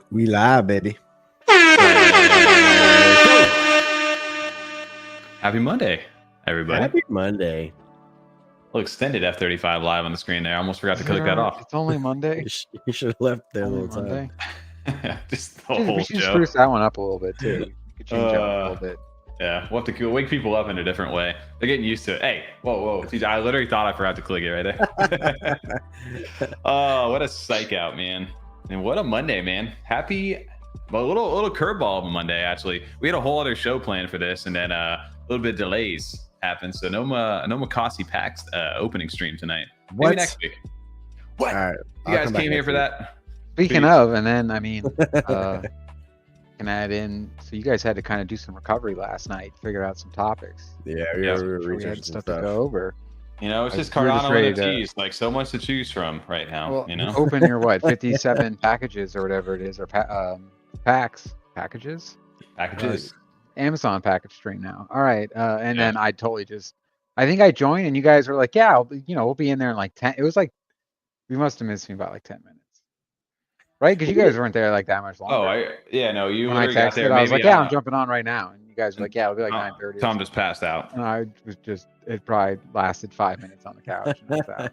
We live, baby. Happy Monday, everybody. Happy Monday. Little extended F35 live on the screen there. I almost forgot to click that off. It's only Monday. You should have left there a Only little Monday. Time. Just the whole We should show. spruce that one up a little bit too. You could change it up a little bit. Yeah, we'll have to wake people up in a different way. They're getting used to it. Hey, whoa. TJ, I literally thought I forgot to click it right there. Oh, what a psych out, man. And what a Monday, man. Happy, well, a little curveball of a Monday, actually. We had a whole other show planned for this, and then a little bit of delays happened. So no Mocossi Packs opening stream tonight. What? Maybe next week. What? All right, You guys came here for that? Speaking of, and then I mean, can add in. So you guys had to kind of do some recovery last night, figure out some topics. Yeah, Yeah, we were We researching had stuff. stuff to go over. You know, it's just We're just CARDANO ready to- NFTs, like so much to choose from right now. Well, you know, open your what 57 packages or whatever it is, or packages. packages. Amazon package stream now. All right, and then I think I joined, and you guys were like, "Yeah, we'll be in there in like 10." It was like we must have missed me about like 10 minutes, right? Because you guys weren't there like that much longer. No, you when I literally got texted, there. I was maybe, like, "Yeah, I'm jumping on right now," and you guys were like, "Yeah, it'll be like 9:30." Tom just passed out. And I was just, it probably lasted 5 minutes on the couch. And that's out.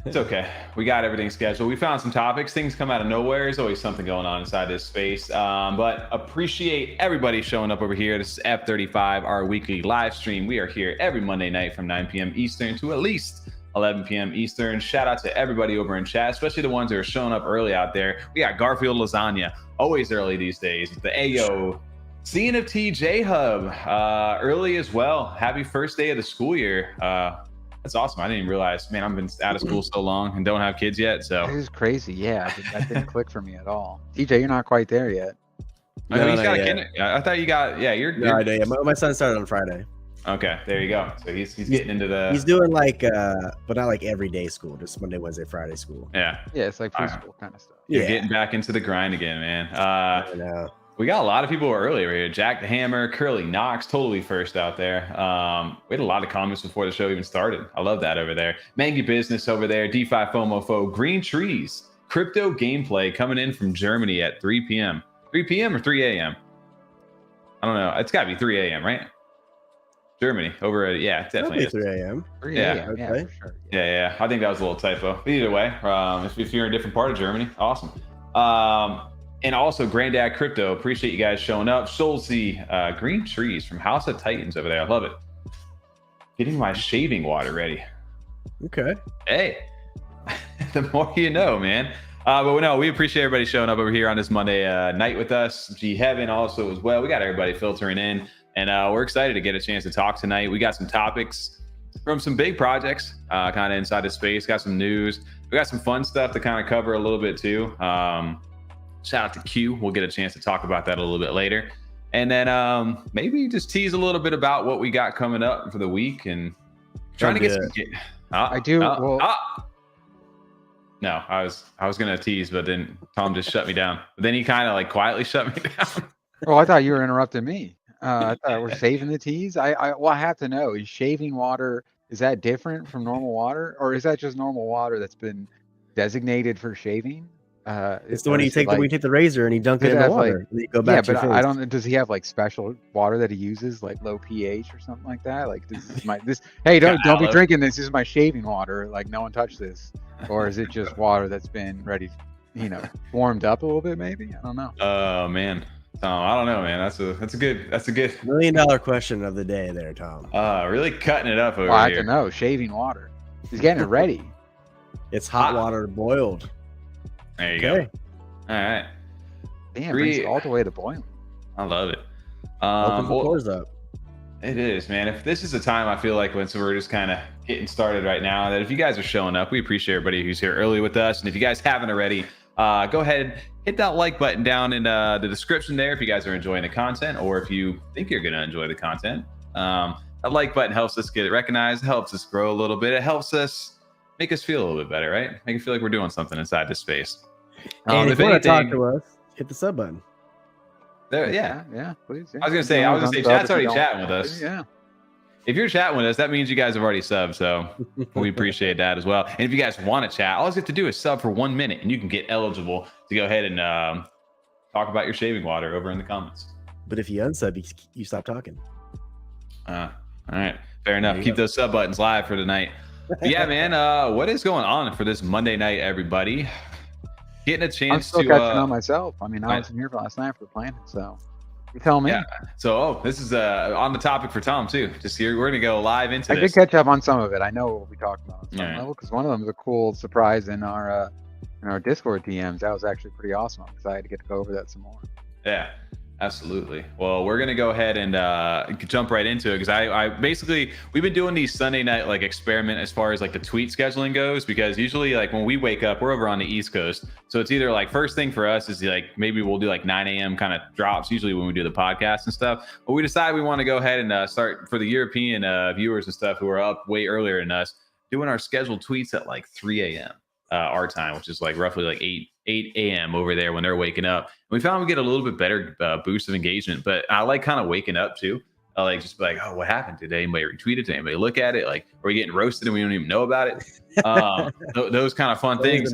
It's okay. We got everything scheduled. We found some topics. Things come out of nowhere. There's always something going on inside this space. But appreciate everybody showing up over here. This is F35, our weekly live stream. We are here every Monday night from 9 p.m. Eastern to at least 11 p.m. Eastern. Shout out to everybody over in chat, especially the ones that are showing up early out there. We got Garfield Lasagna, always early these days. The Ayo, CNFT J-Hub, early as well. Happy first day of the school year. That's awesome. I didn't even realize, man, I've been out of school so long and don't have kids yet. So It was crazy. Yeah, that didn't click for me at all. TJ, you're not quite there yet. I know No, he's not got a yet. kid. I thought you got, you're No, I do. Yeah, my son started on Friday. okay. There you go. So he's getting into the, He's doing like, but not like everyday school, just Monday, Wednesday, Friday school. yeah, Yeah, it's like Alright. preschool kind of stuff. you're Yeah. getting back into the grind again, man. I know. We got a lot of people early over here. Jack the Hammer, Curly Knox, totally first out there. We had a lot of comments before the show even started. I love that over there. Mangy Business over there. DeFi FOMOFO, Green Trees, Crypto Gameplay coming in from Germany at 3 p.m. 3 p.m. or 3 a.m.? I don't know. It's got to be 3 a.m., right? Germany over at, yeah, definitely. Probably 3 a.m. 3 Yeah, a.m. Yeah, okay. for sure. Yeah. I think that was a little typo. But either way, if you're in a different part of Germany, awesome. And also Granddad Crypto, appreciate you guys showing up. Solzy, Green Trees from House of Titans over there. I love it. Getting my shaving water ready. Okay. Hey, the more you know, man. But no, we appreciate everybody showing up over here on this Monday night with us. G Heaven also as well. We got everybody filtering in, and we're excited to get a chance to talk tonight. We got some topics from some big projects kind of inside the space. Got some news. We got some fun stuff to kind of cover a little bit too. Shout out to Q. We'll get a chance to talk about that a little bit later. And then maybe just tease a little bit about what we got coming up for the week and trying to get some. I do. No, I was gonna tease, but then Tom just shut me down. But then he kind of like quietly shut me down. Oh, I thought you were interrupting me. I thought we're saving the teas. I have to know, is shaving water, is that different from normal water, or is that just normal water that's been designated for shaving? It's the one you take when you take the razor and you dunk it in the water. And you go back to your but face. I don't. Does he have like special water that he uses, like low pH or something like that? Like hey, don't be drinking this. This is my shaving water. Like no one touch this. Or is it just water that's been ready, warmed up a little bit? Maybe, I don't know. Oh man, Tom, I don't know, man. That's a good $1 million question of the day there, Tom. Really cutting it up over Well, I have here. to know. Shaving water. He's getting it ready. It's hot water boiled. There you go. All right. Damn, brings it all the way to boiling. I love it. Open the doors up. It is, man. If this is a time, I feel like so we're just kind of getting started right now, that if you guys are showing up, we appreciate everybody who's here early with us. And if you guys haven't already, go ahead, hit that like button down in the description there if you guys are enjoying the content, or if you think you're going to enjoy the content. That like button helps us get it recognized, helps us grow a little bit. It helps us make us feel a little bit better, right? Make it feel like we're doing something inside this space. And if you want to talk to us, hit the sub button. There, yeah, please. Yeah. I was gonna say, chat's already chatting with us. Yeah. If you're chatting with us, that means you guys have already subbed, so we appreciate that as well. And if you guys want to chat, all you have to do is sub for 1 minute, and you can get eligible to go ahead and talk about your shaving water over in the comments. But if you unsub, you stop talking. All right, fair enough. Keep those sub buttons live for tonight. But yeah, man. What is going on for this Monday night, everybody? Getting a chance I'm still catching on myself. I mean, I wasn't here last night for the planning, so you tell me. Yeah. So, this is on the topic for Tom too. Just here, we're gonna go live into I this. did catch up on some of it. I know what we'll be talking about on some level because one of them was a cool surprise in our Discord DMs. That was actually pretty awesome. I'm excited to get to go over that some more. Yeah, absolutely. Well, we're gonna go ahead and jump right into it because I basically we've been doing these Sunday night like experiment as far as like the tweet scheduling goes, because usually like when we wake up, we're over on the East Coast, so it's either like first thing for us is like maybe we'll do like 9 a.m. kind of drops usually when we do the podcast and stuff, but we decide we want to go ahead and start for the European viewers and stuff who are up way earlier than us, doing our scheduled tweets at like 3 a.m. Our time, which is like roughly like 8 a.m. over there when they're waking up. And we found we get a little bit better boost of engagement, but I like kind of waking up too. I like just be like, oh, what happened? Did anybody retweet it? Did anybody look at it? Like, are we getting roasted and we don't even know about it? Those kind of fun things.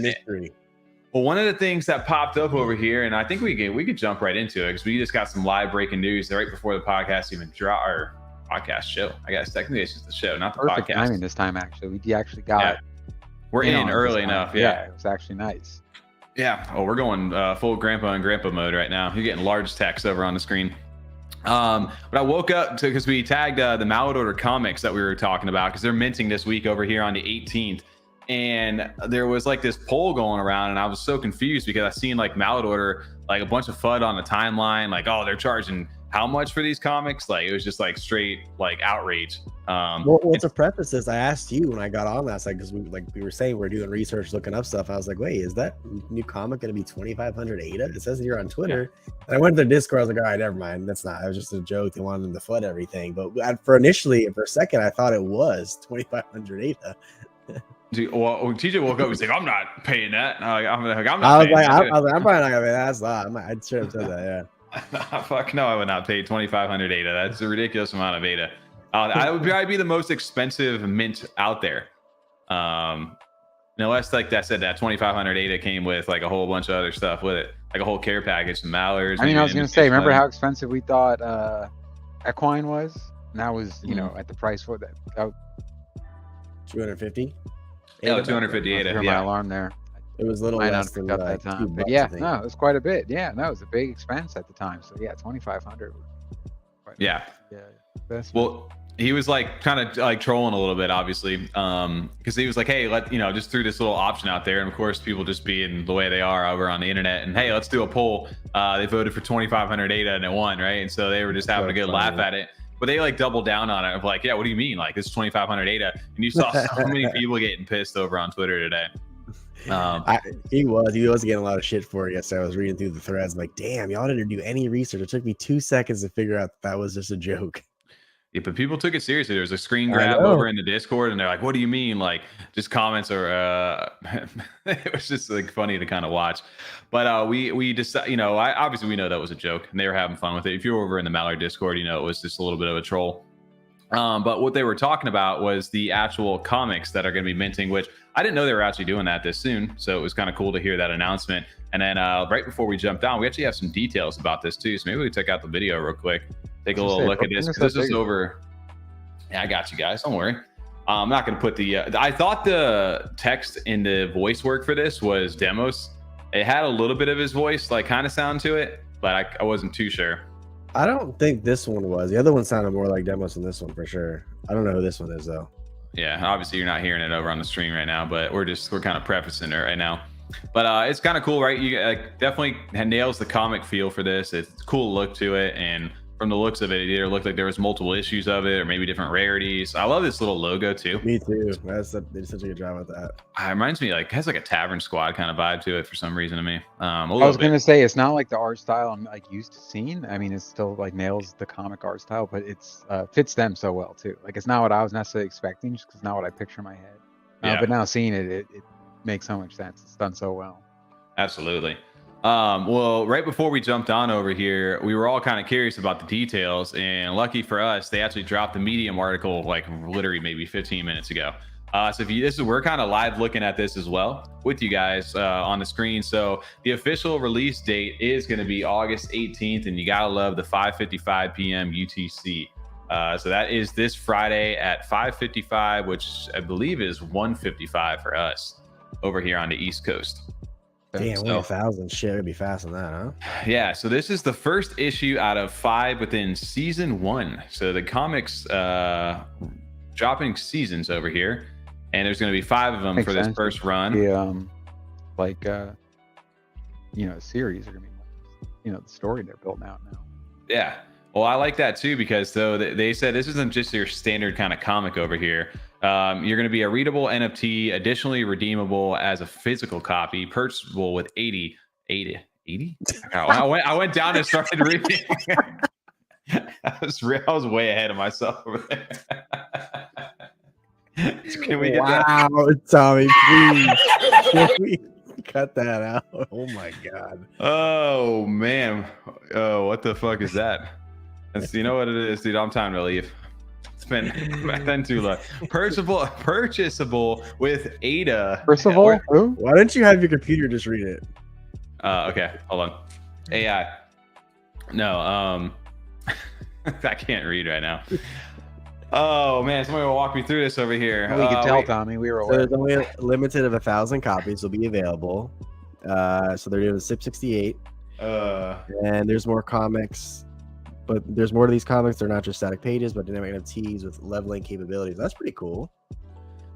Well, one of the things that popped up over here, and I think we could jump right into it because we just got some live breaking news right before the podcast even dropped, our podcast show. I guess technically it's just the show, not the Perfect podcast. timing this time, actually. We actually got it. We're in early enough. Yeah, it was actually nice. Yeah. Oh, we're going full grandpa and grandpa mode right now. You're getting large text over on the screen. But I woke up because we tagged the Mallard Order Comics that we were talking about because they're minting this week over here on the 18th. And there was like this poll going around, and I was so confused because I seen like Mallard Order, like a bunch of FUD on the timeline, like, oh, they're charging how much for these comics? Like, it was just like straight like outrage. Well, to preface this, I asked you when I got on last night because we were saying we're doing research, looking up stuff. I was like, wait, is that new comic going to be 2,500 ADA? It says here on Twitter. Yeah. And I went to the Discord. I was like, all right, never mind. That's not. It was just a joke. They wanted them to flood everything. But for a second, I thought it was 2,500 ADA. Well, TJ woke up and said, "I'm not paying that." I'm not. I'm probably not gonna pay that. That's a lot. I'd sure have said that. Yeah. Fuck no, I would not pay 2,500 ADA. That's a ridiculous amount of ADA. I would probably be the most expensive mint out there. Unless like that said that 2,500 ADA came with like a whole bunch of other stuff with it, like a whole care package, some mallards. I mean, I was gonna say, remember how expensive we thought equine was? And that was, at the price for that. 250. Yeah, 250 ADA. My alarm there. It was a little less than that time, but yeah, no, it was quite a bit. Yeah, no, it was a big expense at the time. So yeah, 2,500. Yeah. Yeah. Well, he was like kind of like trolling a little bit, obviously, because he was like, hey, just threw this little option out there, and of course, people just being the way they are over on the internet, and hey, let's do a poll. They voted for 2,500 ADA and it won, right? And so they were just having a good laugh at it. But they like doubled down on it of like, yeah, what do you mean? Like, this is 2,500 ADA. And you saw so many people getting pissed over on Twitter today. He was getting a lot of shit for it yesterday. I was reading through the threads. I'm like, damn, y'all didn't do any research. It took me 2 seconds to figure out that was just a joke. Yeah, but people took it seriously. There was a screen grab over in the Discord, and they're like, what do you mean? Like, just comments or it was just like funny to kind of watch. But we decided, obviously we know that was a joke, and they were having fun with it. If you were over in the Mallard Discord, it was just a little bit of a troll. But what they were talking about was the actual comics that are going to be minting, which I didn't know they were actually doing that this soon. So it was kind of cool to hear that announcement. And then right before we jump down, we actually have some details about this too. So maybe we check out the video real quick, take a little look at this. This is over. Yeah, I got you guys. Don't worry. I'm not going to put the, I thought the text in the voice work for this was Demos. It had a little bit of his voice, like kind of sound to it, but I wasn't too sure. I don't think this one was. The other one sounded more like Demos than this one for sure. I don't know who this one is though. Yeah, obviously you're not hearing it over on the stream right now, but we're kind of prefacing it right now. But it's kind of cool, right? You definitely nails the comic feel for this. It's a cool look to it, and from the looks of it, it either looked like there was multiple issues of it or maybe different rarities. I love this little logo too. Me too. They did such a good job with that. It reminds me, it has like a Tavern Squad kind of vibe to it for some reason to me. I was going to say, it's not like the art style I'm used to seeing. I mean, it still nails the comic art style, but it's fits them so well too. It's not what I was necessarily expecting, just because it's not what I picture in my head. But now seeing it makes so much sense. It's done so well. Absolutely. Well, right before we jumped on over here, we were all kind of curious about the details, and lucky for us, they actually dropped the Medium article literally maybe 15 minutes ago. So if we're kind of live looking at this as well with you guys on the screen. So the official release date is going to be August 18th, and you gotta love the 5:55 p.m. UTC. So that is this Friday at 5:55, which I believe is 1:55 for us over here on the East Coast. Damn, 1,000 shit. It'd be fast on that, huh? Yeah. So this is the first issue out of 5 within season 1. So the comics dropping seasons over here, and there's going to be 5 of them for this first run. The series are going to be, the story they're building out now. Yeah. Well, I like that too, because they said this isn't just your standard kind of comic over here. You're going to be a readable NFT, additionally redeemable as a physical copy, purchasable with 80. I went down and started reading. I was way ahead of myself over there. Can we get wow, Tommy, please. Can we cut that out? Oh my god. Oh man. Oh, what the fuck is that? You know what it is, dude? I'm time to leave. It's been too long. Purchasable with ADA. Purchasable? Why don't you have your computer just read it? Okay, hold on. AI. No, I can't read right now. Oh man, somebody will walk me through this over here. We can tell, Tommy. We were aware. So there's only a limited of 1,000 copies will be available. So they're doing SIP 68. And there's more comics. But there's more to these comics. They're not just static pages, but dynamic NFTs with leveling capabilities. That's pretty cool.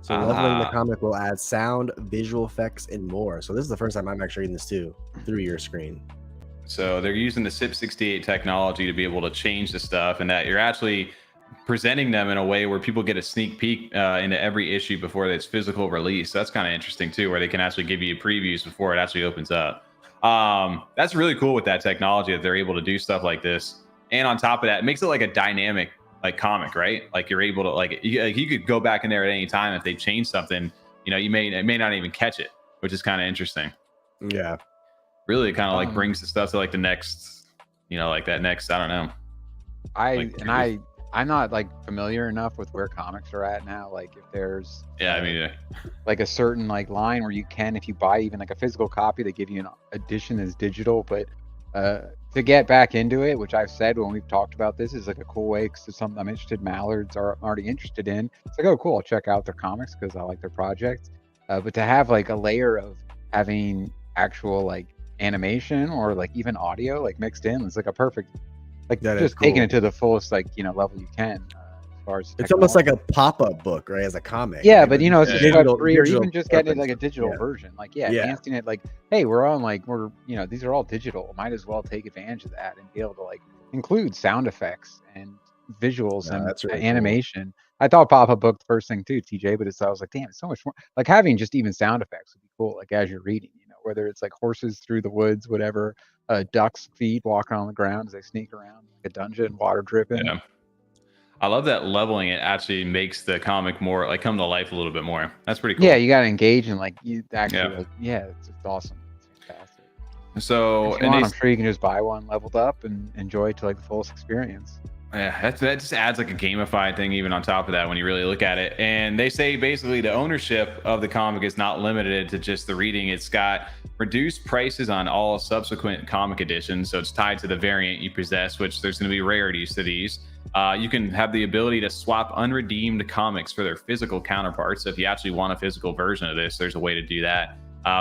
So leveling the comic will add sound, visual effects, and more. So this is the first time I'm actually reading this too through your screen. So they're using the SIP 68 technology to be able to change the stuff, and that you're actually presenting them in a way where people get a sneak peek into every issue before its physical release. So that's kind of interesting too, where they can actually give you previews before it actually opens up. That's really cool with that technology that they're able to do stuff like this. And on top of that, it makes it like a dynamic comic, right? Like you're able to you could go back in there at any time if they change something. You may not even catch it, which is kind of interesting. Yeah, really kind of brings the stuff to the next, that next. I don't know. I'm not familiar enough with where comics are at now. Like if there's a certain line where you can, if you buy even a physical copy, they give you an edition that's digital, but to get back into it, which I've said when we've talked about this, is a cool way because it's something I'm interested. Mallards are already interested in. It's oh cool, I'll check out their comics because I like their projects. But to have a layer of having actual animation or even audio mixed in, it's a perfect just taking it to the fullest level you can. As far as it's almost like a pop-up book, right? As a comic. Yeah, but it's just digital, free, or even just getting it a digital version. Enhancing it hey, we're on we're these are all digital. Might as well take advantage of that and be able to include sound effects and visuals and really animation. Cool. I thought pop-up book the first thing too, TJ, but I was damn, it's so much more. Having just even sound effects would be cool, as you're reading, whether it's horses through the woods, whatever, ducks' feet walking on the ground as they sneak around a dungeon, water dripping. Yeah. I love that leveling it actually makes the comic more come to life a little bit more. That's pretty cool. Yeah, you got to engage and you actually it's awesome. It's fantastic. So I'm sure you can just buy one leveled up and enjoy it to the fullest experience. Yeah, that just adds a gamified thing even on top of that when you really look at it. And they say basically the ownership of the comic is not limited to just the reading. It's got reduced prices on all subsequent comic editions. So it's tied to the variant you possess, which there's going to be rarities to these. You can have the ability to swap unredeemed comics for their physical counterparts. So if you actually want a physical version of this, there's a way to do that.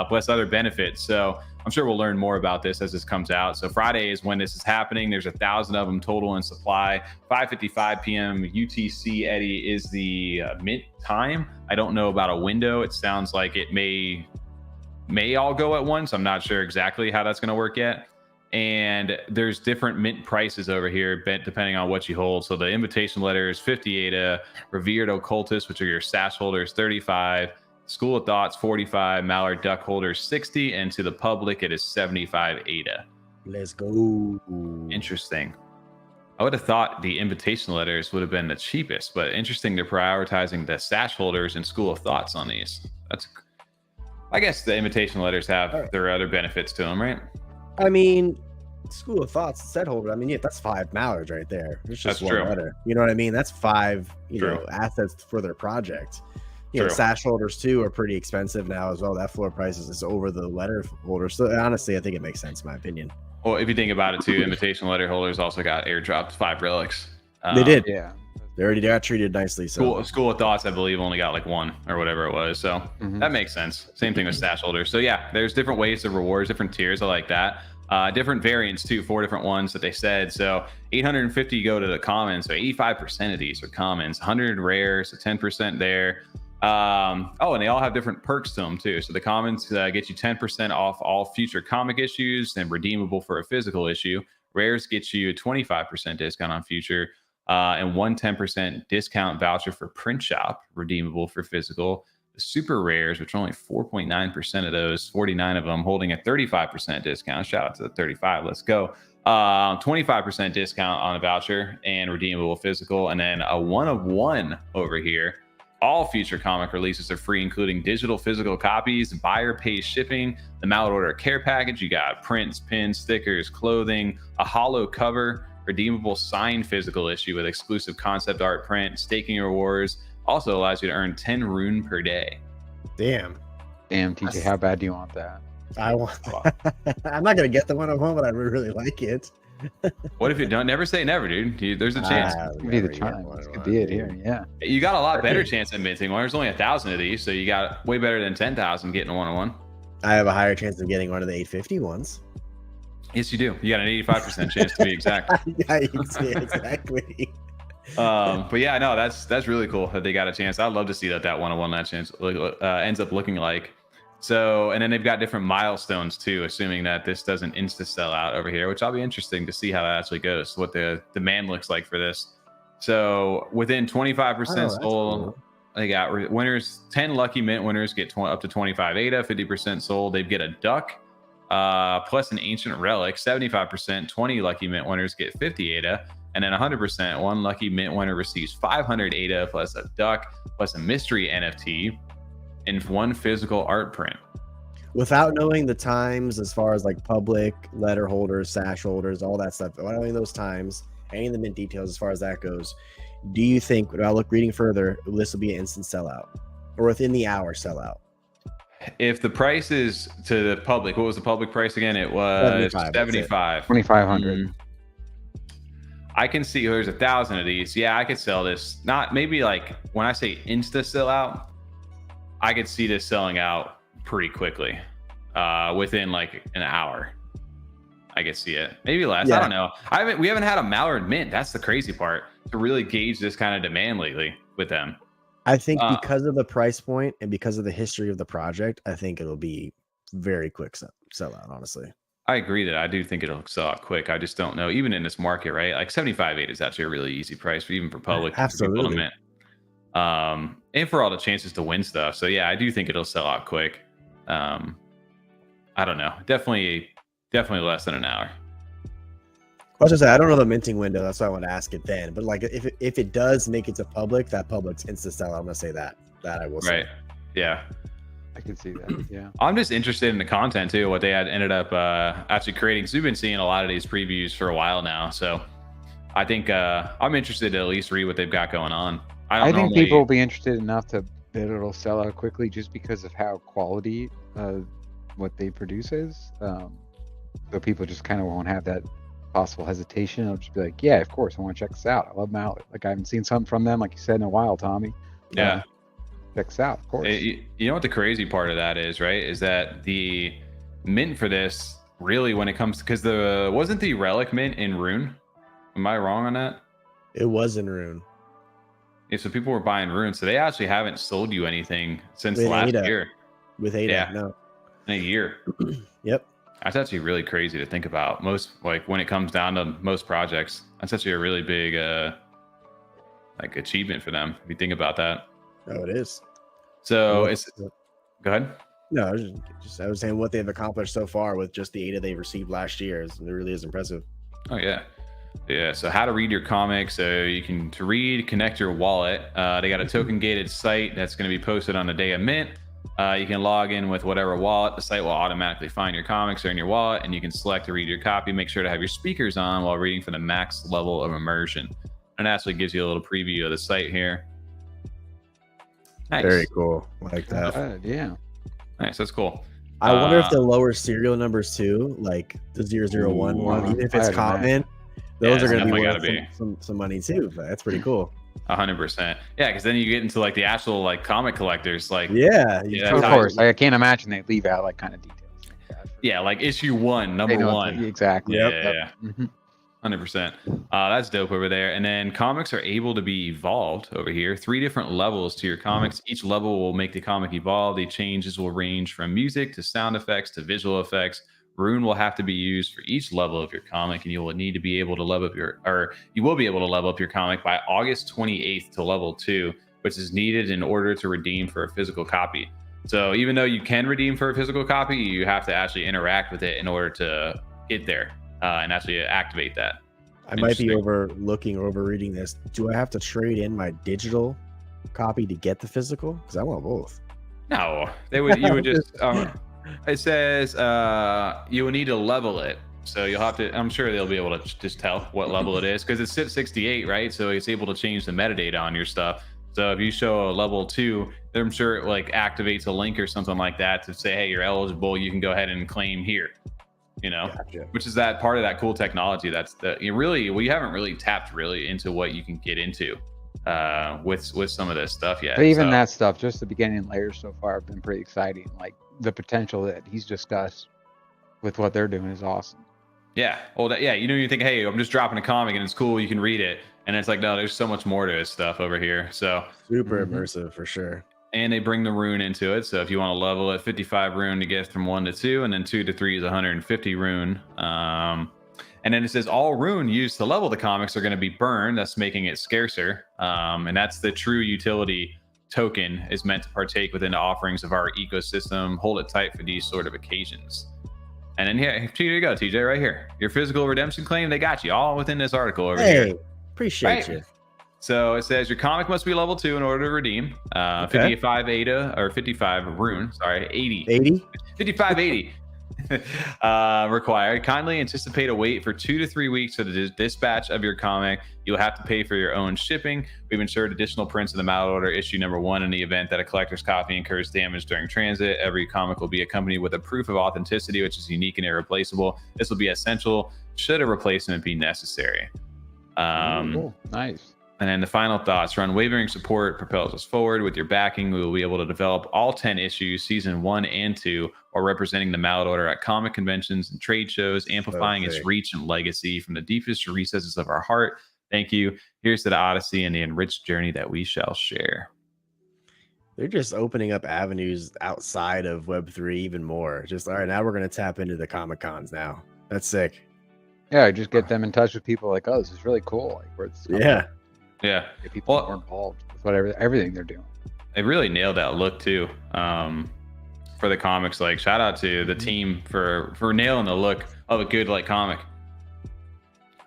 Plus other benefits. So I'm sure we'll learn more about this as this comes out. So Friday is when this is happening. There's 1,000 of them total in supply. 5:55 p.m. UTC, Eddie, is the mint time. I don't know about a window. It sounds like it may all go at once. I'm not sure exactly how that's going to work yet. And there's different mint prices over here depending on what you hold. So the invitation letter is 50 ADA, revered occultists, which are your sash holders, 35, School of Thoughts 45, Mallard Duck holders 60, and to the public it is 75 ADA. Let's go. Interesting. I would have thought the invitation letters would have been the cheapest, but interesting they're prioritizing the sash holders and School of Thoughts on these. I guess the invitation letters have their other benefits to them, right? I mean, School of Thoughts, set holder. I mean, yeah, that's 5 Mallards right there. It's just that's one letter. You know what I mean? That's 5 assets for their project. You know, True. sash holders too are pretty expensive now as well. That floor price is over the letter holder. So honestly, I think it makes sense in my opinion. Well, if you think about it too, invitation letter holders also got airdropped 5 relics. They did. Yeah. They already got treated nicely. So School of Thoughts, I believe, only got like 1 or whatever it was. So that makes sense. Same thing with stash holders. So yeah, there's different ways of rewards, different tiers. I like that. Different variants too, 4 different ones that they said. So 850 go to the commons. So 85% of these are commons, 100 rares, so 10% there. Oh, and they all have different perks to them too. So the commons get you 10% off all future comic issues and redeemable for a physical issue. Rares get you a 25% discount on future and 10% discount voucher for print shop, redeemable for physical. The super rares, which are only 4.9% of those, 49 of them holding a 35% discount. Shout out to the 35. Let's go. 25% discount on a voucher and redeemable physical. And then a 1 of 1 over here. All future comic releases are free, including digital physical copies, buyer pays shipping, the Mallard Order care package. You got prints, pins, stickers, clothing, a hollow cover, redeemable signed physical issue with exclusive concept art print, staking rewards. Also allows you to earn 10 rune per day. damn. TJ, how bad do you want that? I want. I'm not gonna get the 1 of 1, but I really like it. What if you don't? Never say never, dude. There's a chance. Give me the chance. This could be it here. Yeah. You got a lot better chance at minting one. There's only 1,000 of these, so you got way better than 10,000 getting a 1 of 1. I have a higher chance of getting one of the 850 ones. Yes, you do. You got an 85% chance to be exact. Yeah, exactly. But yeah, no, that's really cool that they got a chance. I'd love to see that 1 of 1 that chance ends up looking like. So, and then they've got different milestones too, assuming that this doesn't insta sell out over here, which I'll be interesting to see how that actually goes, what the demand looks like for this. So within 25% sold, cool. They got winners, 10 lucky mint winners get up to 25 ADA, 50% sold. They get a duck plus an ancient relic, 75%, 20 lucky mint winners get 50 ADA. And then 100%, 1 lucky mint winner receives 500 ADA plus a duck plus a mystery NFT and 1 physical art print. Without knowing the times as far as like public, letter holders, sash holders, all that stuff, without knowing those times, any of the mint details as far as that goes, do you think, without reading further, this will be an instant sellout or within the hour sellout? If the price is to the public, what was the public price again? It was 75. 2,500. I can see there's 1,000 of these. Yeah, I could sell this. Not maybe like when I say insta sell out, I could see this selling out pretty quickly, within like an hour. I could see it. Maybe less. Yeah. I don't know. We haven't had a Mallard mint. That's the crazy part, to really gauge this kind of demand lately with them. I think because of the price point and because of the history of the project, I think it'll be very quick sellout, honestly. I agree that I do think it'll sell out quick. I just don't know. Even in this market, right? Like 75.8 is actually a really easy price even for public. Absolutely. For people to mint. And for all the chances to win stuff. So yeah, I do think it'll sell out quick. I don't know. Definitely less than an hour. I was just saying, I don't know the minting window. That's why I want to ask it then. But like, if it does make it to public, that public's instant sell. I'm gonna say that I will say. Right. Yeah. I can see that. Yeah. I'm just interested in the content too. What they had ended up actually creating. So we've been seeing a lot of these previews for a while now. So I think I'm interested to at least read what they've got going on. I think people will be interested enough that it'll sell out quickly just because of how quality what they produce is. So people just kind of won't have that possible hesitation. I'll just be like, yeah, of course, I want to check this out. I love Mallard. Like I haven't seen something from them, like you said, in a while, Tommy. Yeah. Check this out, of course. You know what the crazy part of that is, right? Is that the mint for this really, when it comes, because wasn't the relic mint in Rune? Am I wrong on that? It was in Rune. Yeah, so people were buying Rune, so they actually haven't sold you anything since With last Ada. year. With Ada, Yeah. no. In a year. Yep. That's actually really crazy to think about. Most, like when it comes down to most projects, that's actually a really big like achievement for them if you think about that. Oh, it is. So it's go ahead. No, I was saying what they've accomplished so far with just the Ada they received last year. It really is impressive. Oh yeah. Yeah, so how to read your comics. So you can connect your wallet. They got a token gated site that's going to be posted on the day of mint. You can log in with whatever wallet. The site will automatically find your comics are in your wallet, and you can select to read your copy. Make sure to have your speakers on while reading for the max level of immersion. And it actually gives you a little preview of the site here. Nice. Very cool. Like that. Yeah. Nice. That's cool. I wonder if the lower serial numbers too, like the 001 one, even if it's I'd common, those are going to be definitely worth some money too. But that's pretty cool. 100%. Yeah, because then you get into like the actual like comic collectors, like Of course. I can't imagine they leave out like kind of details. Yeah, like issue 1, number 1. Exactly. Yeah. 100%. That's dope over there. And then comics are able to be evolved over here. 3 different levels to your comics. Each level will make the comic evolve. The changes will range from music to sound effects to visual effects. Rune will have to be used for each level of your comic, and you will need to be able to level up you will be able to level up your comic by August 28th to level 2, which is needed in order to redeem for a physical copy. So even though you can redeem for a physical copy, you have to actually interact with it in order to get there and actually activate that. I might be overlooking or overreading this. Do I have to trade in my digital copy to get the physical? Because I want both. No, you would just it says you will need to level it. So you'll have to, I'm sure they'll be able to just tell what level it is because it's at 68, right? So it's able to change the metadata on your stuff. So if you show a level 2, I'm sure it like activates a link or something like that to say, hey, you're eligible. You can go ahead and claim here, Gotcha. which is that part of that cool technology. That's we haven't really tapped really into what you can get into with some of this stuff yet. But even that stuff, just the beginning layers so far have been pretty exciting. Like the potential that he's discussed with what they're doing is awesome. Yeah. Well, you think, hey, I'm just dropping a comic and it's cool. You can read it. And it's like, no, there's so much more to his stuff over here. So super immersive for sure. And they bring the rune into it. So if you want to level it, 55 rune to get from 1 to 2, and then 2 to 3 is 150 rune. And then it says all rune used to level the comics are going to be burned. That's making it scarcer. And that's the true utility token is meant to partake within the offerings of our ecosystem. Hold it tight for these sort of occasions. And then here you go, TJ, right here. Your physical redemption claim, they got you all within this article over here. Appreciate you. So it says your comic must be level 2 in order to redeem. 55 ADA or 55 rune. Sorry, 80. 5580 required. Kindly anticipate a wait for 2 to 3 weeks for the dispatch of your comic. You'll have to pay for your own shipping. We've insured additional prints of the Mallard Order issue number 1 in the event that a collector's copy incurs damage during transit. Every comic will be accompanied with a proof of authenticity, which is unique and irreplaceable. This will be essential should a replacement be necessary. Cool. Nice. And then the final thoughts: your unwavering support propels us forward. With your backing, we will be able to develop all 10 issues, season 1 and 2, while representing the Mallard Order at comic conventions and trade shows, amplifying its reach and legacy from the deepest recesses of our heart. Thank you. Here's to the Odyssey and the enriched journey that we shall share. They're just opening up avenues outside of Web3 even more. Just, all right, now we're going to tap into the Comic Cons now. That's sick. Yeah, just get them in touch with people like, oh, this is really cool. Like, where it's Yeah. Get people more involved with everything they're doing. They really nailed that look too. For the comics, like shout out to the team for nailing the look of a good like comic.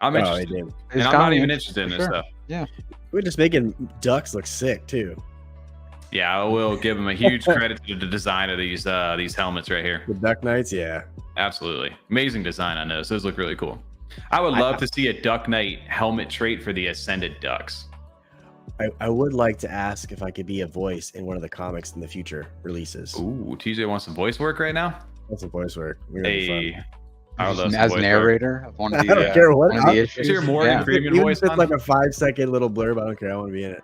I'm interested, and I'm not even interested in this stuff. Yeah, we're just making ducks look sick too. Yeah, I will give them a huge credit to the design of these helmets right here. The Duck Knights, yeah, absolutely amazing design on those. Those look really cool. I would love to see a Duck Knight helmet trait for the Ascended Ducks. I would like to ask if I could be a voice in one of the comics in the future releases. Ooh, TJ wants some voice work right now? That's some voice work. Hey, as narrator of one of the, I don't care what the issues. Is your Morgan Freeman voice on? on? Like a 5-second little blurb. I don't care. I want to be in it.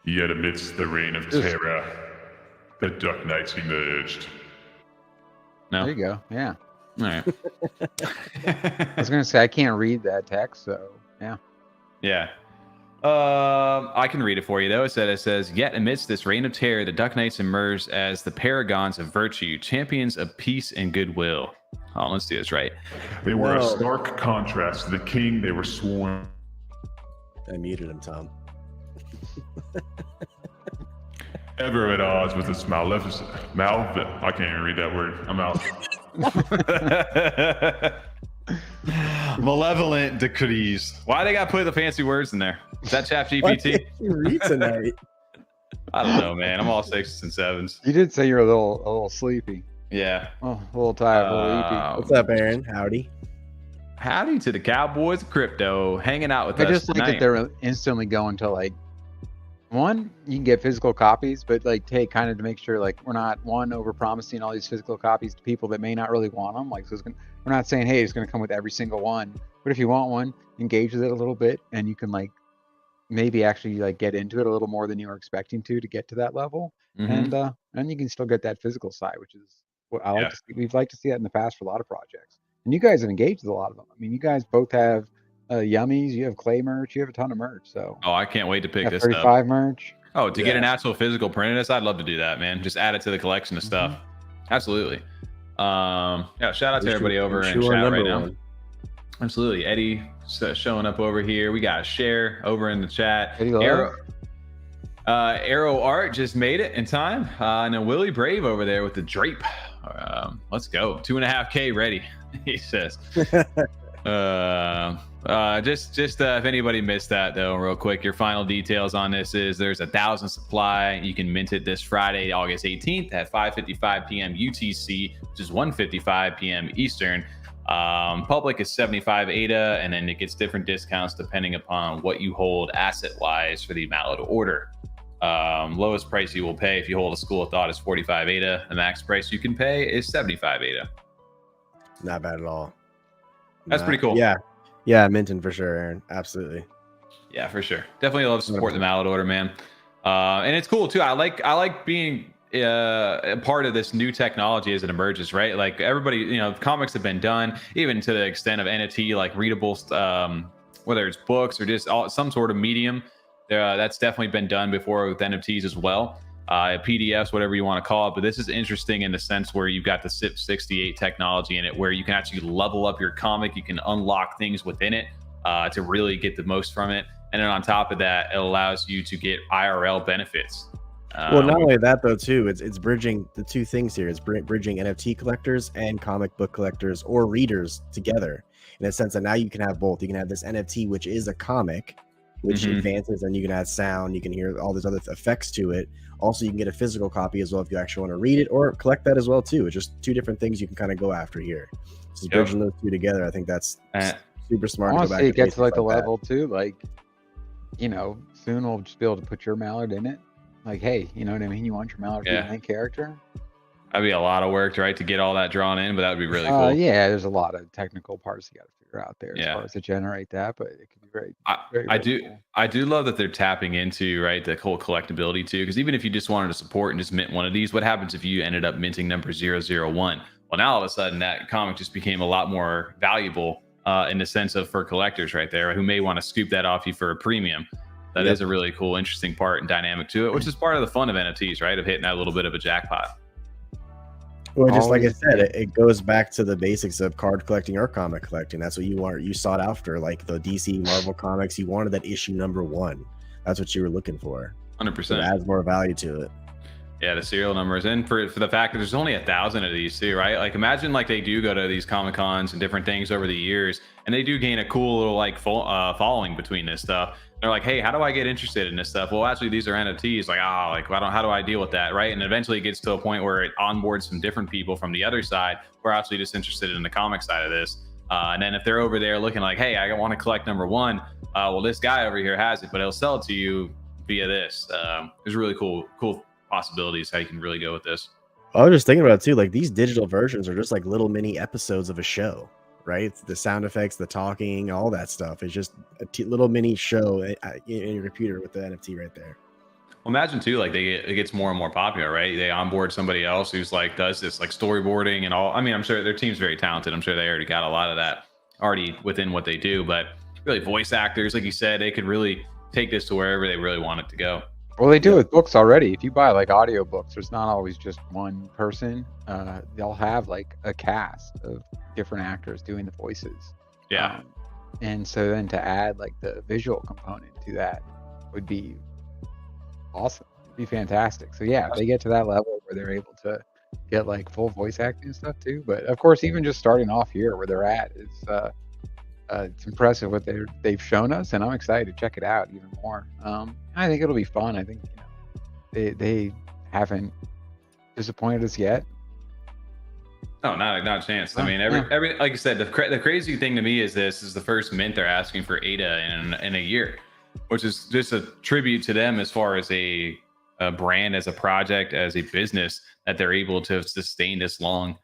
Yet amidst the reign of terror, the Duck Knights emerged. No. There you go. Yeah. All right. I was gonna say I can't read that text, so yeah. Yeah. I can read it for you though. It says, yet amidst this reign of terror, the Duck Knights emerged as the paragons of virtue, champions of peace and goodwill. Oh, let's do this right. They were a stark contrast to the king they were sworn. I muted him, Tom. Ever at odds with its maleficent. I can't even read that word. I'm out. Malevolent decrees. Why they got to put the fancy words in there? Is that ChatGPT? You read tonight. I don't know, man. I'm all 6s and 7s. You did say you're a little sleepy. Yeah. Oh, a little tired, a little sleepy. What's up, Aaron? Howdy. Howdy to the Cowboys of Crypto, hanging out with us I just tonight. like that they're instantly going to like One, you can get physical copies, but like take kind of to make sure like we're not over promising all these physical copies to people that may not really want them. Like, so we're not saying, hey, it's going to come with every single one, but if you want one, engage with it a little bit, and you can like maybe actually like get into it a little more than you were expecting to get to that level, and you can still get that physical side, which is what I like to see. We've liked to see that in the past for a lot of projects, and you guys have engaged with a lot of them. I mean, you guys both have Yummies, you have clay merch, you have a ton of merch. So I can't wait to pick this up. F35 merch. Oh, to get an actual physical print of this, I'd love to do that, man. Just add it to the collection of stuff. Absolutely. Yeah, shout out to everybody over in chat right now. Absolutely. Eddie showing up over here. We got a share over in the chat. Arrow Art just made it in time. And then Willie Brave over there with the drape. Let's go. 2.5K ready, he says. If anybody missed that though, real quick, your final details on this is there's 1,000 supply. You can mint it this Friday, August 18th at 5:55 p.m. UTC, which is 1:55 p.m. Eastern. Public is 75 ADA, and then it gets different discounts depending upon what you hold asset wise for the Mallard Order. Lowest price you will pay if you hold a School of Thought is 45 ADA. The max price you can pay is 75 ADA. Not bad at all. That's pretty cool. Yeah, minting for sure, Aaron. Absolutely. Yeah, for sure. Definitely love to support the Mallard Order, man. And it's cool too. I like being a part of this new technology as it emerges, right? Like everybody, comics have been done, even to the extent of NFT, like readable, whether it's books or just some sort of medium. That's definitely been done before with NFTs as well. PDFs, whatever you want to call it. But this is interesting in the sense where you've got the SIP68 technology in it, where you can actually level up your comic. You can unlock things within it to really get the most from it. And then on top of that, it allows you to get IRL benefits. Well, not only that though, too, it's bridging the two things here. It's bridging NFT collectors and comic book collectors or readers together in a sense that now you can have both. You can have this NFT, which is a comic, which advances, and you can add sound, you can hear all these other effects to it. Also, you can get a physical copy as well if you actually want to read it or collect that as well too. It's just two different things you can kind of go after here. So bridging those two together, I think that's super smart. Honestly, it gets to like a level too, like, soon we'll just be able to put your Mallard in it. Like, hey, you know what I mean? You want your Mallard to be the main character? That'd be a lot of work, right, to get all that drawn in, but that would be really cool. Yeah, there's a lot of technical parts you got to figure out there as far as to generate that, but it could be very cool. I do love that they're tapping into, right, the whole collectability too, because even if you just wanted to support and just mint one of these, what happens if you ended up minting number 001? Well, now all of a sudden that comic just became a lot more valuable in the sense of for collectors right there who may want to scoop that off you for a premium. That is a really cool, interesting part and dynamic to it, which is part of the fun of NFTs, right, of hitting that little bit of a jackpot. Well, just like I said, it goes back to the basics of card collecting or comic collecting. That's what you sought after, like the DC Marvel comics. You wanted that issue number 1. That's what you were looking for. 100%. It adds more value to it. Yeah, the serial numbers, and for the fact that there's only 1,000 of these too, right? Like imagine like they do go to these Comic Cons and different things over the years, and they do gain a cool little like following between this stuff. They're like, hey, how do I get interested in this stuff? Well, actually, these are NFTs. Like, how do I deal with that, right? And eventually it gets to a point where it onboards some different people from the other side who are actually just interested in the comic side of this. And then if they're over there looking like, hey, I want to collect number 1, well, this guy over here has it, but he'll sell it to you via this. There's really cool possibilities how you can really go with this. I was just thinking about it too, like these digital versions are just like little mini episodes of a show, right? The sound effects, the talking, all that stuff is just a little mini show in your computer with the NFT right there. Well, imagine too, like it gets more and more popular, right? They onboard somebody else who's like does this like storyboarding and all. I mean, I'm sure their team's very talented. I'm sure they already got a lot of that already within what they do, but really voice actors, like you said, they could really take this to wherever they really want it to go. Well, they do with books already. If you buy like audio books, there's not always just one person. They'll have like a cast of different actors doing the voices. Yeah. And so then to add like the visual component to that would be awesome. It'd be fantastic. So yeah, if they get to that level where they're able to get like full voice acting and stuff too. But of course, even just starting off here where they're at is it's impressive what they've shown us, and I'm excited to check it out even more. I think it'll be fun. I think they haven't disappointed us yet. No, not a chance. I mean, every like I said, the crazy thing to me is this is the first mint they're asking for ADA in a year. which is just a tribute to them as far as a brand, as a project, as a business, that they're able to sustain this long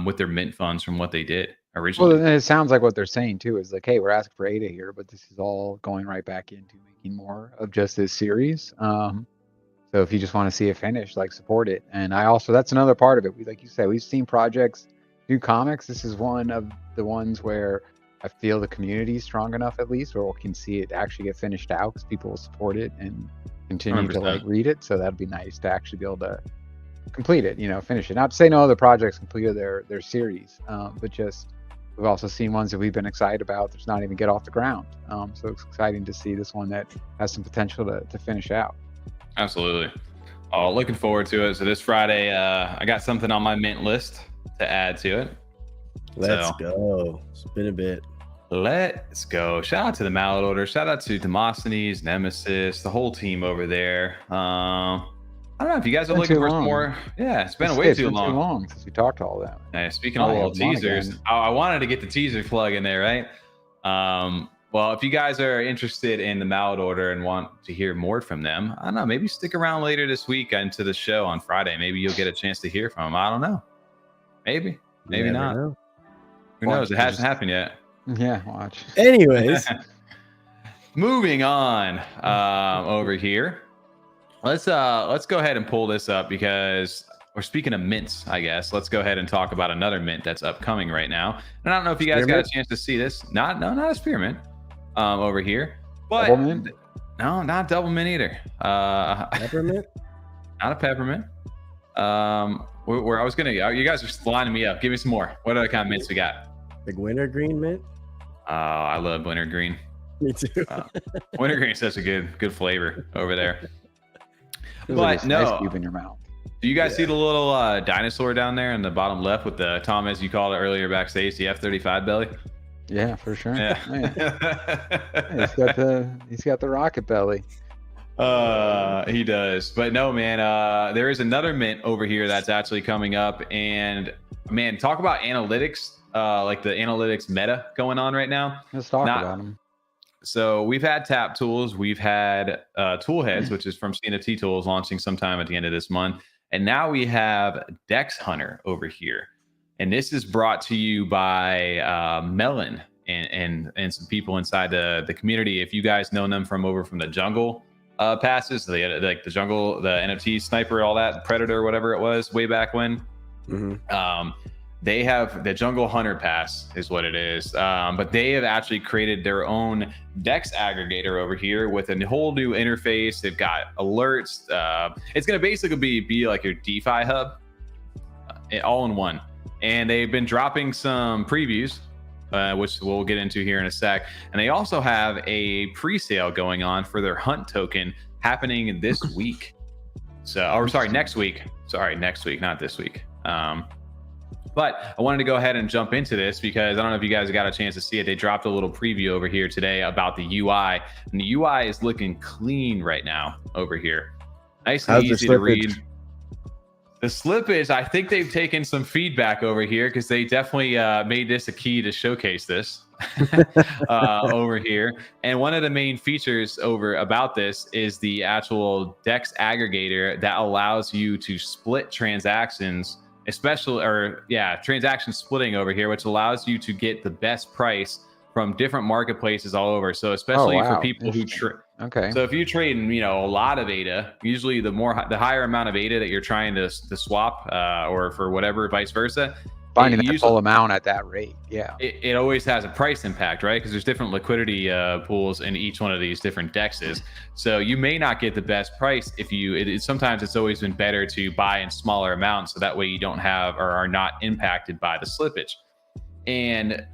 with their mint funds from what they did originally. Well, and it sounds like what they're saying too is like, hey, we're asking for ADA here, but this is all going right back into making more of just this series. So if you just want to see it finished, like, support it. And I also, that's another part of it. We, like you said, we've seen projects do comics. This is one of the ones where I feel the community is strong enough, at least, where we can see it actually get finished out because people will support it and continue 100%. to like read it. So that'd be nice to actually be able to complete it, finish it. Not to say no other projects completed their series, but just we've also seen ones that we've been excited about that's not even get off the ground. So it's exciting to see this one that has some potential to finish out. Absolutely. Oh, looking forward to it. So this Friday, I got something on my mint list to add to it. Let's go. It's been a bit. Let's go. Shout out to the Mallard Order. Shout out to Demosthenes, Nemesis, the whole team over there. I don't know if you guys are looking for some more. Yeah, it's been way too long. Too long since we talked all that. Yeah, speaking of little teasers, I wanted to get the teaser plug in there, right? Well, if you guys are interested in the Mallard Order and want to hear more from them, I don't know, maybe stick around later this week into the show on Friday. Maybe you'll get a chance to hear from them. I don't know. Maybe not. Know. Who knows? It hasn't happened yet. Yeah, watch. Anyways, moving on over here. Let's go ahead and pull this up because we're speaking of mints, I guess. Let's go ahead and talk about another mint that's upcoming right now. And I don't know if you guys got a chance to see this. Not a spearmint over here. But double mint? No, not double mint either. peppermint? Not a peppermint. Where I was gonna go. You guys are lining me up. Give me some more. What other kind of mints we got? Like wintergreen mint? Oh, I love wintergreen. Me too. Wintergreen is such a good flavor over there. Feels But like no. ice cube in your mouth. Do you guys see the little dinosaur down there in the bottom left with the, Tom, as you called it earlier backstage, the F35 belly? Yeah, for sure. Yeah. Yeah, he's got the rocket belly. He does. But no, man, there is another mint over here that's actually coming up. And man, talk about analytics, like the analytics meta going on right now. Let's talk about them. So we've had Tap Tools, we've had Toolheads, which is from CNFT Tools, launching sometime at the end of this month. And now we have DexHunter over here. And this is brought to you by Melon and some people inside the community. If you guys know them from the jungle passes, like the jungle, the NFT sniper, all that, Predator, whatever it was way back when. Mm-hmm. They have the Jungle Hunter Pass is what it is. But they have actually created their own Dex aggregator over here with a whole new interface. They've got alerts. It's going to basically be like your DeFi hub, all in one. And they've been dropping some previews, which we'll get into here in a sec. And they also have a pre-sale going on for their Hunt token happening this week. Next week. Sorry, next week, not this week. But I wanted to go ahead and jump into this because I don't know if you guys got a chance to see it. They dropped a little preview over here today about the UI. And the UI is looking clean right now over here. Nice and easy to read. The slippage, I think they've taken some feedback over here because they definitely made this a key to showcase this over here. And one of the main features about this is the actual Dex aggregator that allows you to split transactions, transaction splitting over here, which allows you to get the best price from different marketplaces all over. So especially for people who okay. So if you trade, a lot of ADA, usually the higher amount of ADA that you're trying to swap, or for whatever, vice versa, finding that full amount at that rate, it always has a price impact, right? Because there's different liquidity pools in each one of these different dexes. So you may not get the best price if sometimes it's always been better to buy in smaller amounts, so that way you don't have or are not impacted by the slippage. And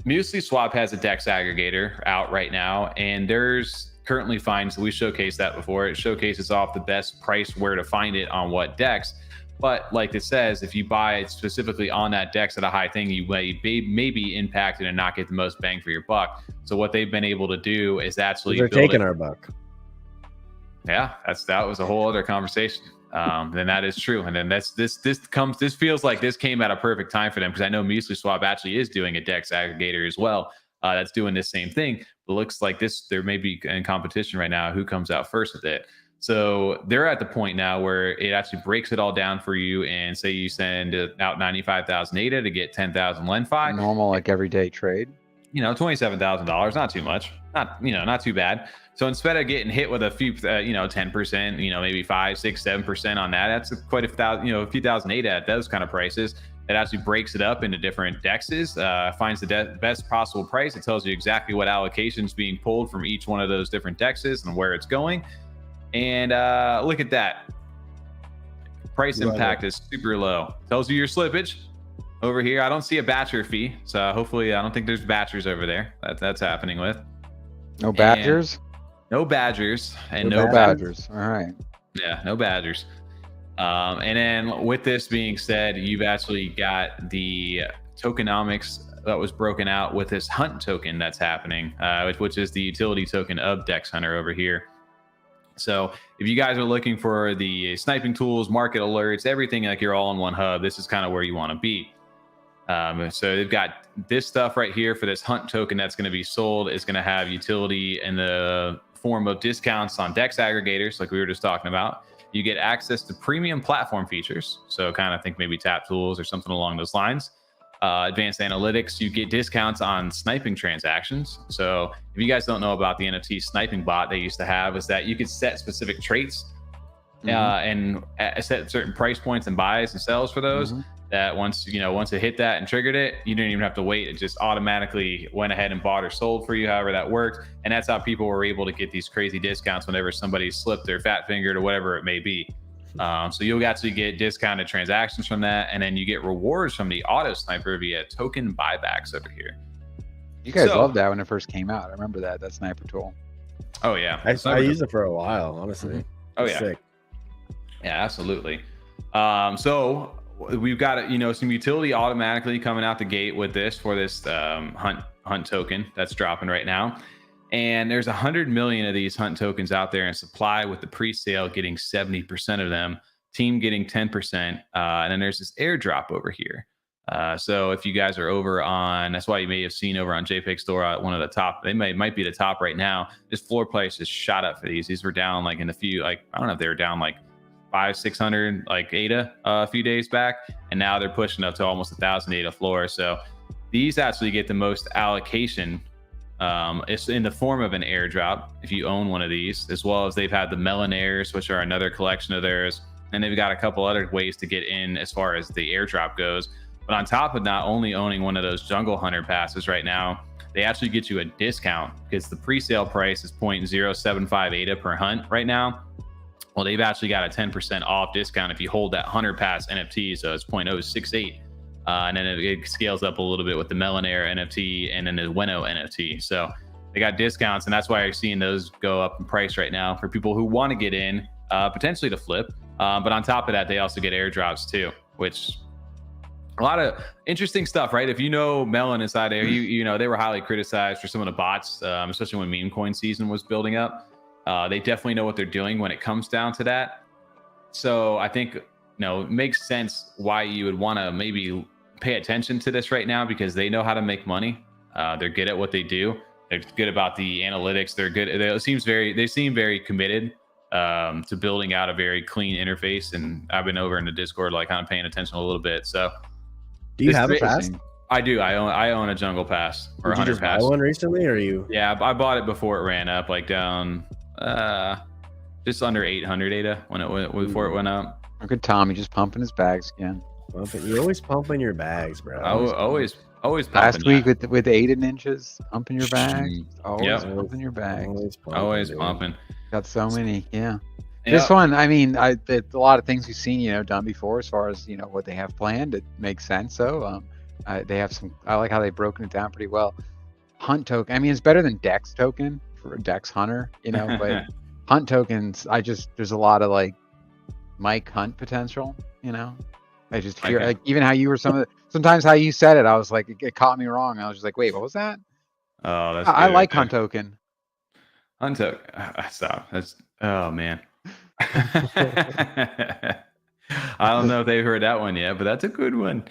Muesli Swap has a Dex aggregator out right now, and there's currently finds, we showcased that before. It showcases off the best price, where to find it on what Dex. But like it says, if you buy it specifically on that Dex at a high thing, you may be impacted and not get the most bang for your buck. So what they've been able to do is actually they're taking our buck. Yeah, that was a whole other conversation. Then that is true. And then this feels like this came at a perfect time for them, because I know Muesli Swap actually is doing a Dex aggregator as well. that's doing this same thing. But looks like there may be in competition right now who comes out first with it. So they're at the point now where it actually breaks it all down for you, and say you send out 95,000 ADA to get 10,000 LenFi. Normal, like everyday trade. $27,000, not too much, not too bad. So instead of getting hit with a few, 10%, maybe 5, 6, 7% on that, that's quite a few thousand ADA at those kind of prices. It actually breaks it up into different dexes, finds the best possible price. It tells you exactly what allocation is being pulled from each one of those different dexes and where it's going. And look at that. Price impact is super low. Tells you your slippage. Over here, I don't see a batcher fee, so hopefully I don't think there's batchers over there. That's happening with. No badgers? No badgers. And no badgers. All right. Yeah, no badgers. And then with this being said, you've actually got the tokenomics that was broken out with this hunt token that's happening, which is the utility token of DexHunter over here. So if you guys are looking for the sniping tools, market alerts, everything like you're all in one hub, this is kind of where you want to be. So they've got this stuff right here for this hunt token that's going to be sold. Is going to have utility in the form of discounts on Dex aggregators, like we were just talking about. You get access to premium platform features. So kind of think maybe tap tools or something along those lines. Advanced analytics, you get discounts on sniping transactions. So if you guys don't know about the NFT sniping bot they used to have, is that you could set specific traits and set certain price points and buys and sells for those. That once it hit that and triggered it, you didn't even have to wait. It just automatically went ahead and bought or sold for you, however that worked. And that's how people were able to get these crazy discounts whenever somebody slipped their fat fingered or whatever it may be. So you'll actually get discounted transactions from that, and then you get rewards from the auto sniper via token buybacks over here. You guys loved that when it first came out. I remember that sniper tool. Oh yeah, I used it for a while, honestly. Oh yeah, sick. Yeah, absolutely. So we've got some utility automatically coming out the gate with this for this hunt token that's dropping right now. And there's 100 million of these hunt tokens out there in supply, with the pre-sale getting 70% of them, team getting 10%. And then there's this airdrop over here. So if you guys are over on, that's why you may have seen over on JPEG Store at one of the top, they might be the top right now. This floor price is shot up for these. These were down like in a few, like, I don't know if they were down like 500-600 like ADA a few days back. And now they're pushing up to almost 1,000 ADA floor. So these actually get the most allocation. It's in the form of an airdrop if you own one of these, as well as they've had the Melanaires, which are another collection of theirs, and they've got a couple other ways to get in as far as the airdrop goes. But on top of not only owning one of those Jungle Hunter passes right now, they actually get you a discount, because the pre-sale price is 0.075 ADA per hunt right now. Well, they've actually got a 10% off discount if you hold that Hunter Pass NFT, so it's 0.068. And then it scales up a little bit with the Melanaire NFT and then the Weno NFT. So they got discounts, and that's why you're seeing those go up in price right now for people who want to get in, potentially to flip. But on top of that, they also get airdrops too, which a lot of interesting stuff, right? If you know Melon inside there, you know they were highly criticized for some of the bots, especially when meme coin season was building up. They definitely know what they're doing when it comes down to that. So I think it makes sense why you would want to maybe pay attention to this right now, because they know how to make money. They're good at what they do. They're good about the analytics. They're good. They seem very committed to building out a very clean interface. And I've been over in the Discord, like kind of paying attention a little bit. So, do you have a pass? I do. I own a Jungle Pass or a 100 Pass. Buy one recently, or you? Yeah, I bought it before it ran up, like down just under 800 ADA before it went up. Look at Tommy just pumping his bags again. You're always pumping your bags, bro. Always pumping. Last week with 8 inches, pumping your bags. Always pumping your bags. Always pumping. Got so many, yeah. This one, I mean, a lot of things we've seen, done before as far as what they have planned. It makes sense. So they have some. I like how they've broken it down pretty well. Hunt token. I mean, it's better than Dex token for Dex Hunter, but hunt tokens. There's a lot of like Mike Hunt potential. I just hear like even how you were sometimes how you said it. I was like, it caught me wrong. I was just like, wait, what was that? Oh, that's. I like hunt token. Hunt token. Stop. That's. Oh man. I don't know if they've heard that one yet, but that's a good one.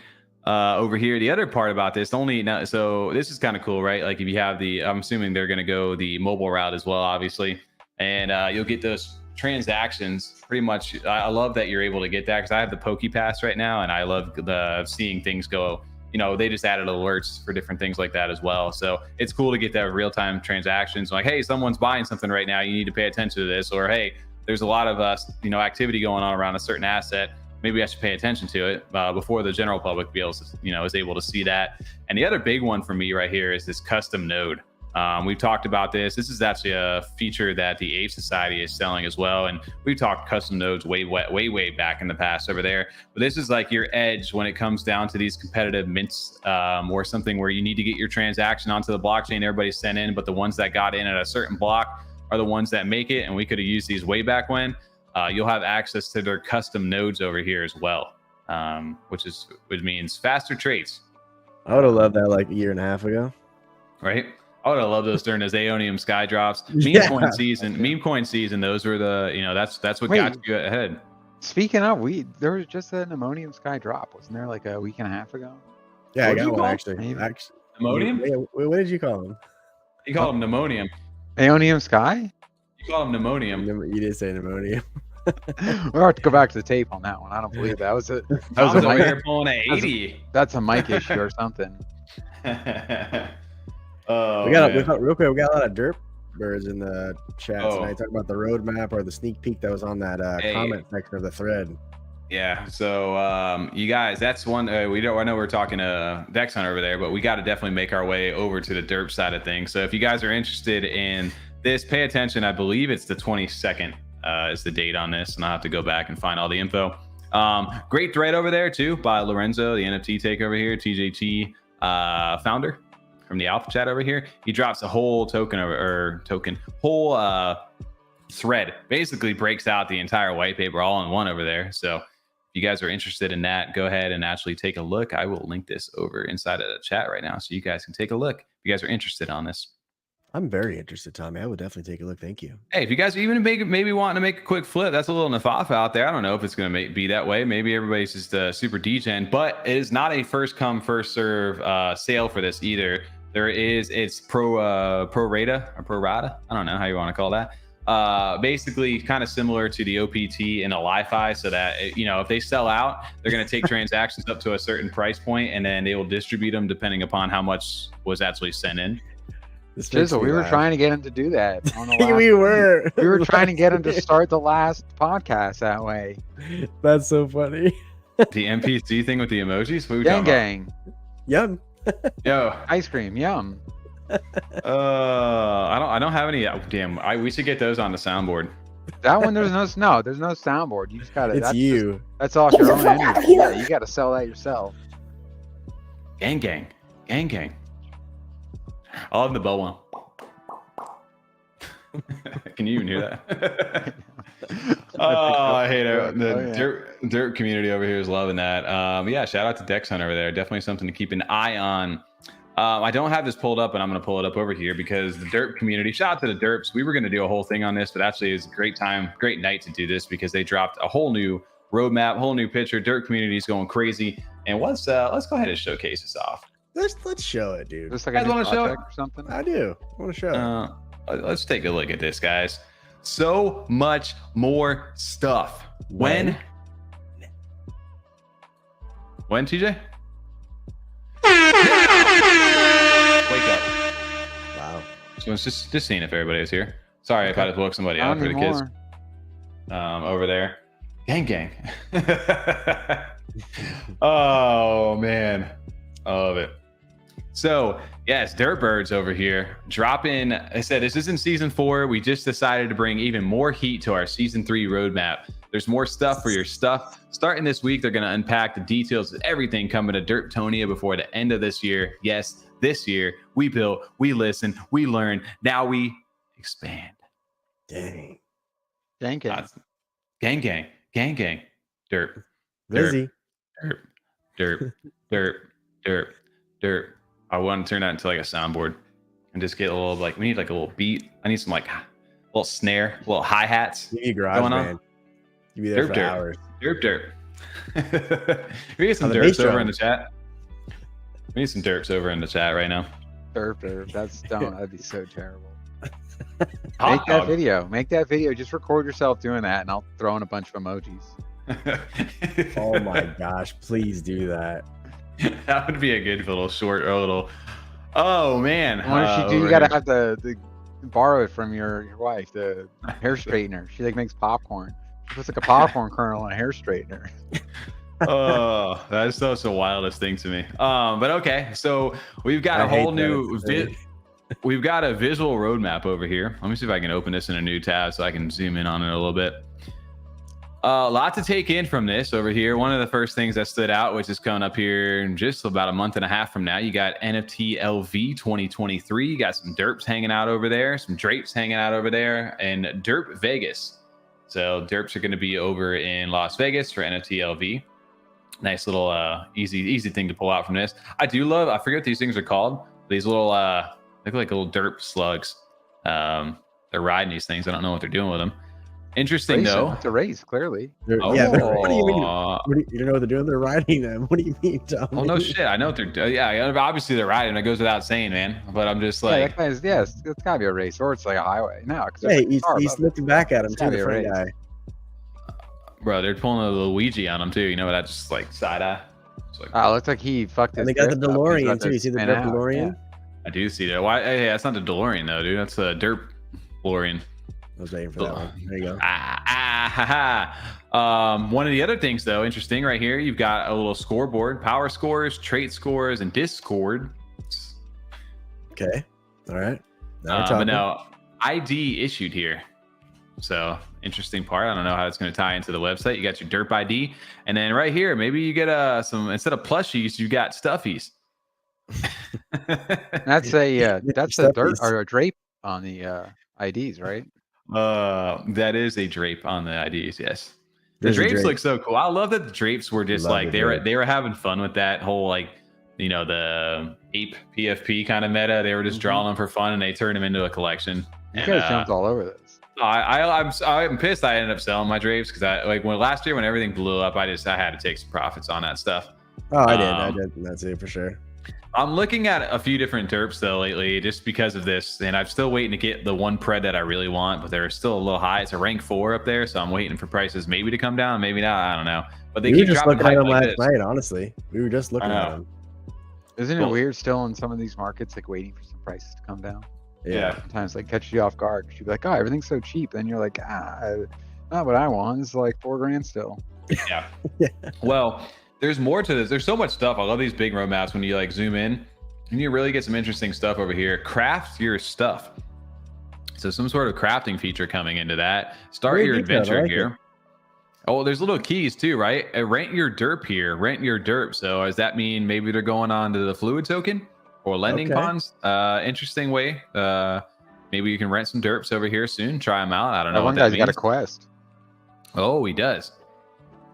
over here. The other part about this, so this is kind of cool, right? Like if you have I'm assuming they're going to go the mobile route as well, obviously, and you'll get those transactions pretty much. I love that you're able to get that because I have the Poke Pass right now, and I love seeing things go. They just added alerts for different things like that as well. So it's cool to get that real-time transactions. Like, hey, someone's buying something right now. You need to pay attention to this. Or, hey, there's a lot of activity going on around a certain asset. Maybe I should pay attention to it before the general public is able to see that. And the other big one for me right here is this custom node. We've talked about this. This is actually a feature that the Ape Society is selling as well. And we've talked custom nodes way back in the past over there. But this is like your edge when it comes down to these competitive mints or something where you need to get your transaction onto the blockchain. Everybody's sent in, but the ones that got in at a certain block are the ones that make it. And we could have used these way back when. You'll have access to their custom nodes over here as well, which means faster trades. I would have loved that like a year and a half ago. Right? I would have loved those during those Aeonium sky drops. Meme coin season. Those were that's what got you ahead. Speaking of, there was just an Ammonium sky drop, wasn't there? Like a week and a half ago. Yeah, I got one actually. Ammonium? What did you call him? You called him pneumonium. Aeonium sky? You called him pneumonium. You did say pneumonia. We'll have to go back to the tape on that one. I don't believe that was it. That was over here pulling an 80. That's a mic issue or something. We got real quick. We got a lot of Derp Birds in the chat tonight talking about the roadmap or the sneak peek that was on that comment section of the thread. Yeah. So you guys, that's one. I know we're talking to DexHunter over there, but we got to definitely make our way over to the Derp side of things. So if you guys are interested in this, pay attention. I believe it's the 22nd is the date on this, and I'll have to go back and find all the info. Great thread over there too by Lorenzo, the NFT takeover here, TJT founder from the Alpha chat over here. He drops a whole thread, basically breaks out the entire white paper all in one over there. So if you guys are interested in that, go ahead and actually take a look. I will link this over inside of the chat right now so you guys can take a look if you guys are interested on this. I'm very interested, Tommy. I would definitely take a look. Thank you. Hey, if you guys are even maybe wanting to make a quick flip, that's a little nafafa out there. I don't know if it's going to be that way. Maybe everybody's just super degen, but it is not a first come, first serve sale for this either. It's pro rata. I don't know how you want to call that. Basically kind of similar to the OPT and a Li-Fi, so that if they sell out, they're going to take transactions up to a certain price point, and then they will distribute them depending upon how much was actually sent in. Jizzle, we were trying to get him to do that. On the last we were trying to get him to start the last podcast that way. That's so funny. The NPC thing with the emojis. Gang. Yum. Yo, ice cream. Yum. I don't have any. Damn, we should get those on the soundboard. That one, there's no soundboard. You just gotta. It's you. That's off your own energy. Yeah, you gotta sell that yourself. Gang. I'll have the bell one. Can you even hear that? I hate it. The Derp community over here is loving that. Yeah, shout out to DexHunter over there. Definitely something to keep an eye on. I don't have this pulled up, but I'm going to pull it up over here because the Derp community, shout out to the Derps. We were going to do a whole thing on this, but actually it's a great night to do this because they dropped a whole new roadmap, whole new picture. Derp community is going crazy. And let's go ahead and showcase this off. Let's show it, dude. Just like a new project or something? I do. I want to show it. Let's take a look at this, guys. So much more stuff. When, TJ? Wake up. Wow. So it's just seeing if everybody was here. Sorry if I just woke somebody up for the kids. Over there. Gang. Oh, man. I love it. So, yes, Derp Birds over here dropping. I said this isn't season 4. We just decided to bring even more heat to our season 3 roadmap. There's more stuff for your stuff. Starting this week, they're going to unpack the details of everything coming to Derptonia before the end of this year. Yes, this year we built, we listen, we learn. Now we expand. Dang. Gang. Derp. Busy. Derp. I want to turn that into like a soundboard and just get a little we need like a little beat. I need some little snare, little hi-hats. You need garage band. You be there for hours. Derp. We get some derps over in the chat. We need some derps over in the chat right now. Derp. That's dumb. That'd be so terrible. Hot Make that dog. video. Make that video. Just record yourself doing that, and I'll throw in a bunch of emojis. Oh my gosh, please do that. That would be a good little short or little. Oh man. What does she do? You over gotta here. have the borrow it from your wife, the hair straightener. She like makes popcorn. She puts like a popcorn kernel on a hair straightener. Oh, that's so the wildest thing to me. But okay, so we've got I a whole hate that new it's silly. we've got a visual roadmap over here. Let me see if I can open this in a new tab so I can zoom in on it a little bit. A lot to take in from this over here. One of the first things that stood out, which is coming up here in just about a month and a half from now, you got NFT LV 2023. You got some derps hanging out over there, some drapes hanging out over there, and Derp Vegas. So derps are going to be over in Las Vegas for NFT LV. Nice little easy thing to pull out from this. I do love, I forget what these things are called. These little look like little derp slugs. They're riding these things. I don't know what they're doing with them. Interesting though. It's a race, clearly. Yeah, what do you mean? Oh. You don't know what they're doing? They're riding them. What do you mean, Tommy? Oh no shit! I know what they're doing. Yeah, obviously they're riding. It goes without saying, man. But I'm just Yeah, like, that guy's, yes, it's gotta be a race, or it's like a highway. No, because Hey, he's looking back at him It's too, gotta the be a front race. guy. bro, they're pulling a Luigi on them too. You know that just like side eye. It's like, Oh, it looks like he fucked his And they got the drift up. He's DeLorean about to too. You see the spin Derp out. DeLorean? I do see that. Why? Hey, that's not the DeLorean though, dude. That's the Derp DeLorean. I was waiting for that one. There you go. One of the other things though, interesting right here, you've got a little scoreboard, power scores, trait scores, and Discord. Okay. All right. Now we're But talking. now ID issued here. So interesting part. I don't know how it's going to tie into the website. You got your Derp ID, and then right here, maybe you get some instead of plushies, you got stuffies. That's a that's a Stuffies. dirt or a drape on the IDs, right? That is a drape on the IDs. Yes. The There's a drapes drape. look so cool. I love that the drapes were just Love like the they were drape. having fun with that whole like the ape PFP kind of meta. They were just drawing them for fun and they turned them into a collection. You And, guys jumped all over this. I'm pissed. I ended up selling my drapes because I when last year when everything blew up, I had to take some profits on that stuff. Oh, I did. That's it for sure. I'm looking at a few different derps though lately, just because of this, and I'm still waiting to get the one pred that I really want, but they're still a little high. It's a rank 4 up there, so I'm waiting for prices maybe to come down, maybe not. I don't know. But they We were keep just dropping looking at hype him like last this. night, honestly. We were just looking I at know. him. Isn't it Well- weird still in some of these markets, like waiting for some prices to come down? Yeah. Sometimes like catch you off guard. 'Cause you'd be like, oh, everything's so cheap. Then you're like, not what I want. It's like $4,000 still. Yeah. Well, there's more to this. There's so much stuff. I love these big roadmaps when you like zoom in and you really get some interesting stuff over here. Craft your stuff. So some sort of crafting feature coming into that. Start Very your detailed. I adventure like here. Oh, there's little keys too, right? Rent your derp here. Rent your derp. So does that mean maybe they're going on to the fluid token or lending Okay. ponds? Interesting way. Maybe you can rent some derps over here soon. Try them out. I don't know That what one that guy's means. got a quest. Oh, he does.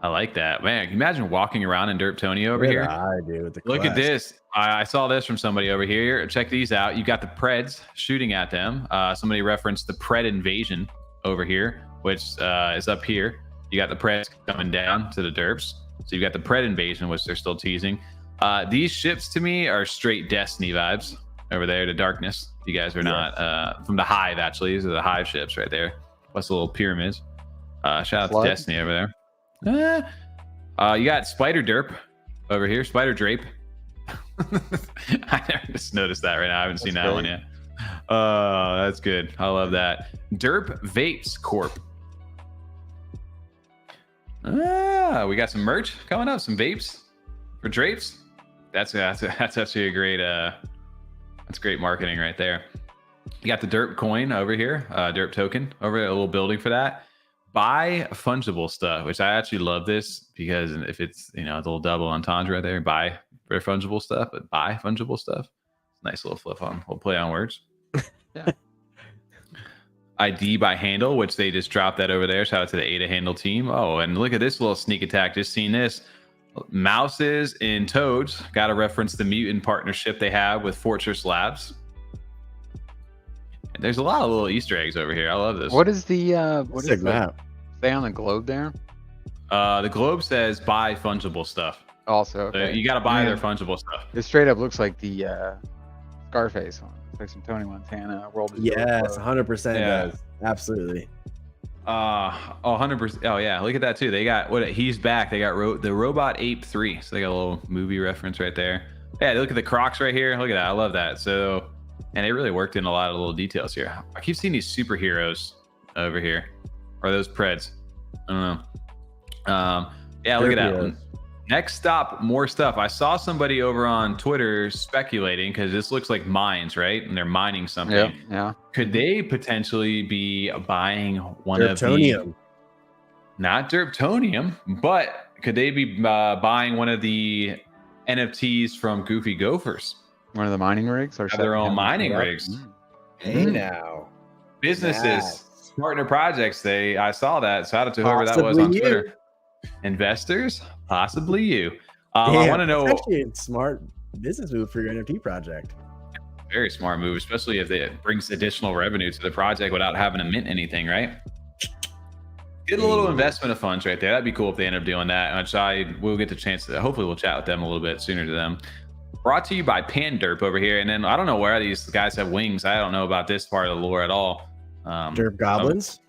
I like that. Man, can you imagine walking around in Derp Tony over What here? did I do with the Look at quest? this. I saw this from somebody over here. Check these out. You got the Preds shooting at them. Somebody referenced the Pred invasion over here, which is up here. You got the Preds coming down to the Derps. So you got the Pred invasion, which they're still teasing. These ships to me are straight Destiny vibes over there to Darkness. You guys are not from the Hive, actually. These are the Hive ships right there. What's the little pyramids? Shout out Flood. to Destiny over there. You got Spider Derp over here, Spider Drape. I just noticed that right now. I haven't seen That's that one great. yet. That's good. I love that. Derp Vapes Corp. We got some merch coming up, some vapes for drapes. That's actually a great that's great marketing right there. You got the Derp coin over here, Derp token over there, a little building for that. Buy fungible stuff, which I actually love this because if it's it's a little double entendre right there. Buy for fungible stuff, but buy fungible stuff. Nice little little play on words. Yeah. ID by handle, which they just dropped that over there. Shout out to the Ada handle team. Oh, and look at this little sneak attack. Just seen this. Mouses and toads. Got to reference the mutant partnership they have with Fortress Labs. And there's a lot of little Easter eggs over here. I love this. What is the what is Sick the map. say on the globe there? The globe says buy fungible stuff. Also, So okay. you got to buy their Man, fungible stuff. This straight up looks like the Scarface one. It's like some Tony Montana world. Is Yours Yes, logo. 100% Yeah. does. Absolutely. 100%. Oh yeah, look at that too. They got he's back. They got the Robot Ape 3. So they got a little movie reference right there. Yeah, look at the Crocs right here. Look at that. I love that. So, and they really worked in a lot of little details here. I keep seeing these superheroes over here. Or those Preds. I don't know. Yeah, look at that one. Next stop, more stuff. I saw somebody over on Twitter speculating because this looks like mines, right? And they're mining something. Yeah, yeah. Could they potentially be buying one of the, Derptonium. not Derptonium, but could they be buying one of the NFTs from Goofy Gophers? One of the mining rigs, or Have their own mining rigs. Hey now. Businesses, Yes. partner projects. I saw that. Shout out to whoever that was Possibly on you. Twitter. Investors, possibly you. I Damn, want to know. it's actually a smart business move for your NFT project. Very smart move, especially if it brings additional revenue to the project without having to mint anything, right? Get a little investment of funds right there. That'd be cool if they end up doing that. Which we'll get the chance to. Hopefully, we'll chat with them a little bit sooner to them. Brought to you by Panderp over here, and then I don't know where these guys have wings. I don't know about this part of the lore at all. Derp goblins.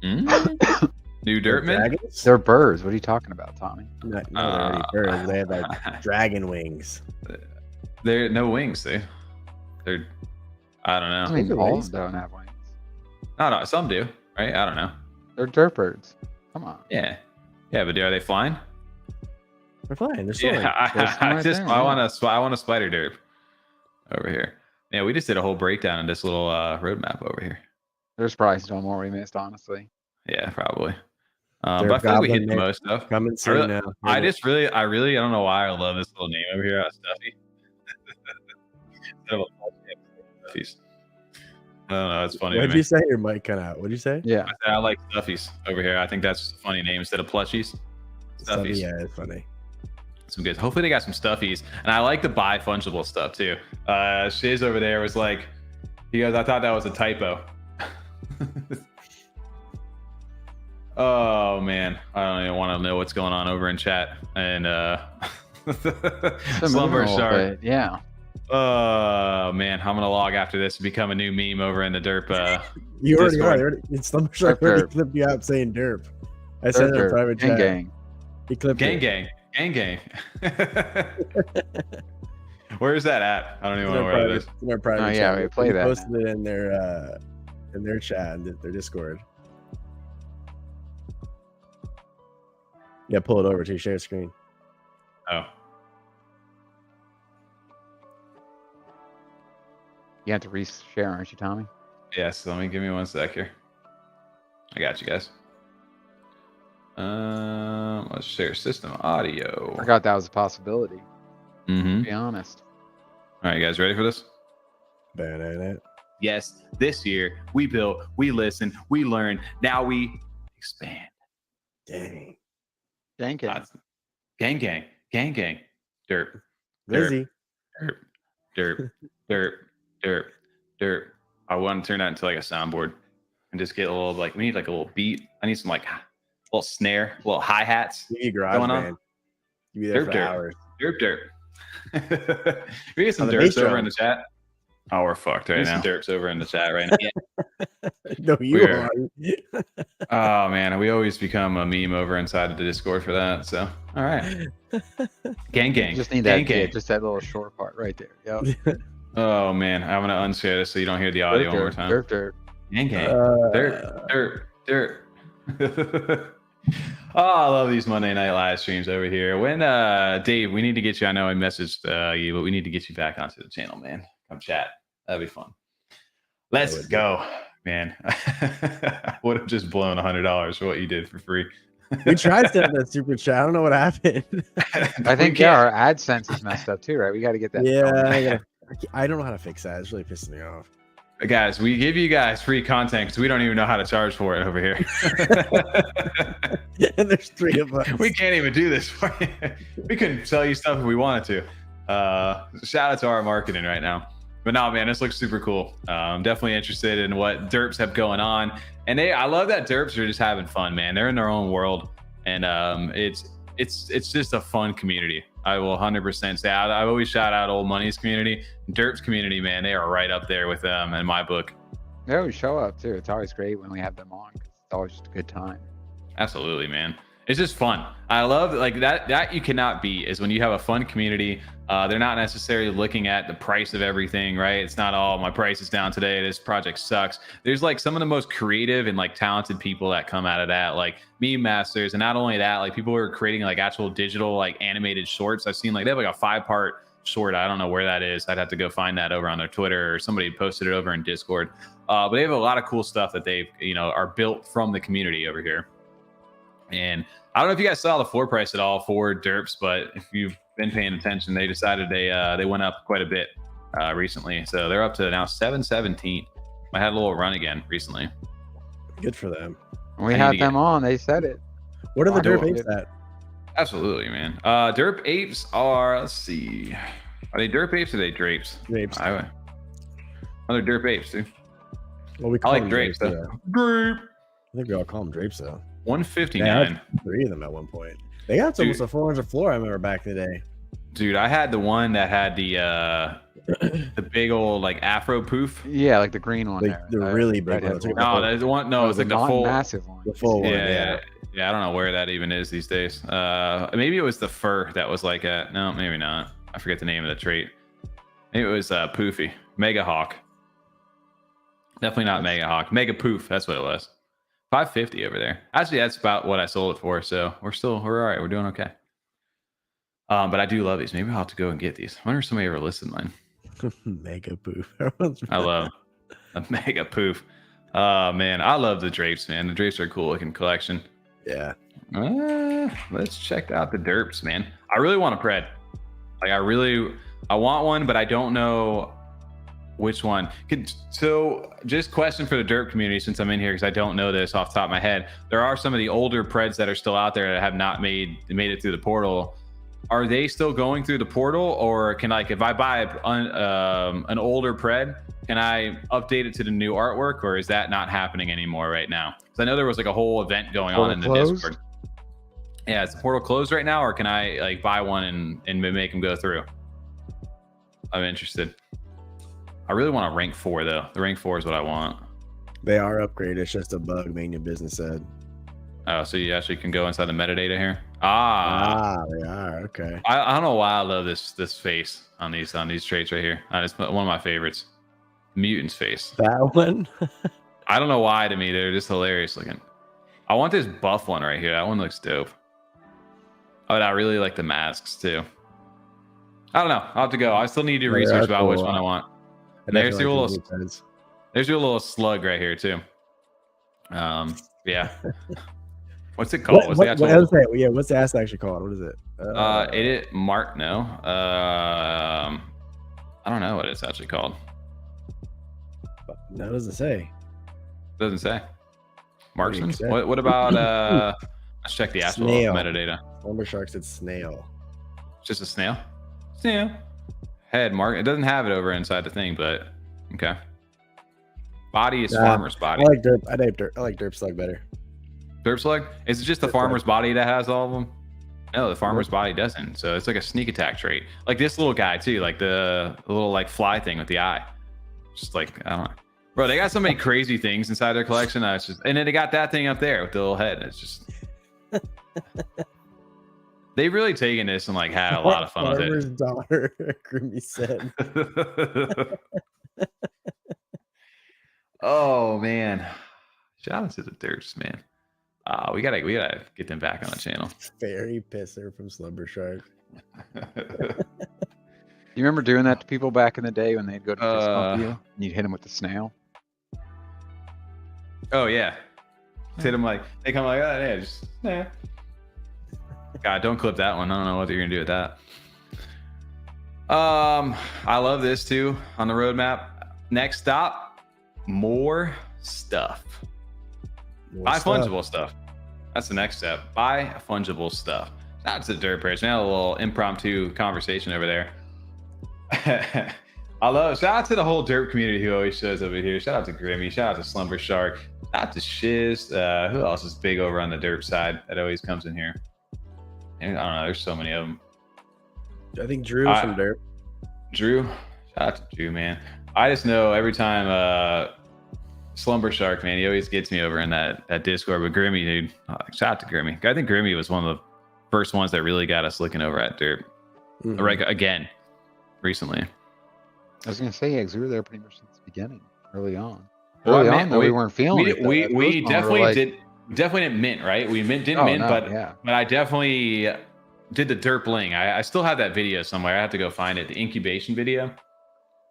New Dirtman. Dragons? They're birds. What are you talking about, Tommy? No, they're already birds. They have like dragon wings. They're no wings. They're. I don't know. I mean, They're all wings. don't have wings. No, some do, right? I don't know. They're dirt birds. Come on. Yeah, but are they flying? They're fine. They're soaring. Yeah, There's some right there, I want a spider derp over here. Yeah, we just did a whole breakdown of this little roadmap over here. There's probably still more we missed, honestly. Yeah, probably. But Derp I feel like we goblin hit the name. most stuff. Coming soon really- now. I don't know why I love this little name over here, Stuffy. Stuffies. I don't know. It's funny. What to did me. you say? Your mic cut out. What did you say? Yeah. I said I like Stuffies over here. I think that's a funny name instead of plushies. Stuffies. Yeah, it's funny. Some good. Hopefully they got some stuffies, and I like to buy fungible stuff too. Shiz over there was like, he goes, I thought that was a typo. Oh man, I don't even want to know what's going on over in chat. And Slumber Shark. Yeah. Oh man, I'm gonna log after this and become a new meme over in the derp. You already Discord. are. It's Slumber Shark already Derp. clipped you out saying derp. I said it in private Gang chat. gang. He clipped Gang it. gang. Where is that at? I don't even know where it is. In their private Oh, yeah, chat. we play He that posted it in their chat, and their Discord. Yeah, pull it over to share screen. Oh, You have to reshare, aren't you, Tommy? yes. Give me 1 sec here. I got you guys. Let's share system audio. Forgot that was a possibility, Mm-hmm. to be honest. All right, you guys ready for this? Ba-da-da. Yes, this year we built, we listened, we learned. Now we expand. Dang. Gang gang. Gang, derp, Lizzie. derp. I want to turn that into like a soundboard and just get a little we need like a little beat. I need some little snare, little hi hats. You need garage Going on? band. You be there for Derp. hours. Derp. We get some On the bass derps over drum. in the chat. Oh, we're fucked right now. Some derps over in the chat right now. No, you We're- are. Oh man, we always become a meme over inside of the Discord for that. So, all right, gang. You just need gang, that, yeah, just that little short part right there. Yep. Oh man, I'm gonna unshare this so you don't hear the audio one more time. Derp. Gang, Uh, derp. Oh, I love these Monday night live streams over here. When Dave, we need to get you. I know I messaged you, but we need to get you back onto the channel, man. Come chat. That'd be fun. Let's go, man. I would have just blown $100 for what you did for free. we tried to have that super chat. I don't know what happened. I think our AdSense is messed up too, right? We got to get that. Yeah, I don't know how to fix that. It's really pissing me off. Guys, we give you guys free content because we don't even know how to charge for it over here. And there's 3 of us. We can't even do this for you. We couldn't sell you stuff if we wanted to. Shout out to our marketing right now. But no, man, this looks super cool. I'm definitely interested in what derps have going on. And I love that derps are just having fun, man. They're in their own world. And it's it's just a fun community. I will 100% say. I've always shout out Old Money's community, Derp's community. Man, they are right up there with them in my book. They always show up too. It's always great when we have them on because it's always just a good time. Absolutely, man. It's just fun. I love like that you cannot beat is when you have a fun community. They're not necessarily looking at the price of everything, right? It's not all my price is down today. This project sucks. There's like some of the most creative and like talented people that come out of that, like meme masters. And not only that, like people who are creating like actual digital, like animated shorts. I've seen like they have like a 5-part short. I don't know where that is. I'd have to go find that over on their Twitter, or somebody posted it over in Discord. But they have a lot of cool stuff that they, are built from the community over here. And I don't know if you guys saw the floor price at all for Derps, but if you've been paying attention, they decided they went up quite a bit recently. So they're up to now 717. I had a little run again recently. Good for them. We had them on. They said it. What are the Derp apes at? Absolutely, man. Derp apes are, let's see. Are they derp apes or are they drapes? Drapes. They're derp apes, dude. Well, we I call like them drapes, though. Drape. I think we all call them drapes, though. 159. They had 3 of them at one point. They got to almost a 400 floor, I remember back in the day. Dude, I had the one that had the big old like afro poof. Yeah, like the green one. The really big one. No, there's one. No, it's like the full massive one. The full one. Yeah, I don't know where that even is these days. Maybe it was the fur that was like a. No, maybe not. I forget the name of the trait. Maybe it was Poofy, Mega Hawk. Definitely not Mega Hawk. Mega Poof. That's what it was. 550 over there. Actually, that's about what I sold it for. So we're all right. We're doing okay. But I do love these. Maybe I'll have to go and get these. I wonder if somebody ever listed mine. Mega Poof. I love a Mega Poof. Man, I love the drapes, man. The drapes are a cool looking collection. Yeah. Let's check out the derps, man. I really want a pred. Like I want one, but I don't know which one. So just question for the derp community, since I'm in here, because I don't know this off the top of my head. There are some of the older preds that are still out there that have not made it through the portal. Are they still going through the portal, or can if I buy an older pred, can I update it to the new artwork, or is that not happening anymore right now? Because I know there was like a whole event going on in the Discord. Yeah, is the portal closed right now, or can I buy one and make them go through? I'm interested. I really want a rank 4 though. The rank 4 is what I want. They are upgraded. It's just a bug, Mania Business said. Oh, so you actually can go inside the metadata here. They are okay. I don't know why I love this face on these traits right here. It's one of my favorites. Mutant's face. That one. I don't know why. To me, they're just hilarious looking. I want this buff one right here. That one looks dope. Oh, and I really like the masks too. I don't know. I'll have to go. I still need to research about which one I want. And there's your little slug right here too. Yeah. What's it called? What's the ass actually called? What is it? It Mark. No. I don't know what it's actually called. No, it doesn't say. Doesn't say. Marksman. What about let's check the actual metadata. Slumber Shark said snail. Just a snail. Snail. Head mark. It doesn't have it over inside the thing, but okay. Body is farmer's body. I like Derp. I like Derp Slug better. Derp Slug? Is it just the farmer's body that has all of them? No, the farmer's body doesn't. So it's like a sneak attack trait. Like this little guy too, like the little fly thing with the eye. Just I don't know. Bro, they got so many crazy things inside their collection. And then they got that thing up there with the little head. It's just they've really taken this and had a lot of fun with it. Farmer's daughter, Grimmy said. Oh man. Shout out to the Derps, man. We gotta get them back on the channel. Fairy pisser from Slumber Shark. You remember doing that to people back in the day when they'd go to fist bump you and you'd hit them with the snail? Oh yeah. Hit them they come oh yeah, just yeah. God, don't clip that one. I don't know what you're gonna do with that. I love this too on the roadmap. Next stop, more stuff. Buy fungible stuff. That's the next step. Buy fungible stuff. Shout out to the Derp Birds. We had a little impromptu conversation over there. Shout out to the whole Derp community who always shows over here. Shout out to Grimmy. Shout out to Slumber Shark. Shout out to Shiz. Who else is big over on the Derp side that always comes in here? I don't know. There's so many of them. I think Drew's from Derp. Drew, shout out to Drew, man. I just know every time Slumber Shark, man, he always gets me over in that Discord. But Grimmy, dude, shout out to Grimmy. I think Grimmy was one of the first ones that really got us looking over at Derp. Right, again, recently. I was gonna say, we were there pretty much since the beginning, early on. Well, Early on, we weren't feeling it. We definitely didn't mint, right? We didn't mint, but I definitely did the Derp Ling. I still have that video somewhere. I have to go find it. The incubation video.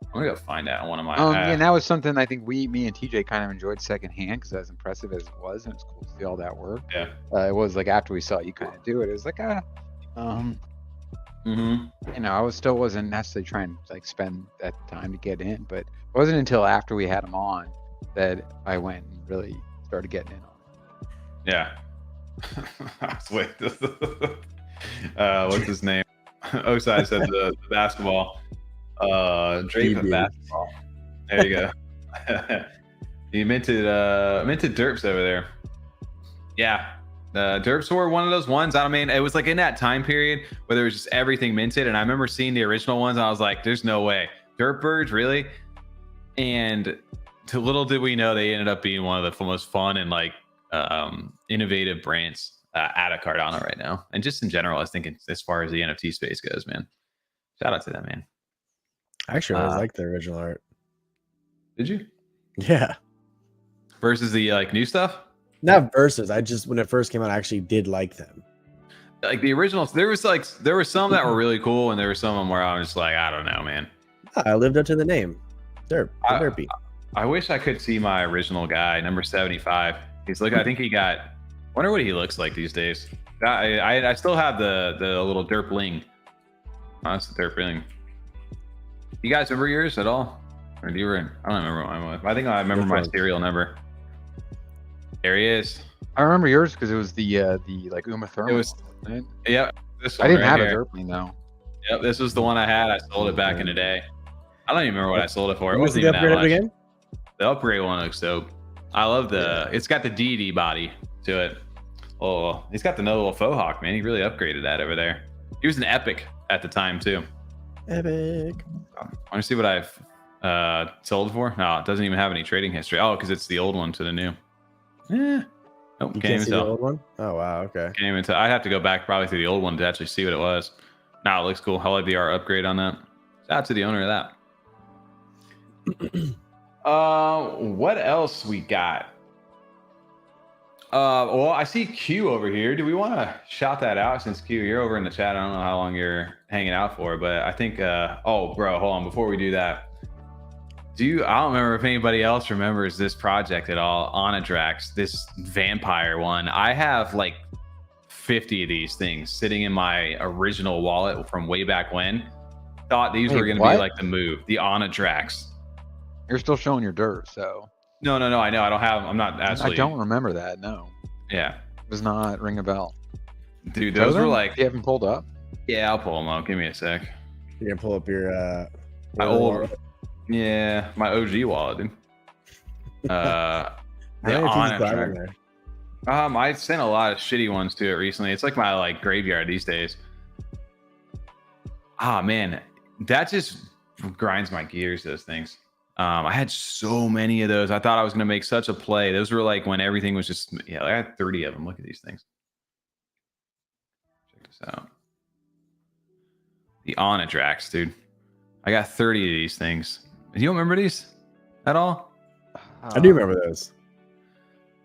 I'm gonna go find that on one of my. And that was something I think me and TJ kind of enjoyed secondhand because as impressive as it was, and it's cool to see all that work. Yeah. It was like after we saw you kind of do it, it was like you know, I wasn't necessarily trying to like spend that time to get in, but it wasn't until after we had him on that I went and really started getting in on it. Yeah. Wait. What's his name? Osai said the basketball. Drake of basketball. There you go. He minted derps over there. Yeah. Derps were one of those ones. I mean, it was like in that time period where there was just everything minted, and I remember seeing the original ones and I was like, there's no way. Derp Birds, really? And to little did we know they ended up being one of the most fun and like innovative brands out of Cardano right now. And just in general, I was thinking as far as the NFT space goes, man. Shout out to them, man. Actually, I always liked the original art. Did you? Yeah. Versus the like new stuff? Not versus. I just, when it first came out, I actually did like them. Like the originals, there were some that were really cool, and there were some of them where I was just like, I don't know, man. I lived up to the name. Derpy. I wish I could see my original guy, number 75. He's I think he got. Wonder what he looks like these days. I still have the little Derp Ling. Oh, that's the Derp Ling. You guys remember yours at all? Or do you I don't remember what mine was. I think I remember my serial number. There he is. I remember yours because it was the like Uma Thermal. It was. Right? Yeah. This I one didn't right have here. a Derpling though. Yep, this was the one I had. I sold it back in the day. I don't even remember what I sold it for. It What's wasn't the even that upgrade much. again? The upgrade one looks dope. I love it's got the DD body to it. Oh, he's got the little faux hawk, man. He really upgraded that over there. He was an epic at the time too. Epic. I want to see what I've sold for. No, it doesn't even have any trading history. Oh, because it's the old one to the new. Yeah. Nope, You can't even see tell. the old one? Oh wow, okay. Can't even tell. I'd have to go back probably to the old one to actually see what it was. Now it looks cool. I like the art upgrade on that. Shout out to the owner of that. What else we got? Well, I see Q over here. Do we want to shout that out since Q, you're over in the chat? I don't know how long you're hanging out for, but I think, oh, bro, hold on. Before we do that, I don't remember if anybody else remembers this project at all. Onadracs, this vampire one. I have like 50 of these things sitting in my original wallet from way back when. Thought these were going to be like the move. The Onadracs. You're still showing your dirt, so. No. I know. I don't have. I'm not actually. I don't remember that. No. Yeah. It does not ring a bell. Dude, those were like. You haven't pulled up? Yeah, I'll pull them up. Give me a sec. You're gonna pull up your my old. Yeah, my OG wallet, dude. The Onadracs. I sent a lot of shitty ones to it recently. It's like my like graveyard these days. Ah man, that just grinds my gears. Those things. I had so many of those. I thought I was gonna make such a play. Those were like when everything was just I had 30 of them. Look at these things. Check this out. The Onadracs, dude. I got 30 of these things. Do you remember these at all? I do remember those.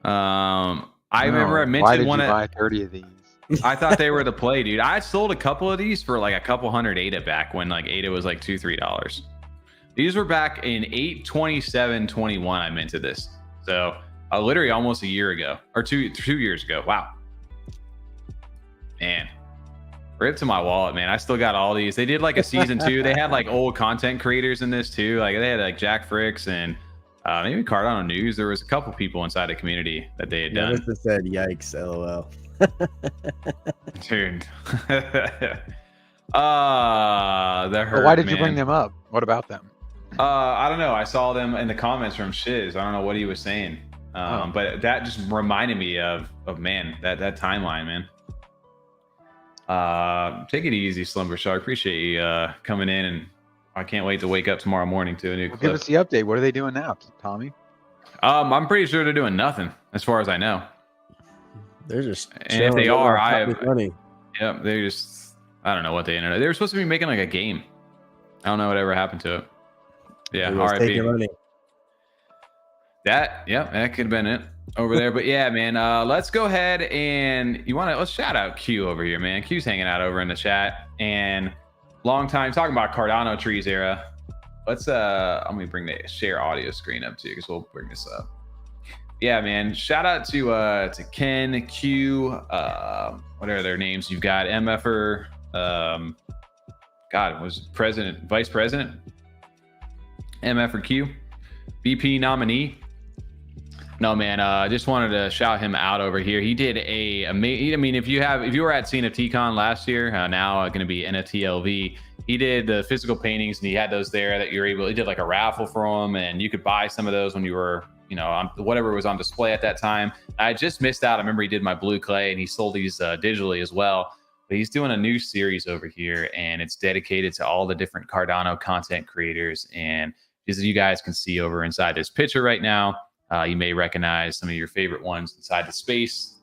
I remember I mentioned why did one. You buy 30 of these? I thought they were the play, dude. I sold a couple of these for like a couple hundred ADA back when like ADA was like $2-3. These were back in 8/27/21. I minted this, so literally almost a year ago or two years ago. Wow, man. Rip to my wallet, man. I still got all these. They did like a season 2. They had like old content creators in this too. Like they had like Jack Fricks and maybe Cardano News. There was a couple people inside the community that they had done. This said, "Yikes, LOL." Dude. That hurt. Why did you bring them up? What about them? I don't know. I saw them in the comments from Shiz. I don't know what he was saying. But that just reminded me of man, that timeline, man. Take it easy, Slumber Shark. Appreciate you coming in, and I can't wait to wake up tomorrow morning to a new clip. Give us the update. What are they doing now, Tommy? I'm pretty sure they're doing nothing, as far as I know. They're just. And if they are, money. Yep, they just. I don't know what they ended up. They were supposed to be making like a game. I don't know whatever happened to it. Yeah, RIP. That could have been it over there. But yeah, man, let's go ahead and let's shout out Q over here, man. Q's hanging out over in the chat, and long time talking about Cardano trees era. Let's let me bring the share audio screen up too, because we'll bring this up. Yeah, man. Shout out to Ken, Q, what are their names? You've got MFer, Vice President, MF or Q, VP nominee. No, man, I just wanted to shout him out over here. He did I mean, if you were at CNFT last year, now going to be NFT LV, he did the physical paintings, and he had those there that he did like a raffle for them, and you could buy some of those when you were, on whatever was on display at that time. I just missed out. I remember he did my blue clay, and he sold these digitally as well. But he's doing a new series over here, and it's dedicated to all the different Cardano content creators. And as you guys can see over inside this picture right now, you may recognize some of your favorite ones inside the space,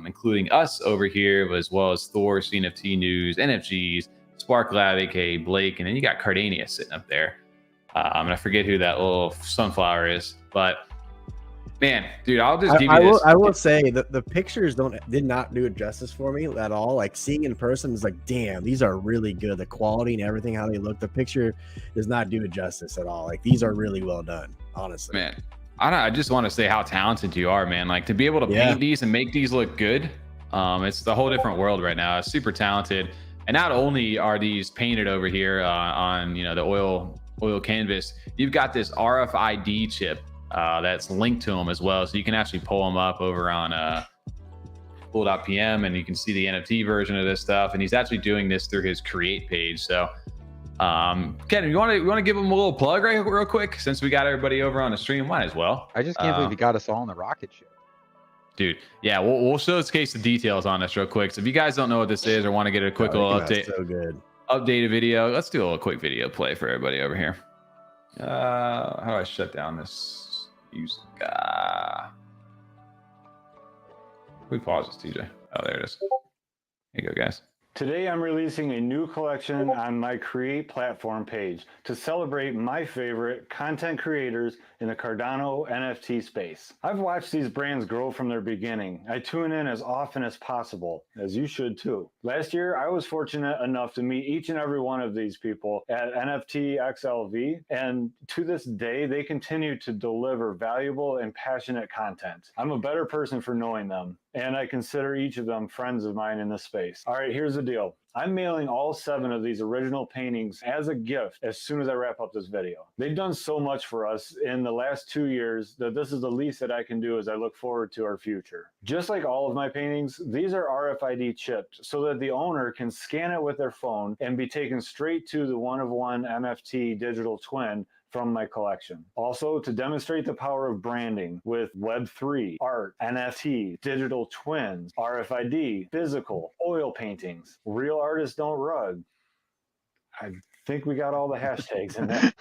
including us over here, as well as Thor, CNFT News, NFGs, Spark Lab, aka Blake, and then you got Cardania sitting up there. And I forget who that little sunflower is, but man, dude, I'll just give you this. I will say that the pictures did not do it justice for me at all. Like, seeing in person is like, damn, these are really good. The quality and everything, how they look, the picture does not do it justice at all. Like, these are really well done, honestly. Man, I just want to say how talented you are, man. Like, to be able to paint these and make these look good, it's a whole different world right now. It's super talented. And not only are these painted over here on the oil canvas, you've got this RFID chip that's linked to them as well, so you can actually pull them up over on pool.pm, and you can see the NFT version of this stuff. And he's actually doing this through his create page. So Ken, you want to give him a little plug real quick, since we got everybody over on the stream? Might as well. I just can't believe he got us all on the rocket ship. Dude, yeah, we'll showcase the details on this real quick. So if you guys don't know what this is or want to get a quick little update, updated video, let's do a little quick video play for everybody over here. How do I shut down this? We pause this, TJ. Oh, there it is. Here you go, guys. Today I'm releasing a new collection on my Create platform page to celebrate my favorite content creators in the Cardano NFT space. I've watched these brands grow from their beginning. I tune in as often as possible, as you should too. Last year, I was fortunate enough to meet each and every one of these people at NFT XLV, and to this day, they continue to deliver valuable and passionate content. I'm a better person for knowing them, and I consider each of them friends of mine in this space. All right, here's the deal. I'm mailing all 7 of these original paintings as a gift as soon as I wrap up this video. They've done so much for us in the last 2 years that this is the least that I can do as I look forward to our future. Just like all of my paintings, these are RFID chipped so that the owner can scan it with their phone and be taken straight to the one-of-one NFT digital twin from my collection. Also, to demonstrate the power of branding with Web3, art, NFT, digital twins, RFID, physical, oil paintings, real artists don't rug. I think we got all the hashtags in there.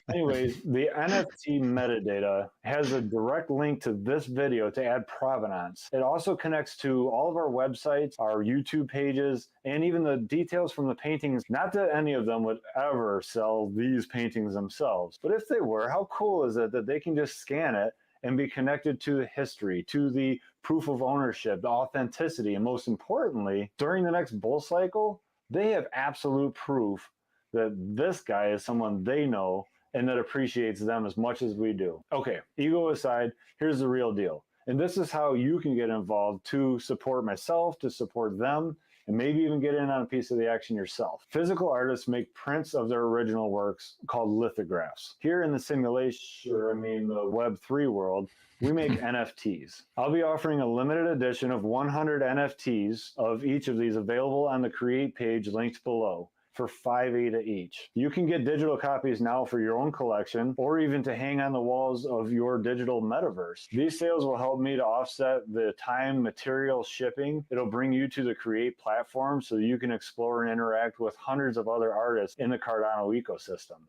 Anyways, the NFT metadata has a direct link to this video to add provenance. It also connects to all of our websites, our YouTube pages, and even the details from the paintings. Not that any of them would ever sell these paintings themselves, but if they were, how cool is it that they can just scan it and be connected to the history, to the proof of ownership, the authenticity, and most importantly, during the next bull cycle, they have absolute proof that this guy is someone they know and that appreciates them as much as we do. Okay, ego aside, here's the real deal. And this is how you can get involved to support myself, to support them, and maybe even get in on a piece of the action yourself. Physical artists make prints of their original works called lithographs. Here in the simulation, the Web3 world, we make NFTs. I'll be offering a limited edition of 100 NFTs of each of these available on the Create page linked below. for 5 ADA each. You can get digital copies now for your own collection or even to hang on the walls of your digital metaverse. These sales will help me to offset the time, material, shipping. It'll bring you to the Create platform so you can explore and interact with hundreds of other artists in the Cardano ecosystem.